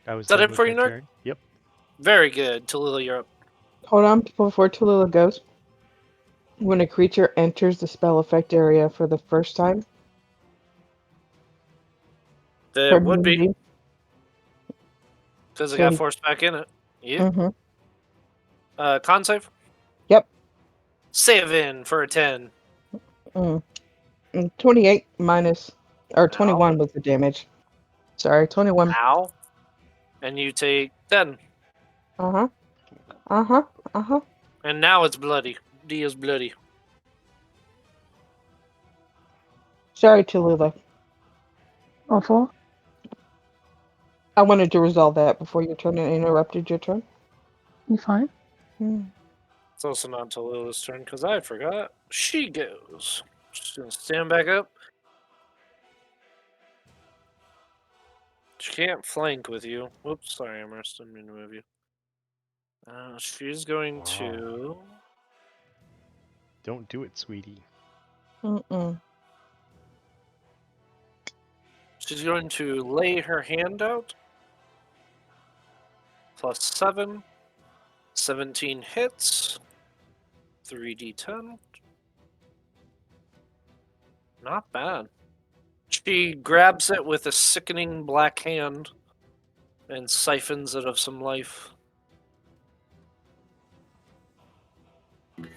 I was Is that done it with for my you, Narc? turn. Yep. Very good. Tallulah, you're up. Hold on before Tallulah goes. When a creature enters the spell effect area for the first time, It would be, permanently. because it So got he- forced back in it. Yeah. Mhm. Con save? Yep. 7 for a 10. 28 minus, or Ow. 21 was the damage. Sorry, 21. Ow. And you take 10. Uh-huh. Uh-huh. Uh-huh. And now it's bloody. D is bloody. Sorry, Tallulah. Awful. I wanted to resolve that before your turn and interrupted your turn. You fine? It's also not Tallulah's turn because I forgot. She goes. She's going to stand back up. She can't flank with you. Whoops, sorry, Amherst. Didn't mean to move you. She's going Wow. to. Don't do it, sweetie. Mm-mm. She's going to lay her hand out. +7. 17 hits. 3d10. Not bad. She grabs it with a sickening black hand and siphons it of some life.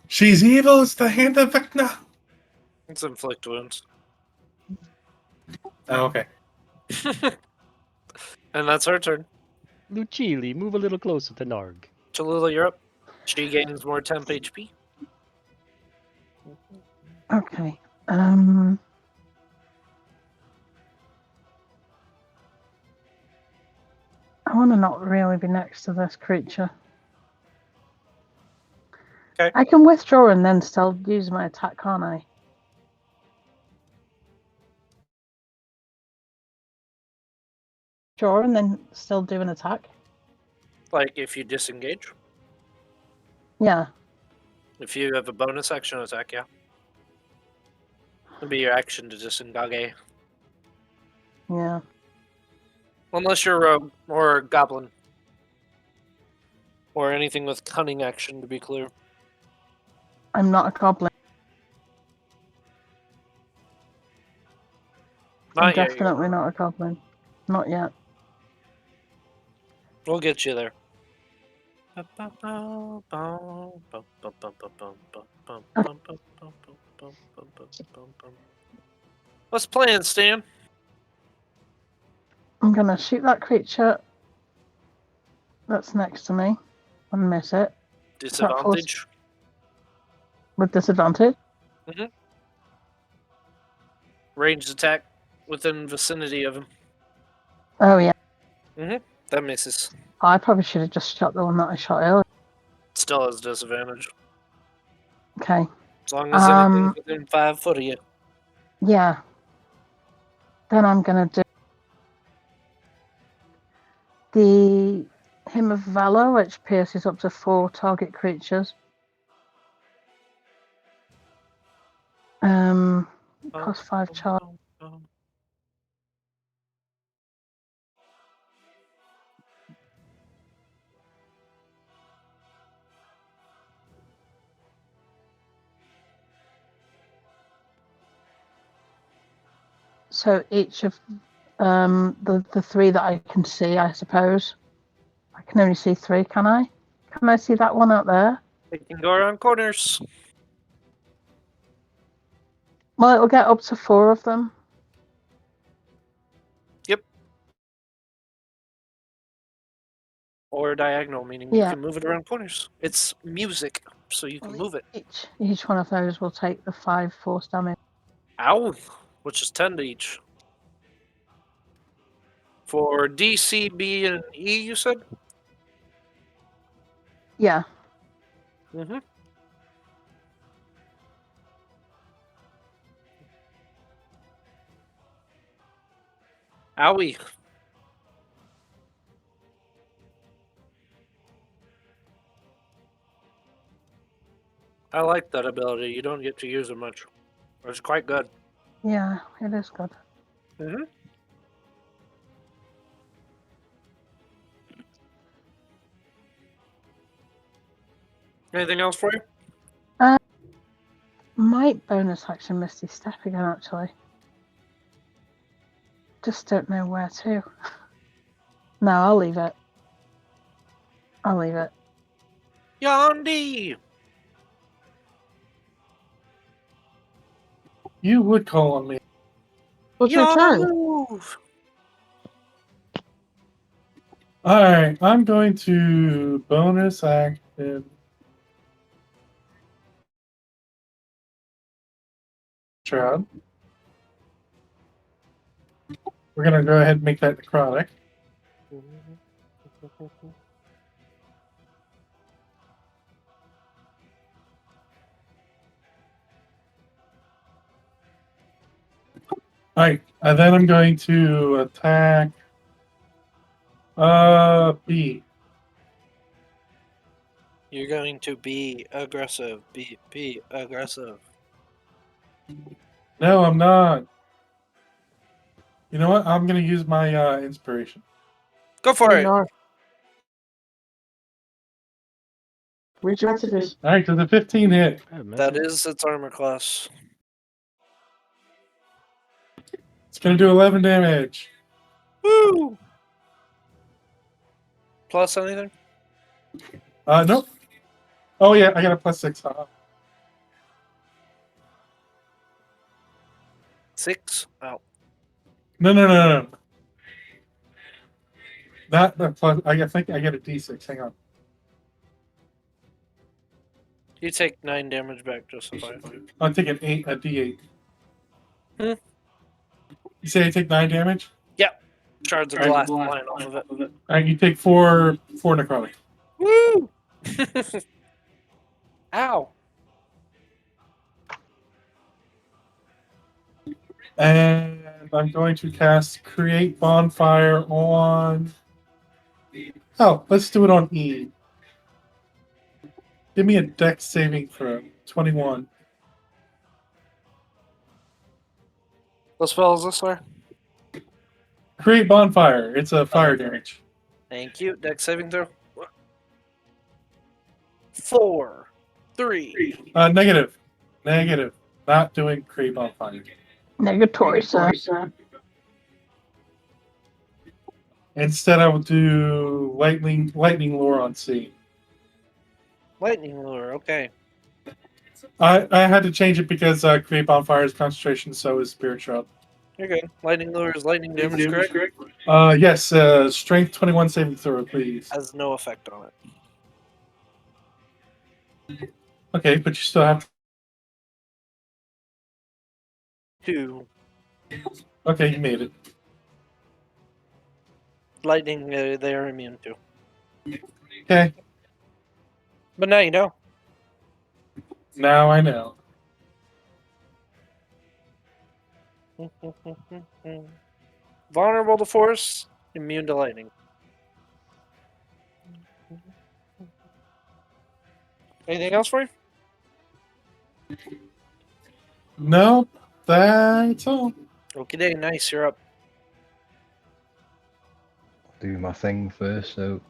she's evil. It's the hand of Vecna. It's inflict wounds. Oh, okay. And that's her turn. Lucili, move a little closer to Narg. Tallulah, you're up. She gains more temp HP. Okay. I want to not really be next to this creature. Okay. I can withdraw and then still use my attack, can't I? Draw and then still do an attack? Like if you disengage. Yeah. If you have a bonus action attack, yeah. It'll be your action to disengage. Yeah. Unless you're a rogue or a goblin. Or anything with cunning action, to be clear. I'm not a goblin. I'm Not yet. definitely not a goblin. Not yet. We'll get you there. What's playing, Stan? I'm going to shoot that creature that's next to me and miss it Disadvantage. with disadvantage. Ranged attack within vicinity of him. Oh, yeah. That misses. I probably should have just shot the one that I shot earlier. Still has disadvantage. Okay. As long as anything's within 5 foot of you. Yeah. Then I'm going to do the Hymn of Valor, which pierces up to 4 target creatures. Cost 5 charge. So each of the 3 that I can see, I suppose. I can only see 3, can I? Can I see that one out there? It can go around corners. Well, it'll get up to 4 of them. or diagonal, meaning you Yeah. can move it around corners. It's music, so you can Well, move it. Each one of those will take the 5 force damage. Ow! Which is 10 to each. For D, C, B, and E, you said? Yeah. Mm-hmm. Owie. I like that ability. You don't get to use it much. It's quite good. Yeah, it is good. Mm-hmm. Anything else for you? Might bonus action Misty Step again, actually. Just don't know where to. No, I'll leave it. I'll leave it. Yandi! You would call on me. What's your turn? Move! Alright, I'm going to bonus action. Shroud. We're gonna go ahead and make that necrotic. Alright, and then I'm going to attack B. You're going to be aggressive. Be aggressive. No, I'm not. You know what? I'm gonna use my inspiration. Go for You're it! not. Reach your messages. Alright, does a 15 hit? That is its armor class. It's gonna do 11 damage. Woo! Plus anything? Nope. Oh yeah, I got a +6. 6? Oh. No. Not the plus. I think I get a D6. Hang on. You take 9 damage back just fine. I'll take an 8, a D8. Hmm. You say I take 9 damage? Shards of glass flying off of it. Alright, you take 4 necrotic. Woo! Ow! And I'm going to cast Create Bonfire on. Oh, let's do it on E. Give me a dex saving throw. 21. What spell is this, sir? Create Bonfire. It's a fire damage. Thank you. Dex saving throw. 4, 3. Negative. Negative. Not doing Create Bonfire. Negatory, sir. Instead, I will do lightning lure on C. Lightning lure, okay. I had to change it because Create Bonfire is concentration, so is Spirit Shroud. You're good. Lightning lure is lightning damage, correct? Yes, Strength 21 saving throw, please. Has no effect on it. Okay, but you still have. 2. Okay, you made it. Lightning, they are immune to. Okay, But now you know. now I know. Vulnerable to force, immune to lightning. Anything else for you? Nope, that's all. Okay, nice, you're up. Do my thing first. So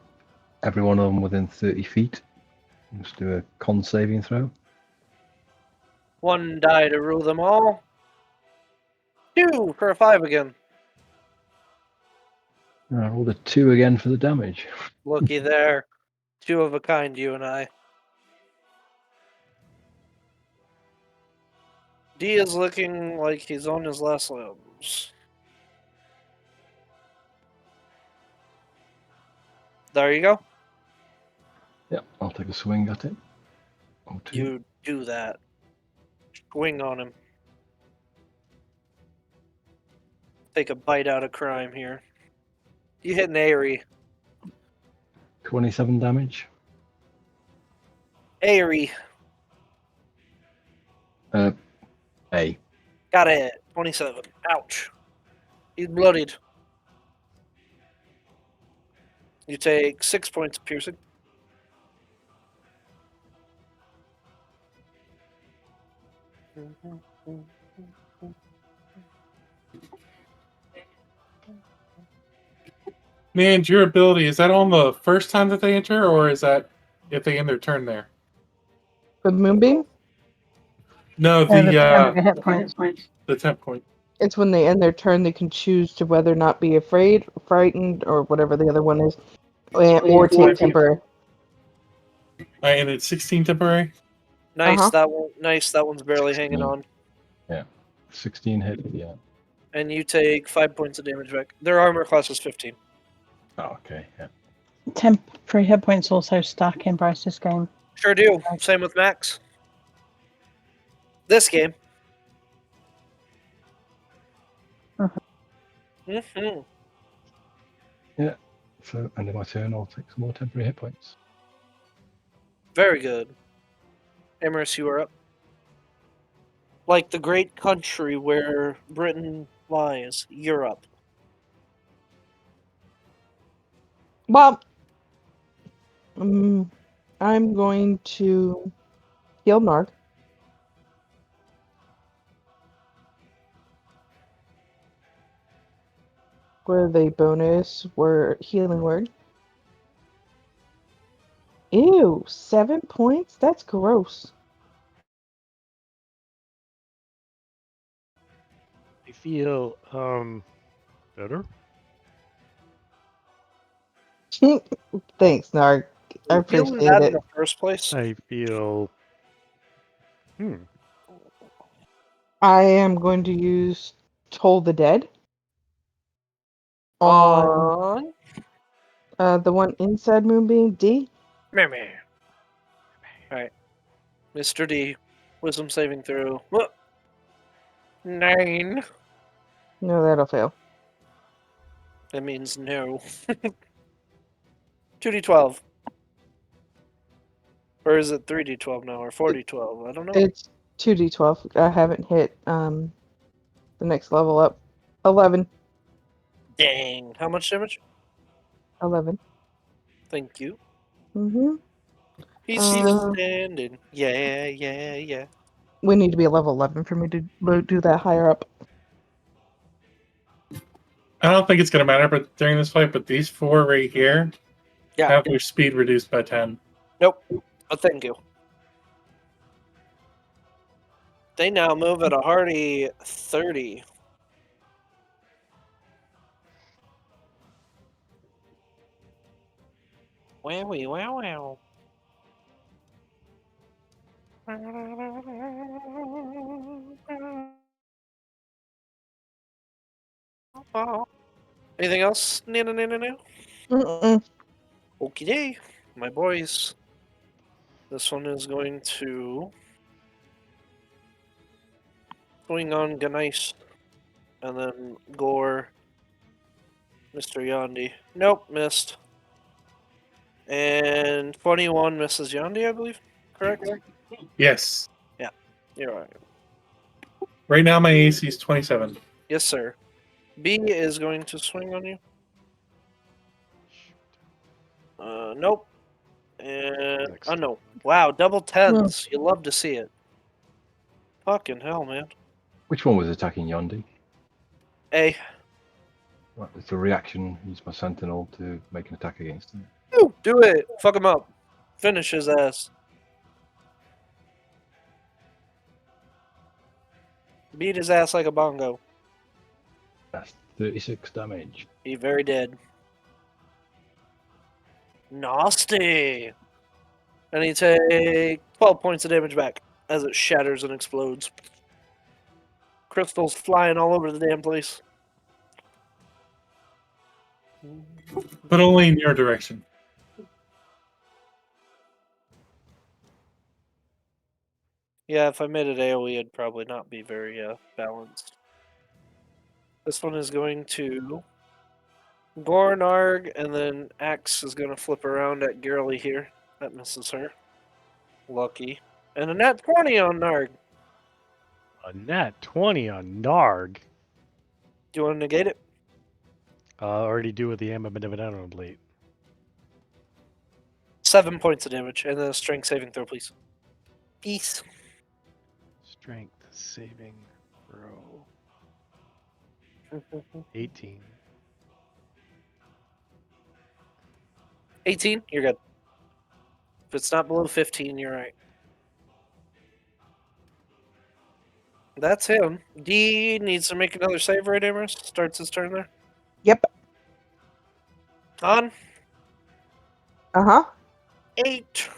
every one of them within 30 feet. Let's do a con saving throw. 1 die to rule them all. 2 for a 5 again. And I rolled a 2 again for the damage. Looky there. 2 of a kind, you and I. D is looking like he's on his last limbs. There you go. Yeah, I'll take a swing at it. Or two. You do that. Swing on him. Take a bite out of crime here. You hit an Airy. 27 damage. Airy. A. Got it. 27. Ouch. He's bloodied. You take 6 points of piercing. Man, your ability, is that on the first time that they enter, or is that if they end their turn there? For the moonbeam, No, The temporary the hit points. temp point. it's when they end their turn, they can choose to whether or not be afraid, frightened, or whatever the other one is, or take temporary. And it's 16 temporary. Nice. Uh-huh. That one. Nice. That one's barely hanging 16. on. 16 hit, yeah. And you take 5 points of damage back. Their armor class is 15. Oh, okay, yeah. Temporary hit points also stack in Bryce's game. Sure do. Same with Max. This game. Mm-hmm. So, end of my turn, I'll take some more temporary hit points. Very good. Emerus, you are up. Like the great country where Britain lies, Europe. Well, I'm going to heal Narg. Where the bonus were healing word. Ew, 7 points? That's gross. I feel better. Thanks, Narg. I Feeling appreciate that in it. the first place. I feel I am going to use Toll the Dead on the one inside Moonbeam, D. Alright. Mr. D. Wisdom saving throw. What? 9. No, that'll fail. That means no. 2d12. Or is it 3d12 now, or 4d12? I don't know. It's 2d12. I haven't hit the next level up. 11. Dang. How much damage? 11. Thank you. Mm-hmm. He's still standing. Yeah. We need to be a level 11 for me to do that higher up. I don't think it's going to matter, but during this fight, but these 4 right here Yeah. have their speed reduced by 10. Nope. But thank you. They now move at a hearty 30. Wowie wow. Anything else? No. Mm-mm. Okie day, my boys. This one is going to swing on Ganais, and then Gore, Mr. Yandi. Nope, missed. And 21 misses Yandi, I believe. Correct? Yes. You're right. Right now, my AC is 27. Yes, sir. B is going to swing on you. Nope. And Next. oh no! Wow, double tens. You love to see it. Fucking hell, man. Which one was attacking Yondi? A. Right, it's a reaction. Use my sentinel to make an attack against him. Woo, do it. Fuck him up. Finish his ass. Beat his ass like a bongo. That's 36 damage. He very dead. Nasty. And he take 12 points of damage back as it shatters and explodes. Crystals flying all over the damn place. But only in your direction. Yeah, if I made it AoE, it'd probably not be very balanced. This one is going to Gornarg, and then Axe is going to flip around at Girly here. That misses her. Lucky. And a nat 20 on Narg. A nat 20 on Narg. Do you want to negate it? Already do with the Amabinabinano Blade. 7 points of damage, and then a strength saving throw, please. Peace. Strength saving throw. 18. 18, you're good. If it's not below 15, you're right. That's him. D needs to make another save, right, Amorous? Starts his turn there. Yep. On. Uh 8.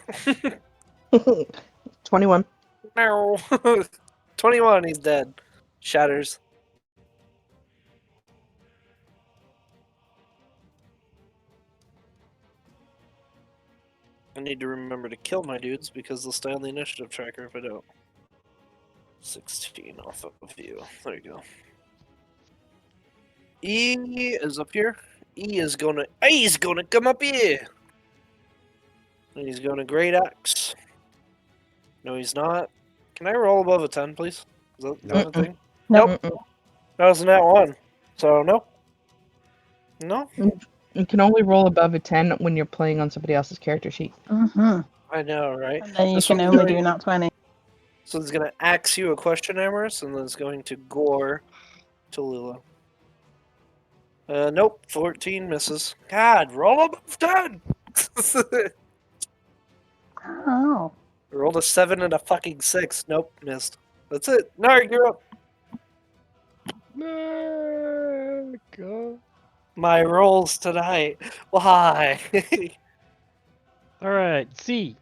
huh. 21. No. 21, he's dead. Shatters. I need to remember to kill my dudes because they'll stay on the initiative tracker if I don't. 16 off of you. There you go. E is up here. He's gonna come up here. And he's gonna Great Axe. No, he's not. Can I roll above a 10, please? Is that a thing? Nope. Mm-mm. That was a nat 1. So, no. No? You can only roll above a 10 when you're playing on somebody else's character sheet. Mm-hmm. I know, right? And then you This can one's only going- do nat 20. So it's gonna axe you a question, Amorous, and then it's going to gore Tallulah. Nope, 14 misses. God, roll above 10! Oh. Rolled a 7 and a fucking 6. Nope, missed. That's it. Narg, you're up. Go. My rolls tonight. Why? All right, C.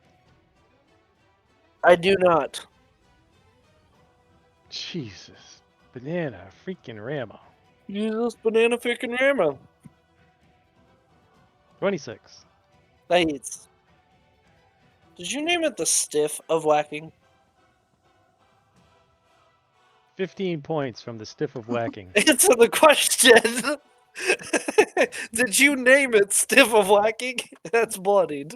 I do not. Jesus. Banana freaking Rama. Jesus, banana freaking Rama. 26. Nice. Did you name it the stiff of whacking? 15 points from the stiff of whacking. Answer the question. Did you name it stiff of whacking? That's bloodied.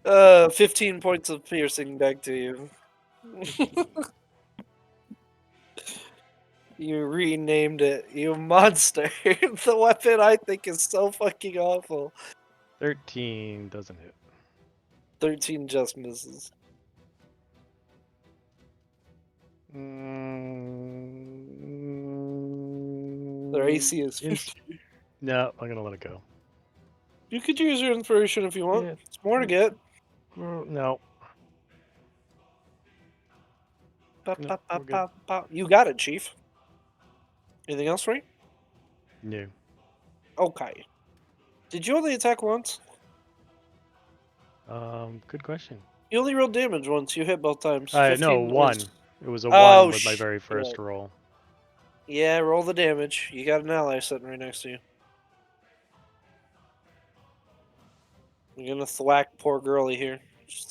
15 points of piercing back to you. You renamed it, you monster. The weapon I think is so fucking awful. 13 doesn't hit. 13 just misses. Their AC is 50. No, I'm gonna let it go. You could use your inspiration if you want. Yeah. It's more to get. No. Pop, No, pop, we're pop, good. pop, pop. You got it, Chief. Anything else for you? No. Okay. Did you only attack once? Good question. You only rolled damage once. You hit both times. No, 15 was- one. It was a Oh, one with my very first shit. roll. Yeah, roll the damage. You got an ally sitting right next to you. You're gonna thwack poor girly here.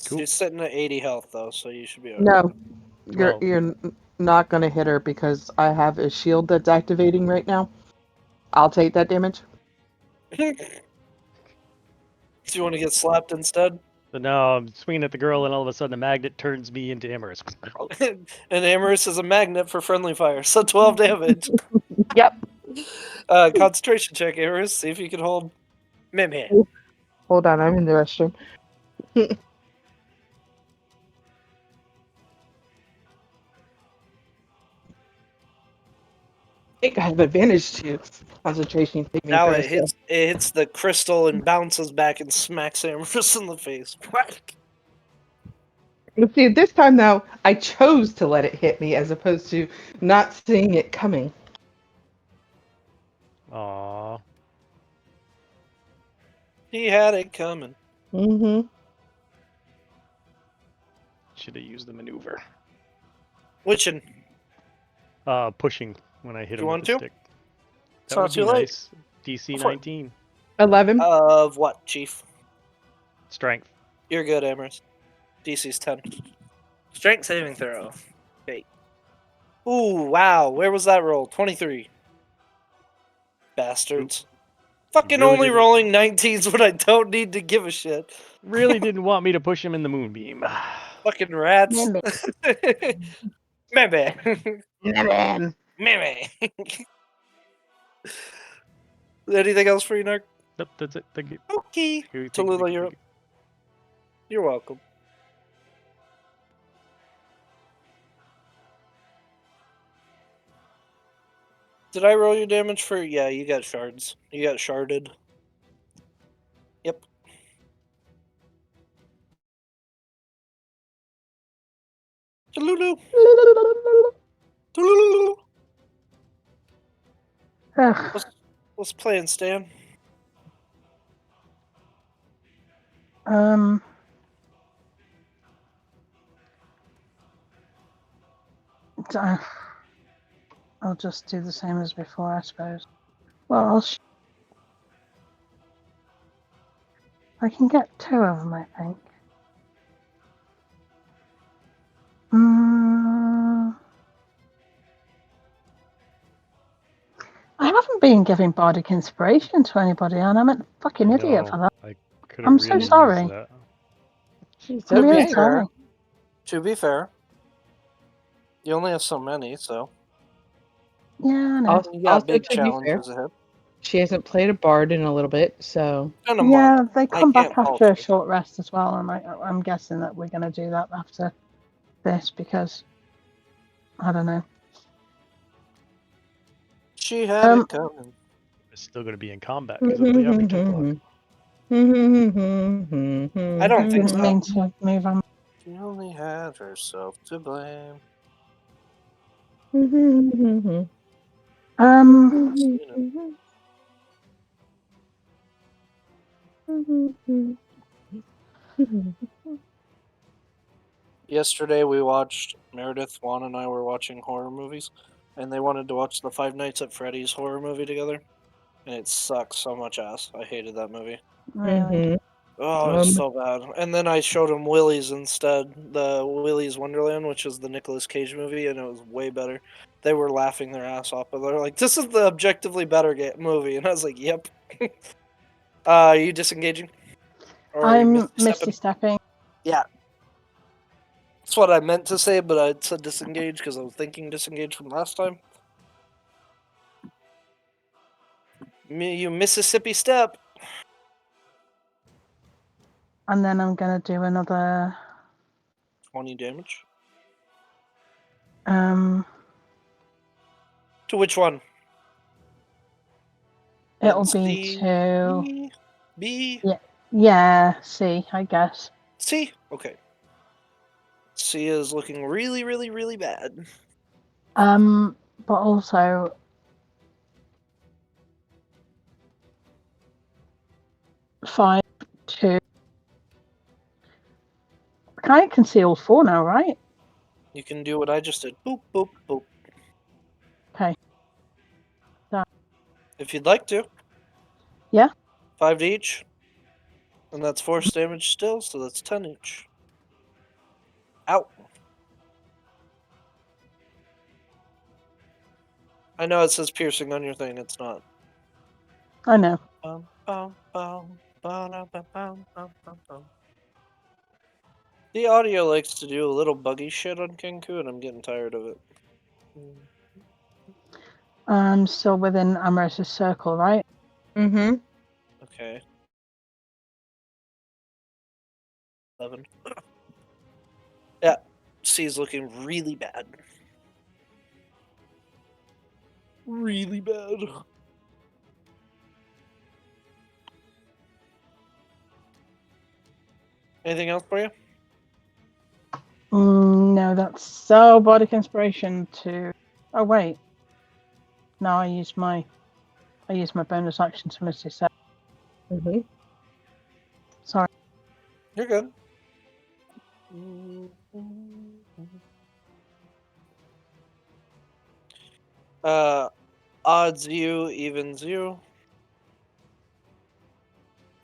Cool. She's sitting at 80 health though, so you should be alright. No, you're Well- you're not gonna hit her because I have a shield that's activating right now. I'll take that damage. Do you want to get slapped instead? So now I'm swinging at the girl, and all of a sudden a magnet turns me into Amorous. And Amorous is a magnet for friendly fire, so 12 damage. Yep. Concentration check, Amorous. See if you can hold Mimhit. Hold on, I'm in the restroom. I think I have advantage to concentration. Saving Now throws, it hits the crystal and bounces back and smacks Amorous in the face. Whack. so- See, this time though, I chose to let it hit me as opposed to not seeing it coming. Aww. He had it coming. Mm-hmm. Should have used the maneuver. Witching. Pushing when I hit You him want with the to? stick. It's That not would be too late. nice. DC Go for it. 19. 11. Of what, Chief? Strength. You're good, Amorous. DC's 10. Strength saving throw. Okay. Ooh, wow. Where was that roll? 23. Bastards. Fucking really only didn't- rolling 19s when I don't need to give a shit. Really didn't want me to push him in the moonbeam. Fucking rats. Maybe. Meme. Meme. Anything else for you, Narc? Nope, that's it. Thank you. Okay. Thank you, thank you, Tallulah, thank you, you're thank up. You're welcome. Did I roll your damage for? Yeah, you got shards. You got sharded. Yep. Tallulah. Tallulah. Ugh. What's playing, Stan? Um. d- I'll just do the same as before, I suppose. Well, I can get 2 of them, I think. I haven't been giving bardic inspiration to anybody, and I'm a fucking I idiot for know, that. I could I'm have so really sorry. used that. She's I'm really okay. sorry. To be fair, you only have so many, so Yeah, I know. Also, you got also, big to be fair, challenges ahead. she hasn't played a bard in a little bit, so In a Yeah, month. they I come back can't fault after a you. short rest as well, and I'm guessing that we're going to do that after this because I don't know. She had it coming. It's still going to be in combat because of the Abington block. I don't think Didn't so. mean to move on. She only had herself to blame. Yesterday we watched, Meredith, Juan, and I were watching horror movies, and they wanted to watch the Five Nights at Freddy's horror movie together, and it sucks so much ass. I hated that movie. Really. Oh, it's so bad. And then I showed them Willy's instead, the Willy's Wonderland, which is the Nicolas Cage movie, and it was way better. They were laughing their ass off, but they're like, "This is the objectively better movie," and I was like, "Yep." Are you disengaging? Or are you I'm misty misty stepping? stepping. Yeah. That's what I meant to say, but I said disengage because I was thinking disengage from last time. You Mississippi step. And then I'm going to do another 20 damage. To which one? it'll Then be C, to B, yeah, C, I guess. C. Okay. C is looking really, really, really bad. But also 5, 2. I can see all 4 now, right? You can do what I just did. Boop, boop, boop. Okay. Done. If you'd like to. Yeah. 5 to each. And that's force damage still, so that's 10 each. Ow. I know it says piercing on your thing, it's not. I know. Bum, bum, bum, ba-da, bum, bum, bum, bum, bum. The audio likes to do a little buggy shit on Kenku, and I'm getting tired of it. I'm still within Amorous' circle, right? Mm-hmm. Okay. 11. Yeah, C's looking really bad. Really bad. Anything else for you? No, that's so bardic inspiration to. Oh wait. No, I use my bonus action to Misty Step. Mm-hmm. Sorry. You're good. Odds you, evens you.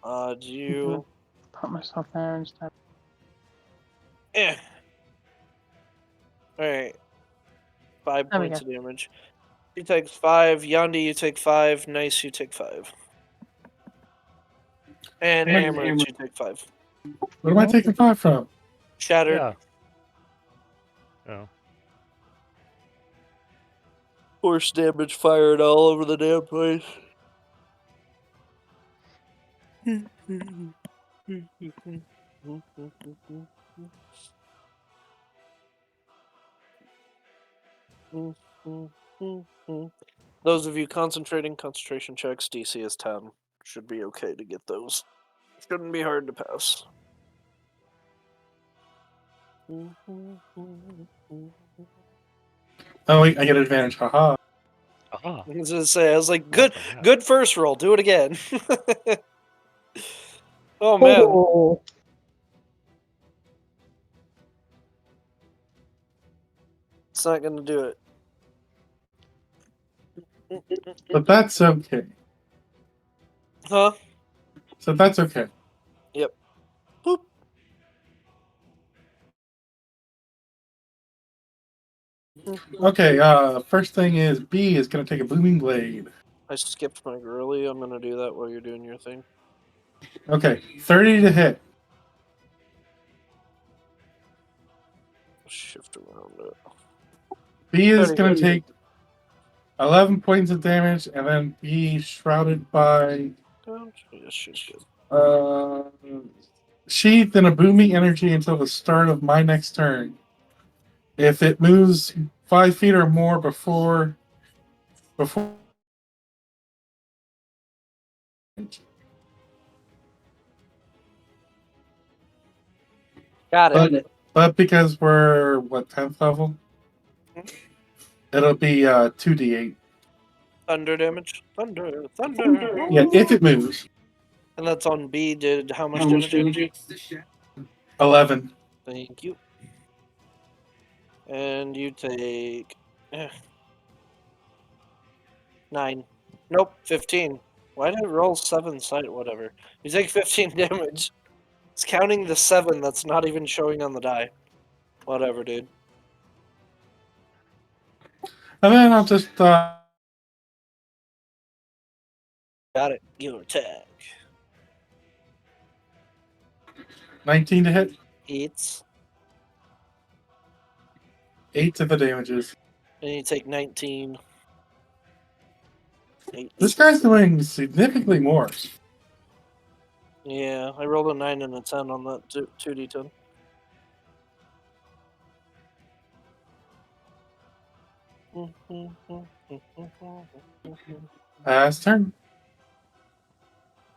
Odds you. Put myself there instead. Alright. 5 There we points of damage. He takes 5. Yandi, you take 5. Nice, you take 5. And Nice. Hammer, you take 5. What am I taking 5 from? Shattered. Yeah. Oh. Force damage fired all over the damn place. Those of you concentrating, concentration checks, DC is 10. Should be okay to get those. Shouldn't be hard to pass. Oh wait, I get advantage. Haha. Aha. I was gonna say, I was like, Not good, bad. good first roll. Do it again. Oh man, Oh, it's not gonna do it. But that's okay. Huh? So that's okay. Yep. Boop. Okay, first thing is B is gonna take a booming blade. I skipped my girly. I'm gonna do that while you're doing your thing. Okay, 30 to hit. Shift around it. B is 30 gonna hit. take 11 points of damage, and then be shrouded by Yes, she's good. sheathed in a booming energy until the start of my next turn. If it moves 5 feet or more before Got it. but because we're what 10th level, it'll be 2d8. Thunder damage. Thunder. Yeah, if it moves. And that's on B. Did how much damage? 11. Thank you. And you take 9. Nope, 15. Why did it roll 7 sight? Whatever. You take 15 damage. It's counting the 7 that's not even showing on the die. Whatever, dude. And then I'll just Got it. You attack. 19 to hit, Hits. 8 to the damages. And you take 19. 8. This guy's doing significantly more. Yeah, I rolled a 9 and a 10 on that 2d10. Last turn.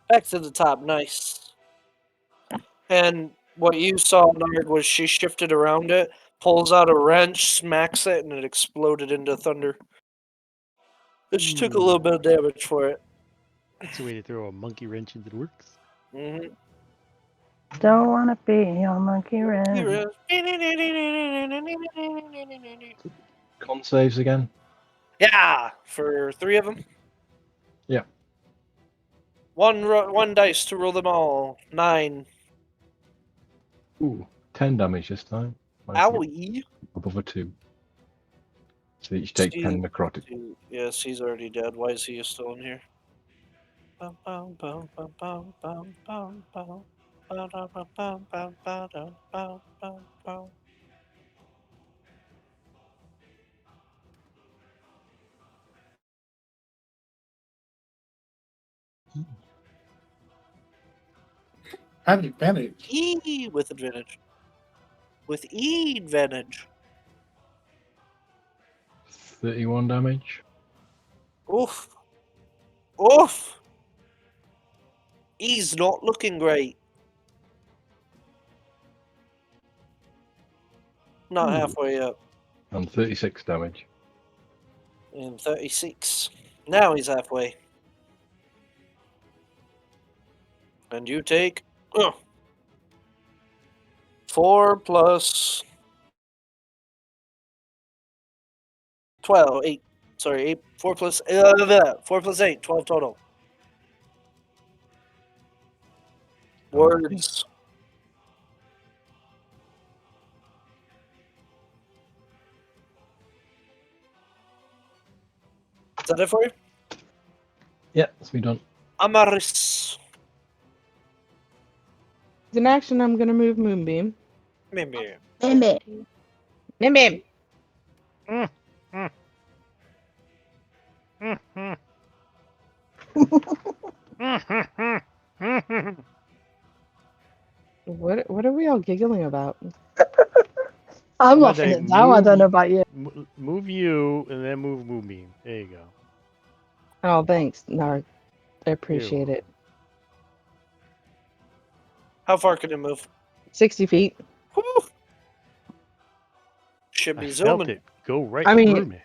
Back to the top, nice. And what you saw, Narg, was she shifted around it, pulls out a wrench, smacks it, and it exploded into thunder. But she took a little bit of damage for it. That's the way to throw a monkey wrench into the works. Mm-hmm. don't want to be your monkey wrench. Con saves again. Yeah, for 3 of them. Yeah. One dice to roll them all. 9. Ooh, 10 damage this time. Might be Owie. above a 2. So each take 10 necrotic. Yes, he's already dead. Why is he still in here? Had advantage. With advantage. With advantage. 31 damage. Oof. Oof. He's not looking great. Not Ooh. halfway up. And 36 damage. And 36. Now he's halfway. And you take 4 plus 12. 8. Sorry, 8. 4 plus 4 plus 8. 12 total. Words. that it for you? Yeah, it's me done. Amaris. As an action, I'm gonna move Moonbeam. Maybe. Moonbeam. What are we all giggling about? I'm How about laughing I at now. I don't know about you. Move you and then move Moonbeam. There you go. Oh, thanks, Narg. I You're appreciate it. How far can it move? 60 feet. Whew. Should I be felt zooming. it go right I mean, through me.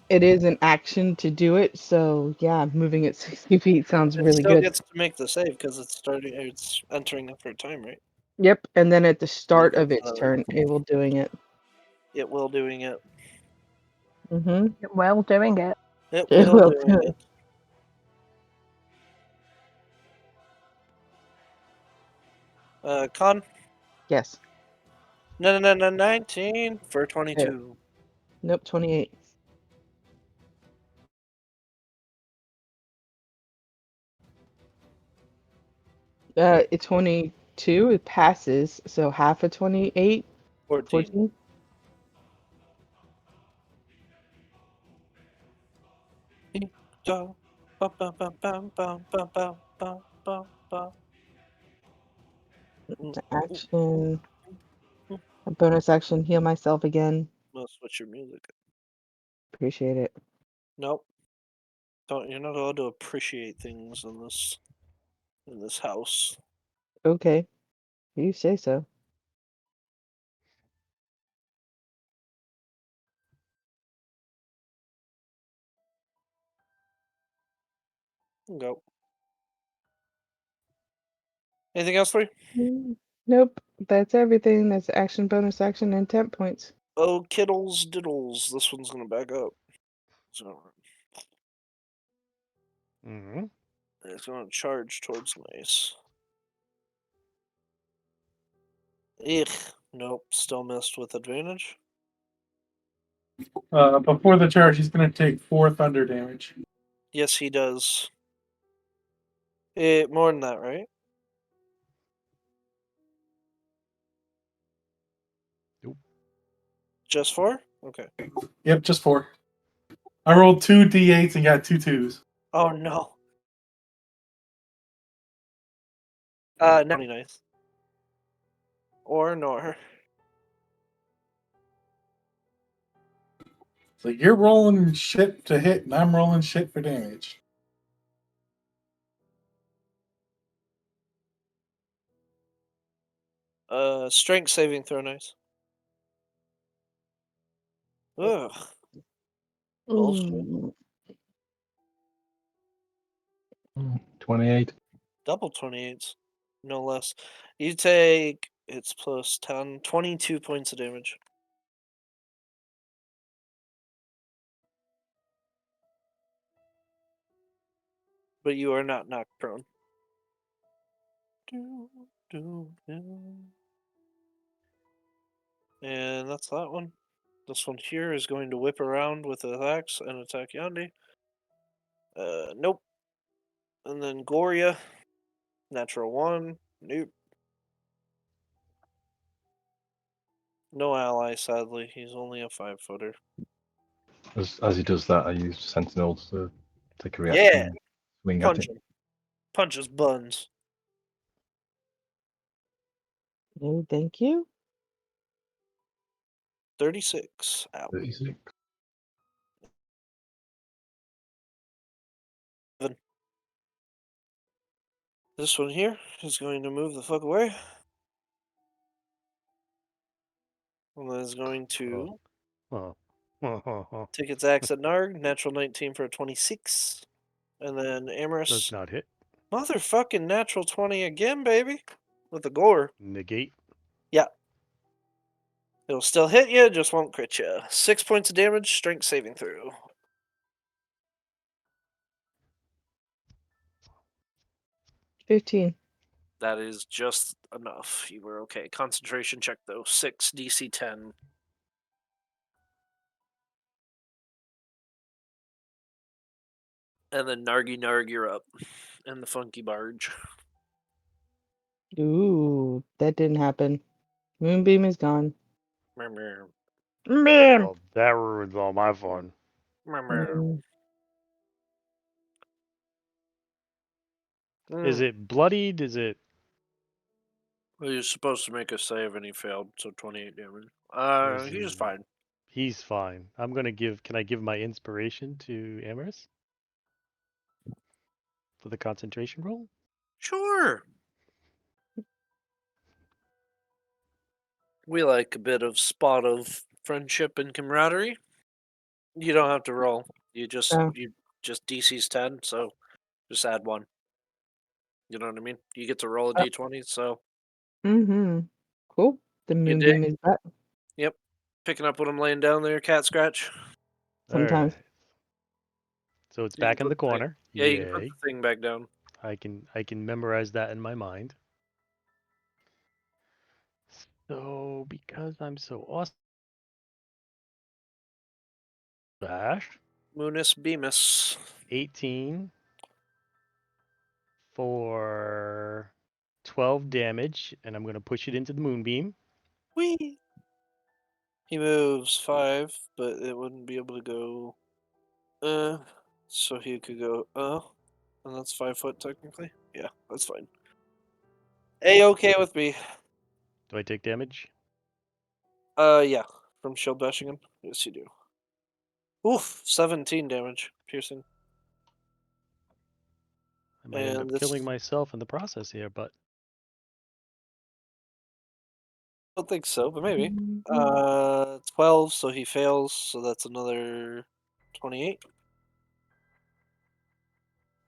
It is an action to do it, so yeah, moving it 60 feet sounds It really still good. gets to make the save because it's entering after time, right? Yep, and then at the start of its Definitely. turn, it will doing it. It will doing it. Mm-hmm. Well, doing it. It It will will doing do it. Con? Yes. No, 19 for 22. Nope, 28. It's 22, it passes, so half of 28, 14. 14. Ba, ba, ba, ba, ba, ba, ba, ba, ba, ba. Action, a bonus action, heal myself again. Let's switch your music. Appreciate it. Nope. You're not allowed to appreciate things in this house. Okay, you say so. Go. Anything else for you? Nope, that's everything. That's action, bonus action, and temp points. Oh, kiddles diddles. This one's gonna back up. So Mm-hmm. it's gonna charge towards nice. Ugh. Nope. Still missed with advantage. Before the charge, he's going to take 4 thunder damage. Yes, he does. More than that, right? Nope. Just 4? Okay. Yep, just 4. I rolled 2 d8s and got 2 2s. Oh no. No, nice. Or nor. So you're rolling shit to hit, and I'm rolling shit for damage. Strength saving throw, nice. Ugh. Bullshit. Mm. 28. Double 28s. No less. You take it's plus 10, 22 points of damage. But you are not knocked prone. And that's that one. This one here is going to whip around with the axe and attack Yandi. Nope. And then Goria. Natural 1. Nope. No ally, sadly. He's only a 5-footer. As he does that, I use Sentinels to take a reaction Yeah. and swing at Punch it. him. Punch his buns. No, thank you. 36. Ow. 36. This one here is going to move the fuck away. And then is going to Oh. take its axe at Narg. Natural 19 for a 26. And then Does Amorous. not hit. Motherfucking natural 20 again, baby. With the gore. Negate. Yeah. It'll still hit you, just won't crit you. 6 points of damage, strength saving throw. 15. That is just enough. You were okay. Concentration check, though. 6, DC 10. And then Nargy Narg, you're up. And the Funky Barge. Ooh, that didn't happen. Moonbeam is gone. Murmur. Man. Well, that ruins all my fun. Murmur. Is it bloodied? Is it? Well, he was supposed to make a save and he failed, so 28 damage. Was He's he- fine. He's fine. I'm gonna give. Can I give my inspiration to Amaris for the concentration roll? Sure. We like a bit of spot of friendship and camaraderie. You don't have to roll. You just Oh. DC's 10, so just add 1. You know what I mean? You get to roll a Oh. d20, so Mm-hmm. Cool. The You moonbeam is back. picking up what I'm laying down there, cat scratch. Sometimes. Alright. So it's You can back in put the the thing- corner. Yeah, you can put Yay. the thing back down. I can memorize that in my mind. So because I'm so awesome, bash Moonus Bemis. 18 for 12 damage, and I'm gonna push it into the moonbeam. Whee! He moves 5, but it wouldn't be able to go. So he could go. And that's 5 foot technically. Yeah, that's fine. A-okay with me. Do I take damage? Yeah, from shield bashing him. Yes, you do. Oof, 17 damage, piercing. I might end And up this- killing myself in the process here, but I don't think so, but maybe. Mhm. 12, so he fails, so that's another 28.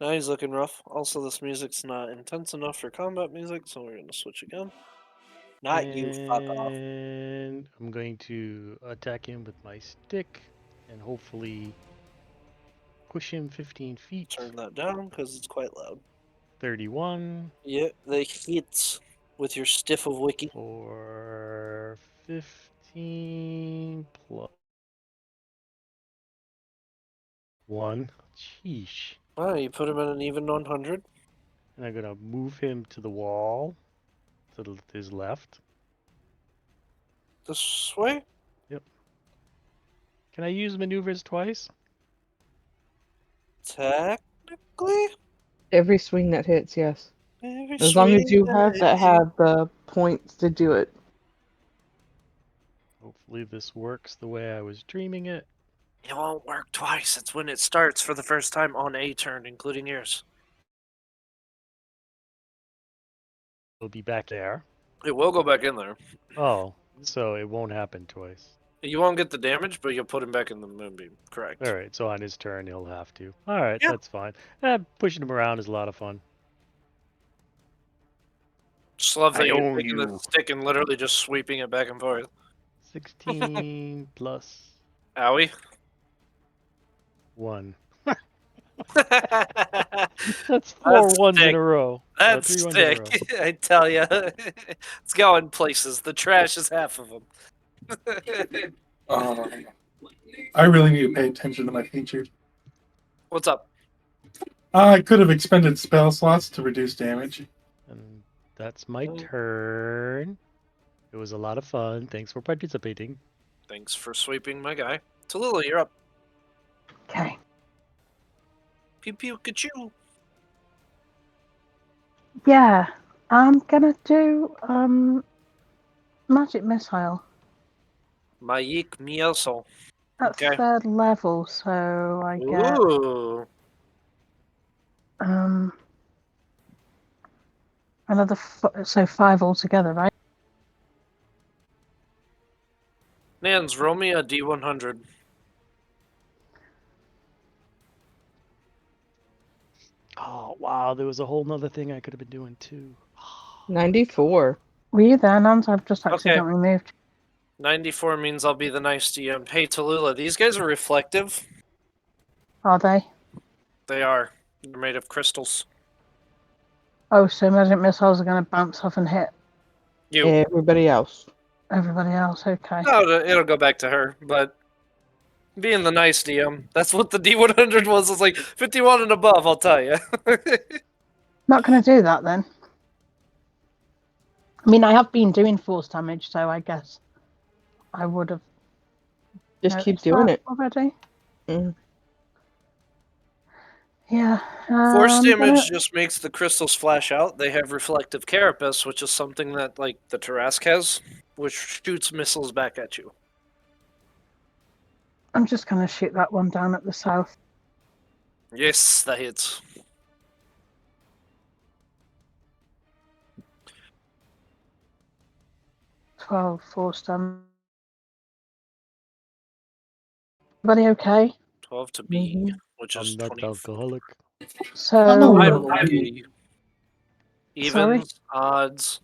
Now he's looking rough. Also, this music's not intense enough for combat music, so we're gonna switch again. Not you, fuck off. and I'm going to attack him with my stick and hopefully push him 15 feet. Turn that down because it's quite loud. 31 Yeah, they hit with your stiff of wiki. for 15 plus 1. Sheesh. Wow, you put him at an even 100. And I'm gonna move him to the wall to his left. This way? Can I use maneuvers twice? Technically? Every swing that hits, yes. Every As long as you swing have that have the points to do it. Hopefully this works the way I was dreaming it. It won't work twice. It's when it starts for the first time on a turn, including yours. It'll be back there. It will go back in there. Oh, so it won't happen twice. You won't get the damage, but you'll put him back in the moonbeam. Correct. All right, so on his turn he'll have to. All right, Yeah. that's fine. Pushing him around is a lot of fun. Just love that I you're own taking the you. stick and literally just sweeping it back and forth. 16 plus Owie. 1. That That's 4 ones in stick. a row. Or 3 ones in a row. stick, I tell ya. It's going places. The trash is half of them. I really need to pay attention to my features. What's up? I could have expended spell slots to reduce damage. And that's my Oh. turn. It was a lot of fun. Thanks for participating. Thanks for sweeping my guy. Tallulah, you're up. Okay. Pew pew ka-choo. Yeah. I'm gonna do magic missile. Mayik Mielsol. That's Okay. 3rd level, so I get Ooh. another so 5 altogether, right? Nans, roll me a D100. Oh, wow. There was a whole nother thing I could have been doing too. 94. Were you there, Nance? I've just accidentally moved. 94 means I'll be the nice DM. Hey, Tallulah, these guys are reflective. Are they? They are. They're made of crystals. Oh, so magic missiles are gonna bounce off and hit You. Everybody else. everybody else. Okay. No, it'll go back to her, but Being the nice DM. That's what the D100 was. It's like 51 and above, I'll tell you. Not going to do that then. I mean, I have been doing force damage, so I guess I would have Just keep noticed doing that it. already. Mm. Yeah. Force damage gonna- just makes the crystals flash out. They have reflective carapace, which is something that like the Tarask has, which shoots missiles back at you. I'm just going to shoot that one down at the south. Yes, that hits. Force damage. Everybody okay? 12 to B, Mhm. which is I'm not 20. alcoholic. I'm a So, little- I'm B. Evens, odds,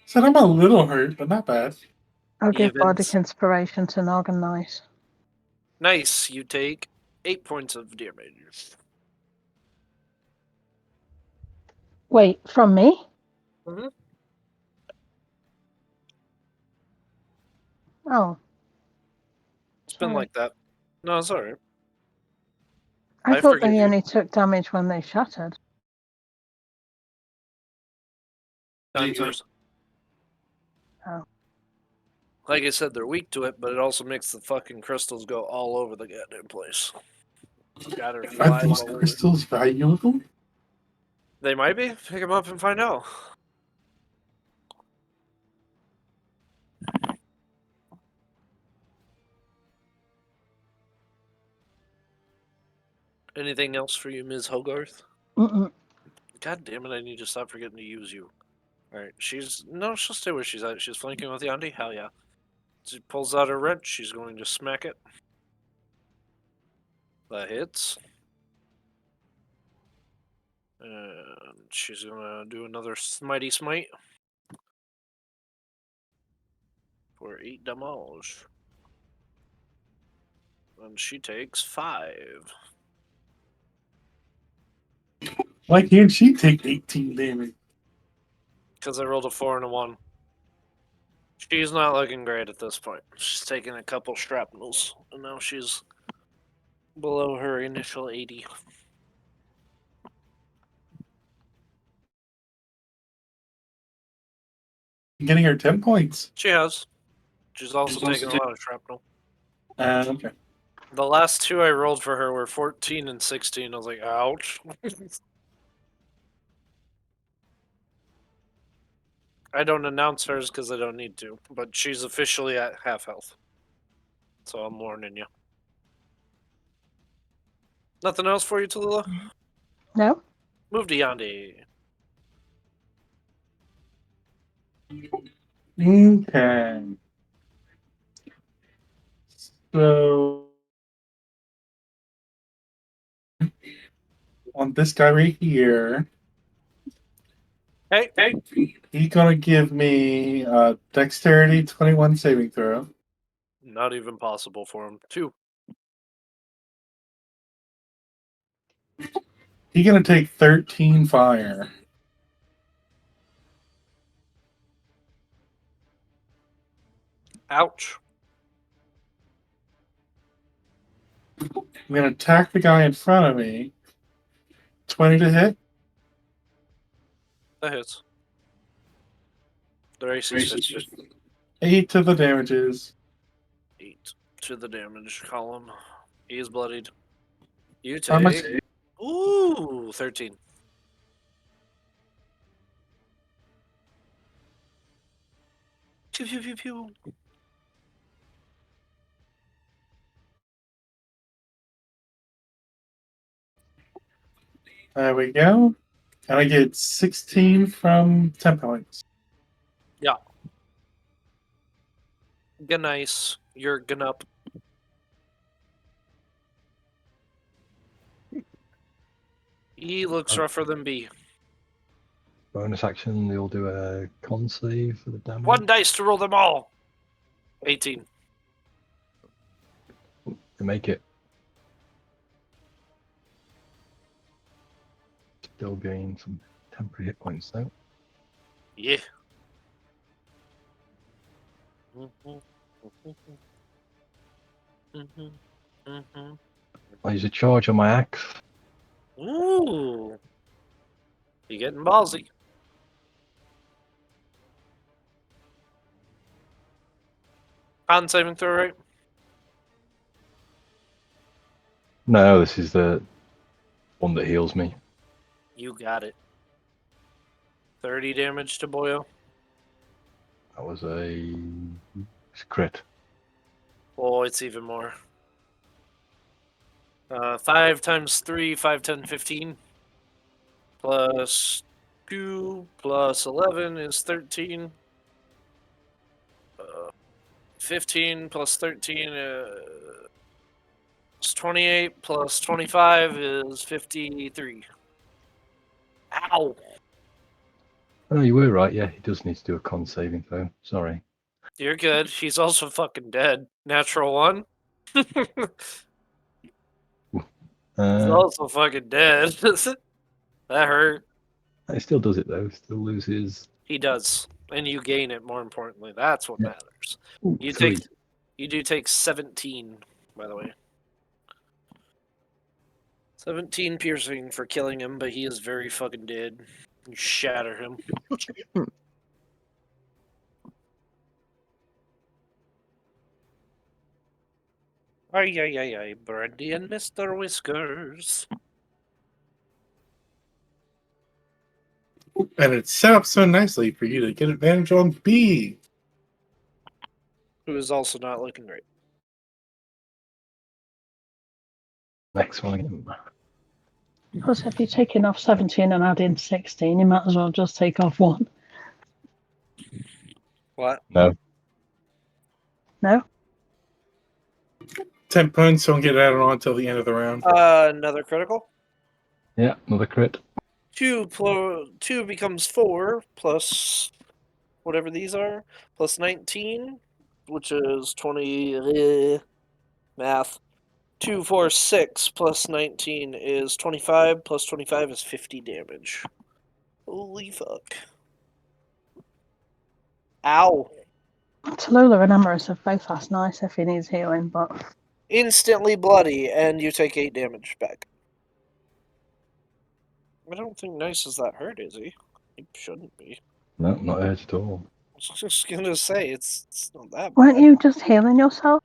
Said I'm a little hurt, but not bad. I'll give evens. Bardic Inspiration to Noggin Nice. Nice. You take 8 points of damage. Wait, from me? Mhm. Oh. It's been Sorry. like that. No, it's alright. I I thought forgive they you. only took damage when they shattered. Times. Oh. Like I said, they're weak to it, but it also makes the fucking crystals go all over the goddamn place. Got her Are flying these all over. crystals valuable? They might be. Pick them up and find out. Anything else for you, Ms. Hogarth? Mm-mm. God damn it, I need to stop forgetting to use you. Alright, no, she'll stay where she's at. She's flanking with Yandi? Hell yeah. She pulls out her wrench, she's going to smack it. That hits. And she's gonna do another Smitey Smite. For 8 damage. And she takes 5. Why can't she take 18 damage? Because I rolled a 4 and a 1. She's not looking great at this point. She's taken a couple shrapnels, and now she's below her initial 80. Getting her 10 points. She has. She's also taken a lot of shrapnel. Okay. The last 2 I rolled for her were 14 and 16. I was like, ouch. I don't announce hers because I don't need to, but she's officially at half health. So I'm warning you. Nothing else for you, Tallulah? No? Move to Yandi. Okay. So on this guy right here, Hey, he's gonna give me a dexterity 21 saving throw. not even possible for him. 2. He's gonna take 13 fire. Ouch. I'm gonna attack the guy in front of me. 20 to hit. That hits. Their AC is 15. 8 to the damages. 8 to the damage column. He is bloodied. You How much? take. Ooh, 13. Pew pew pew pew. There we go. And I get 16 from 10 points. Good nice. You're gonna up. E looks rougher than B. Bonus action, they'll do a con save for the damage. 1 dice to roll them all. 18. To make it. Still gain some temporary hit points though. Yeah. Mm-hmm. I use a charge on my axe. Ooh. You getting ballsy. Con saving throw, right? No, this is the one that heals me. You got it. 30 damage to Boyo. That was a crit. Oh, it's even more. 5 times 3, 5, 10, 15. Plus 2 plus 11 is 13. 15 plus 13 is 28. Plus 25 is 53. Ow! Oh, you were right. Yeah, he does need to do a con saving throw. Sorry. You're good. He's also fucking dead. Natural 1. He's also fucking dead. That hurt. He still does it though. Still loses. He does. And you gain it, more importantly. That's what Yeah. matters. Ooh, You 3. You do take 17, by the way. 17 piercing for killing him, but he is very fucking dead. You shatter him. Ay, ay, ay, ay, Brandy and Mr. Whiskers. And it's set up so nicely for you to get advantage on B. Who is also not looking great. Next one again. Because if you're taking off 17 and adding 16, you might as well just take off 1. What? No. No? 10 points don't get added on until the end of the round. Another critical. Yeah, another crit. 2 becomes 4 plus whatever these are, plus 19, which is 20. Math. 2, 4, 6 plus 19 is 25, plus 25 is 50 damage. Holy fuck. Ow. Tallulah and Amorous have both asked nice if he needs healing, but Instantly bloody, and you take 8 damage back. I don't think Nice is that hurt, is he? He shouldn't be. No, not hurt at all. I was just gonna say, it's not that weren't bad. you just healing yourself?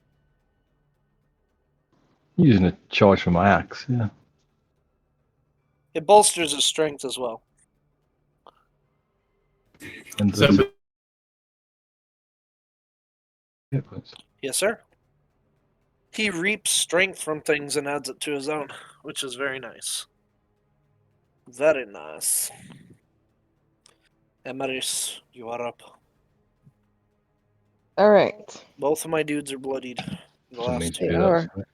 Using a charge for my axe. Yeah. It bolsters his strength as well. And So, there's hit points. Yes, sir. He reaps strength from things and adds it to his own, which is very nice. Very nice. Emeris, you are up. All right. Both of my dudes are bloodied. The Doesn't mean last to two. They do that. are. sorry.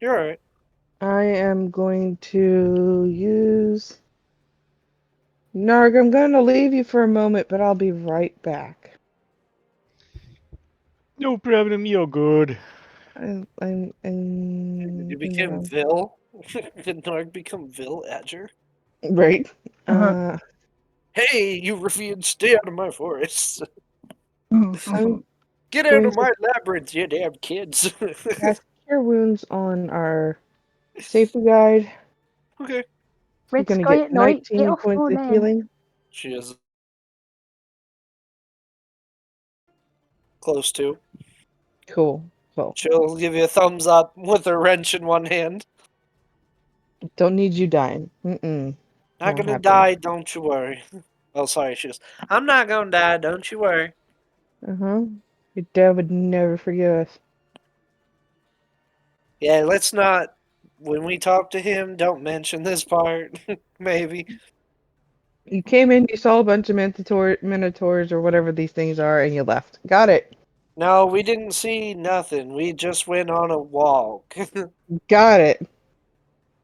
You're alright. I am going to use Narg. I'm going to leave you for a moment, but I'll be right back. No problem, you're good. I'm You became Vil? Did Narg become Vil Adger? right. Uh-huh. Hey, you ruffians, stay out of my forest. I'm Get out of my labyrinth, you damn kids. cast Cure Wounds on our safety guide. Okay. We're Red going to Sky get at night, get 19 off points my of land. healing. She is close to. Cool. Well, She'll give you a thumbs up with her wrench in one hand. don't need you dying. Mm-mm. Not Won't gonna happen. die, don't you worry. Oh, sorry, she goes, I'm not gonna die, don't you worry. Uh-huh. Your dad would never forgive us. Yeah, let's not, when we talk to him, don't mention this part. Maybe. You came in, you saw a bunch of minotaurs or whatever these things are, and you left. Got it. No, we didn't see nothing. We just went on a walk. Got it.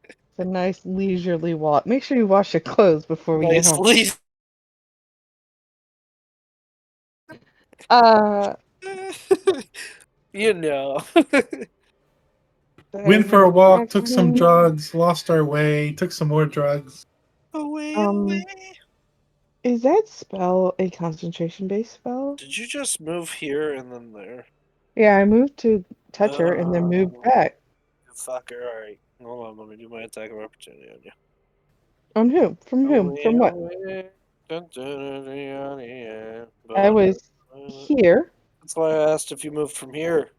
It's a nice leisurely walk. Make sure you wash your clothes before we get home. Nicely. You know. went for a walk, took some drugs, lost our way, took some more drugs. Away, Um, away. Is that spell a concentration-based spell? Did you just move here and then there? Yeah, I moved to touch her and then moved back. fucker. Alright. Hold on, let me do my attack of opportunity on you. On whom? From whom? From what? I was here. That's why I asked if you moved from here.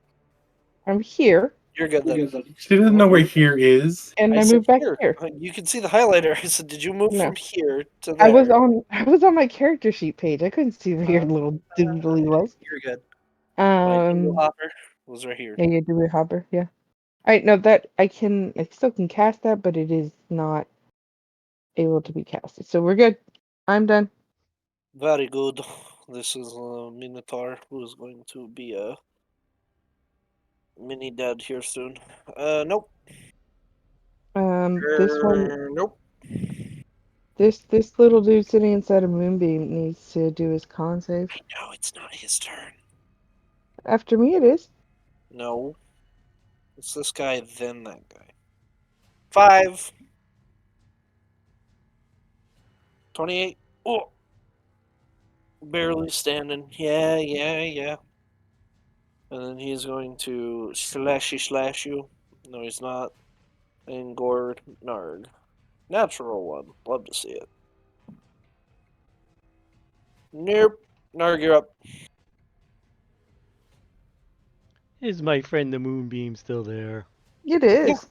I'm here, You're good then. She doesn't know where here is. and I said moved back here. You can see the highlighter. I said, did you move No. from here to there? I was on my character sheet page. I couldn't see where your little doodly was. You're good. My doodle Um, hopper was right here. yeah, you do a hopper. Yeah. I know that I still can cast that, but it is not able to be casted. So we're good. I'm done. Very good. This is Minotaur, who is going to be a mini dead here soon. Nope. This one, Nope. this little dude sitting inside a moonbeam needs to do his con save. No, it's not his turn. After me, it is. No. It's this guy, then that guy. 5. 28. Oh! Barely standing. Yeah. And then he's going to slash you. No, he's not. And Gord Narg. Natural one. Love to see it. Nope. Narg, you're up. Is my friend the Moonbeam still there? It is.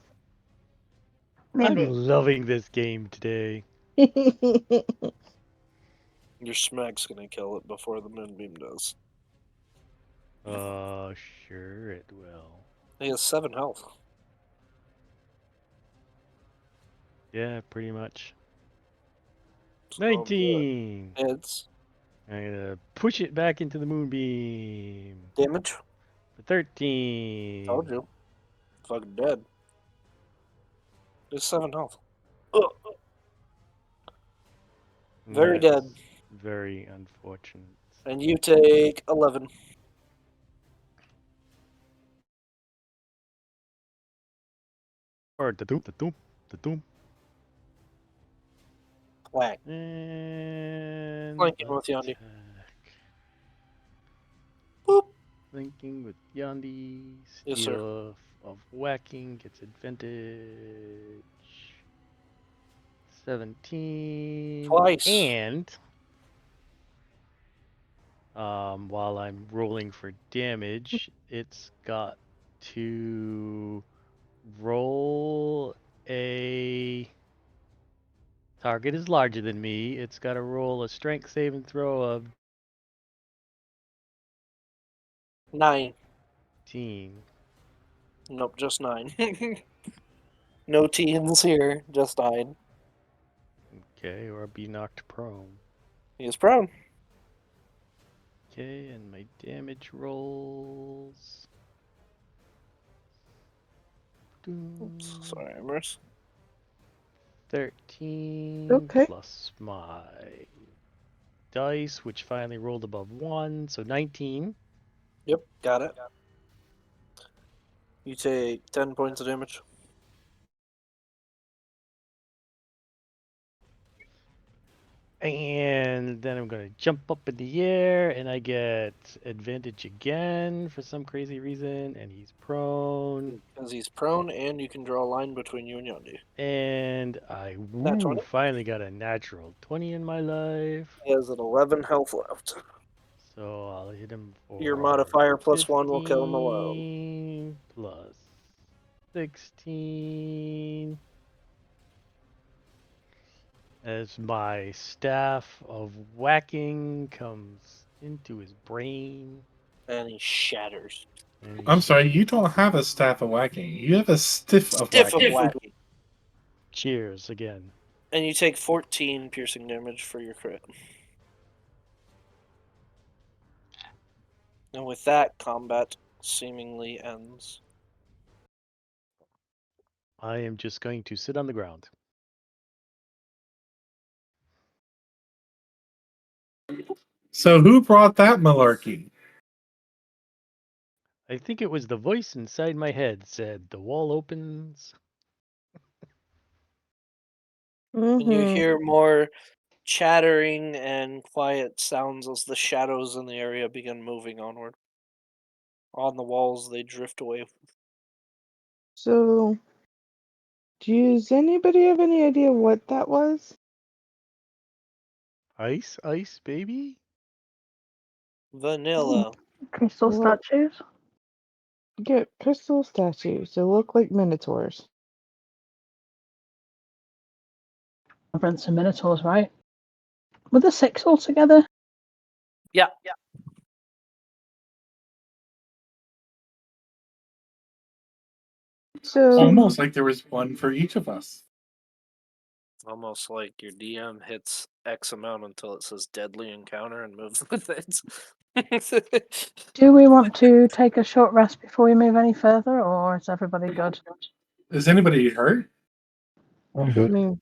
Maybe. I'm loving this game today. Your smack's gonna kill it before the moonbeam does. Sure it will. He has 7 health. Yeah, pretty much. So I'll do it. 19! It's I'm gonna push it back into the Moonbeam. damage. 13. Told you. Fucking dead. He's 7 health. Ugh. Very That's dead. Very unfortunate. And you take 11. Or the doom. Whack. And Flanking with Yandi. attack. Boop. Flanking with Yandi. Yes, sir. Steal of whacking gets advantage. 17. Twice. And while I'm rolling for damage, it's got to roll a target is larger than me. It's got to roll a strength saving throw of 9. 18. Nope, just 9. No teens here, just 9. Okay, or be knocked prone. He is prone. Okay, and my damage rolls. Oops, sorry, Emrys. 13 Okay. plus my dice, which finally rolled above 1, so 19. Yep, got it. You take 10 points of damage. And then I'm going to jump up in the air, and I get advantage again for some crazy reason, and he's prone. Because he's prone, and you can draw a line between you and Yandi. And I Nat 20? finally got a natural 20 in my life. He has an 11 health left. So I'll hit him for Your modifier plus 1 will kill him alone. 15 plus 16. As my staff of whacking comes into his brain. And he shatters. and he I'm sorry, you don't have a staff of whacking. You have a stiff of Stiff of whacking. whacking. Cheers again. And you take 14 piercing damage for your crit. And with that, combat seemingly ends. I am just going to sit on the ground. So who brought that malarkey? I think it was the voice inside my head said, "The wall opens." And you Mhm. hear more chattering and quiet sounds as the shadows in the area begin moving onward. On the walls, they drift away So, does anybody have any idea what that was? Ice, ice, baby. Vanilla. Crystal Well- statues. Get crystal statues. They look like minotaurs. Reverence and Minotaurs, right? Were there 6 altogether? Yeah. So, Almost like there was one for each of us. Almost like your DM hits X amount until it says deadly encounter and moves with it. Do we want to take a short rest before we move any further, or is everybody good? Is anybody hurt? I'm I good. mean,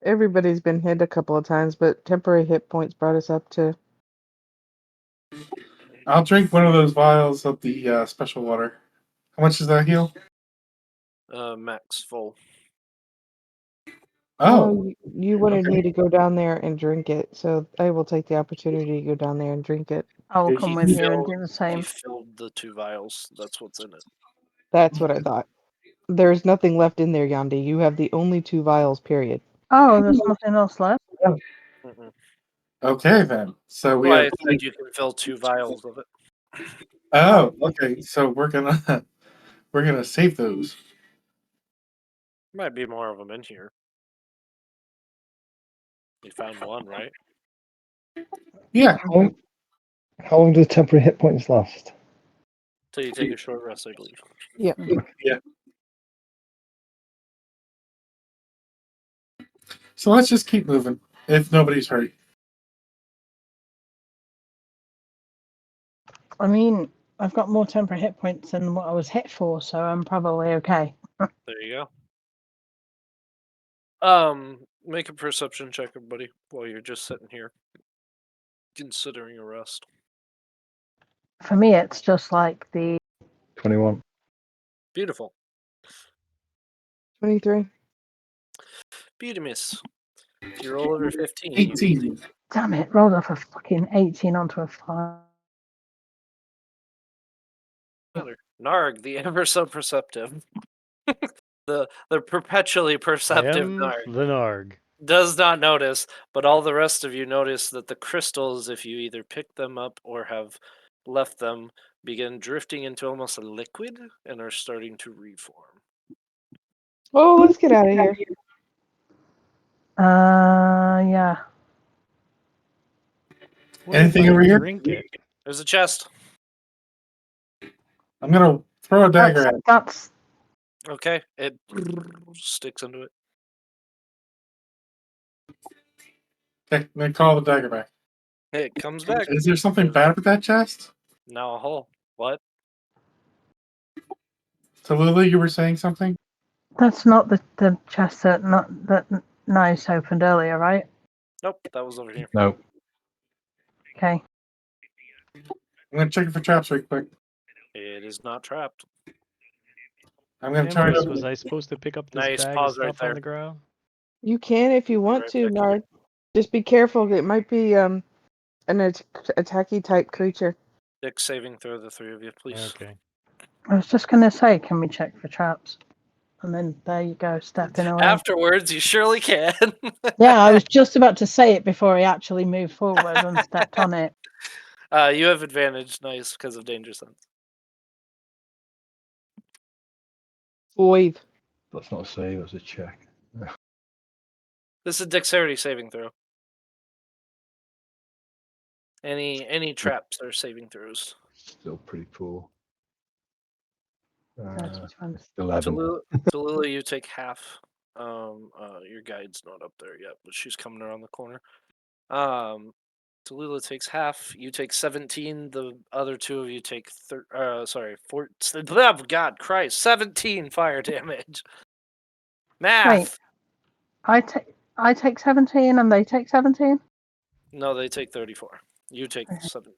everybody's been hit a couple of times, but temporary hit points brought us up to. I'll drink one of those vials of the special water. How much does that heal? Max full. Oh, You wanted okay. me to go down there and drink it, so I will take the opportunity to go down there and drink it. I will He come He with you and filled- do the He same. filled the 2 vials. That's what's in it. That's what I thought. There's nothing left in there, Yandi. You have the only 2 vials, period. Oh, there's nothing else left. Mm-mm. Okay then. So we Well, I have. said you can fill 2 vials of it. Oh, okay. So we're gonna we're gonna save those. Might be more of them in here. You found one, right? Yeah. How long do the temporary hit points last? Till you take a short rest, I believe. Yep. So let's just keep moving. If nobody's hurt. I mean, I've got more temporary hit points than what I was hit for, so I'm probably okay. There you go. Make a perception check, everybody, while you're just sitting here, considering a rest. For me, it's just like the 21. Beautiful. 23. Beauty miss. If you roll over 15, 18. damn it, rolled off a fucking 18 onto a 5. matter. Narg, the ever so perceptive. the perpetually I perceptive am Narg the Narg. does not notice, but all the rest of you notice that the crystals, if you either pick them up or have left them, begin drifting into almost a liquid and are starting to reform. Oh, let's get out of here. Yeah. What Anything if I over here? drink it? There's a chest. I'm gonna throw a dagger at it. That's Okay, it sticks into it. Okay, I'm gonna call the dagger back. It comes back. Is there something bad with that chest? Now a hole. What? So Lily, you were saying something? that's not the chest that Nice opened earlier, right? Nope, that was over here. No. Okay. I'm gonna check it for traps right quick. It is not trapped. I'm gonna try Empress, to. was I supposed to pick up this Nice, bag of pause right stuff there. on the ground? You can if you want Right to, back Nard. Just be careful. It might be an attacky type creature. Dex saving throw, the 3 of you, please. Okay. I was just gonna say, can we check for traps? And then there you go, stepping away. Afterwards, you surely can. Yeah, I was just about to say it before he actually moved forward and stepped on it. You have advantage, nice, because of danger sense. Boy. That's not a save, that's a check. This is dexterity saving throw. Any traps are saving throws. Still pretty poor. That's which one. 11. Tallulah, you take half. Your guide's not up there yet, but she's coming around the corner. Tallulah takes half. You take 17. The other 2 of you take 4. Oh, God Christ, 17 fire damage. Math. Wait. I take 17 and they take 17? No, they take 34. You take 17.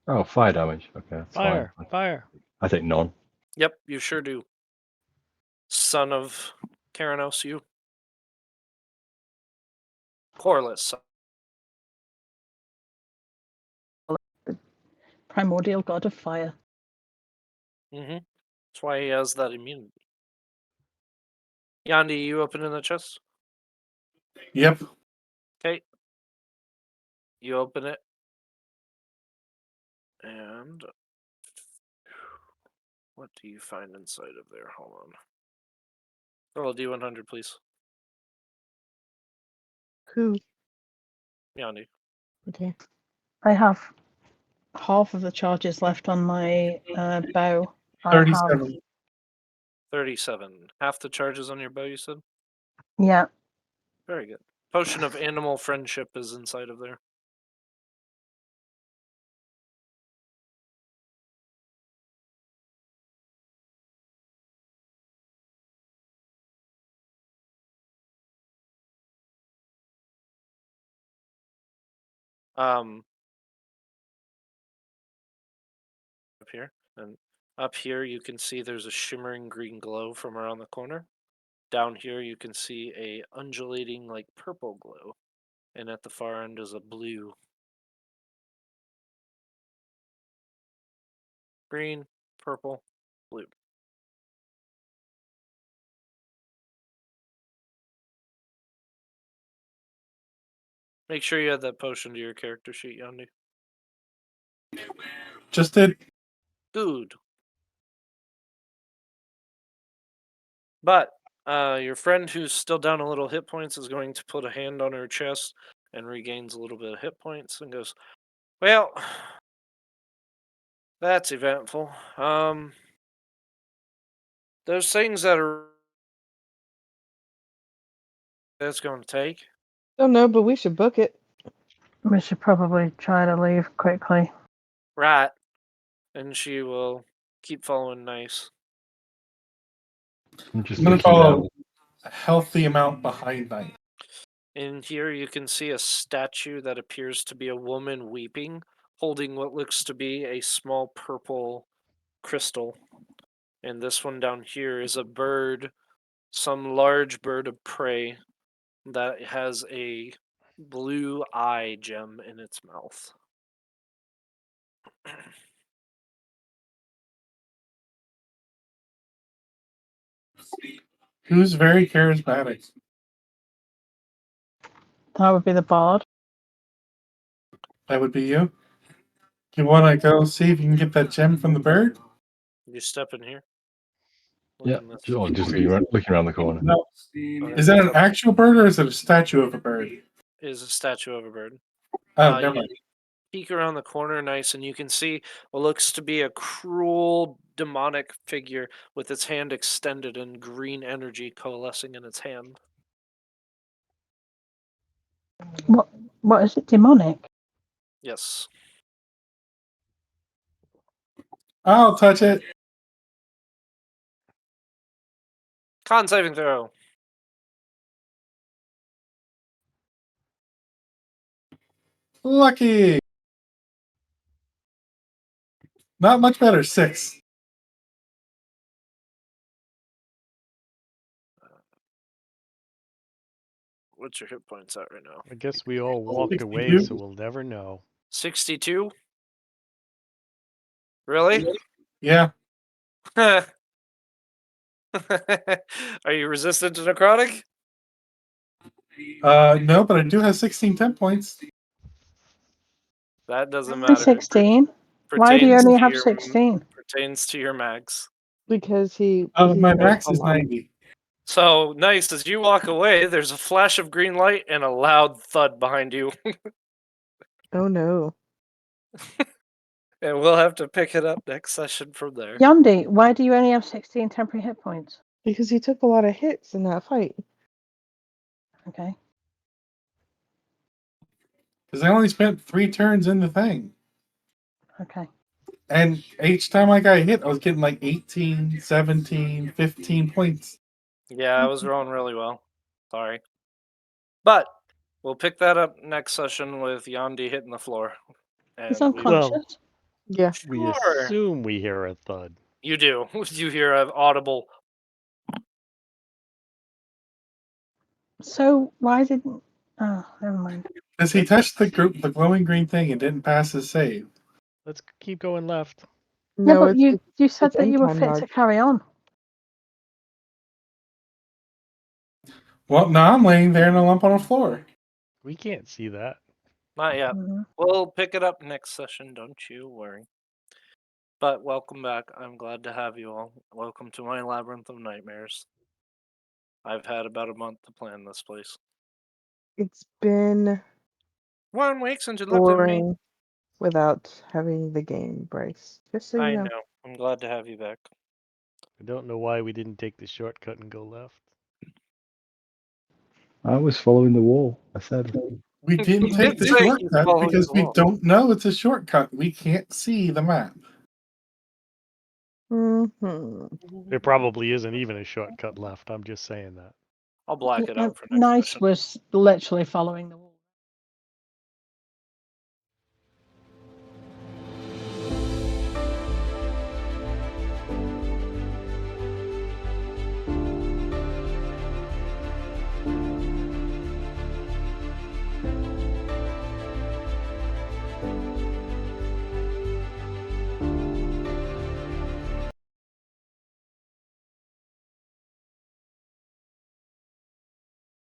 Oh, fire damage. Okay, that's Fire! fine. Fire! I take none. Yep, you sure do. Son of Karanos, you. Corliss. Primordial god of fire. Mm-hmm. That's why he has that immunity. Yandi, you opening the chest? Yep. Okay. You open it. And what do you find inside of there? Hold on. Roll a D100, please. Who? Yandi. Okay. I have half of the charges left on my bow. I have, 37. 37. Half the charges on your bow, you said? yeah. Very good. Potion of animal friendship is inside of there. Up here. And up here you can see there's a shimmering green glow from around the corner. Down here you can see a undulating like purple glow. And at the far end is a blue. Green, purple, blue. Make sure you add that potion to your character sheet, Yandi. Just did. Good. But your friend who's still down a little hit points is going to put a hand on her chest and regains a little bit of hit points and goes, well, that's eventful. Those things that's going to take. Don't know, but we should book it. We should probably try to leave quickly. Right. And she will keep following Nice. I'm just I'm gonna looking follow down. a healthy amount behind Night. In here you can see a statue that appears to be a woman weeping, holding what looks to be a small purple crystal. And this one down here is a bird, some large bird of prey that has a blue eye gem in its mouth. Who's very charismatic? That would be the bard. That would be you. You want to go see if you can get that gem from the bird? You step in here. Look Yeah, in this. just looking around the corner. No. Is that an actual bird or is it a statue of a bird? Is a statue of a bird. Oh, You never mind. peek around the corner, Nice, and you can see what looks to be a cruel, demonic figure with its hand extended and green energy coalescing in its hand. What is it? Demonic? Yes. I'll touch it. Con saving throw. Lucky. Not much better. 6. What's your hit points at right now? I guess we all walked away, 62. so we'll never know. 62? Really? Yeah. Are you resistant to necrotic? No, but I do have 16 temp points. That doesn't Only matter. 16? Why do you Pertains only to have your- 16? Pertains to your mags. Because he. My knows max a is lot. 90. So, Nice, as you walk away, there's a flash of green light and a loud thud behind you. Oh no. And we'll have to pick it up next session from there. Yandi, why do you only have 16 temporary hit points? Because he took a lot of hits in that fight. Okay. Because I only spent 3 turns in the thing. Okay. And each time I got hit, I was getting like 18, 17, 15 points. Yeah, I was rolling really well. Sorry. But we'll pick that up next session with Yandi hitting the floor. He's And we- unconscious. Yeah. We Sure. assume we hear a thud. You do. You hear an audible. So why didn't... Oh, never mind. Because he touched the glowing green thing and didn't pass his save. Let's keep going left. No, No, but you said it's that you were end fit time, to carry on. Well, now I'm laying there in a lump on the floor. We can't see that. Not yet. Mhm. We'll pick it up next session, don't you worry. But welcome back. I'm glad to have you all. Welcome to my Labyrinth of Nightmares. I've had about a month to plan this place. It's been 1 week since you looked at me. boring without having the game, Bryce. Just so you I know. know. I'm glad to have you back. I don't know why we didn't take the shortcut and go left. I was following the wall. I said. We didn't You take did the say you shortcut followed because the we wall. don't know it's a shortcut. We can't see the map. Hmm. There probably isn't even a shortcut left. I'm just saying that. I'll black it Yeah, out for next Nice session. was literally following the wall.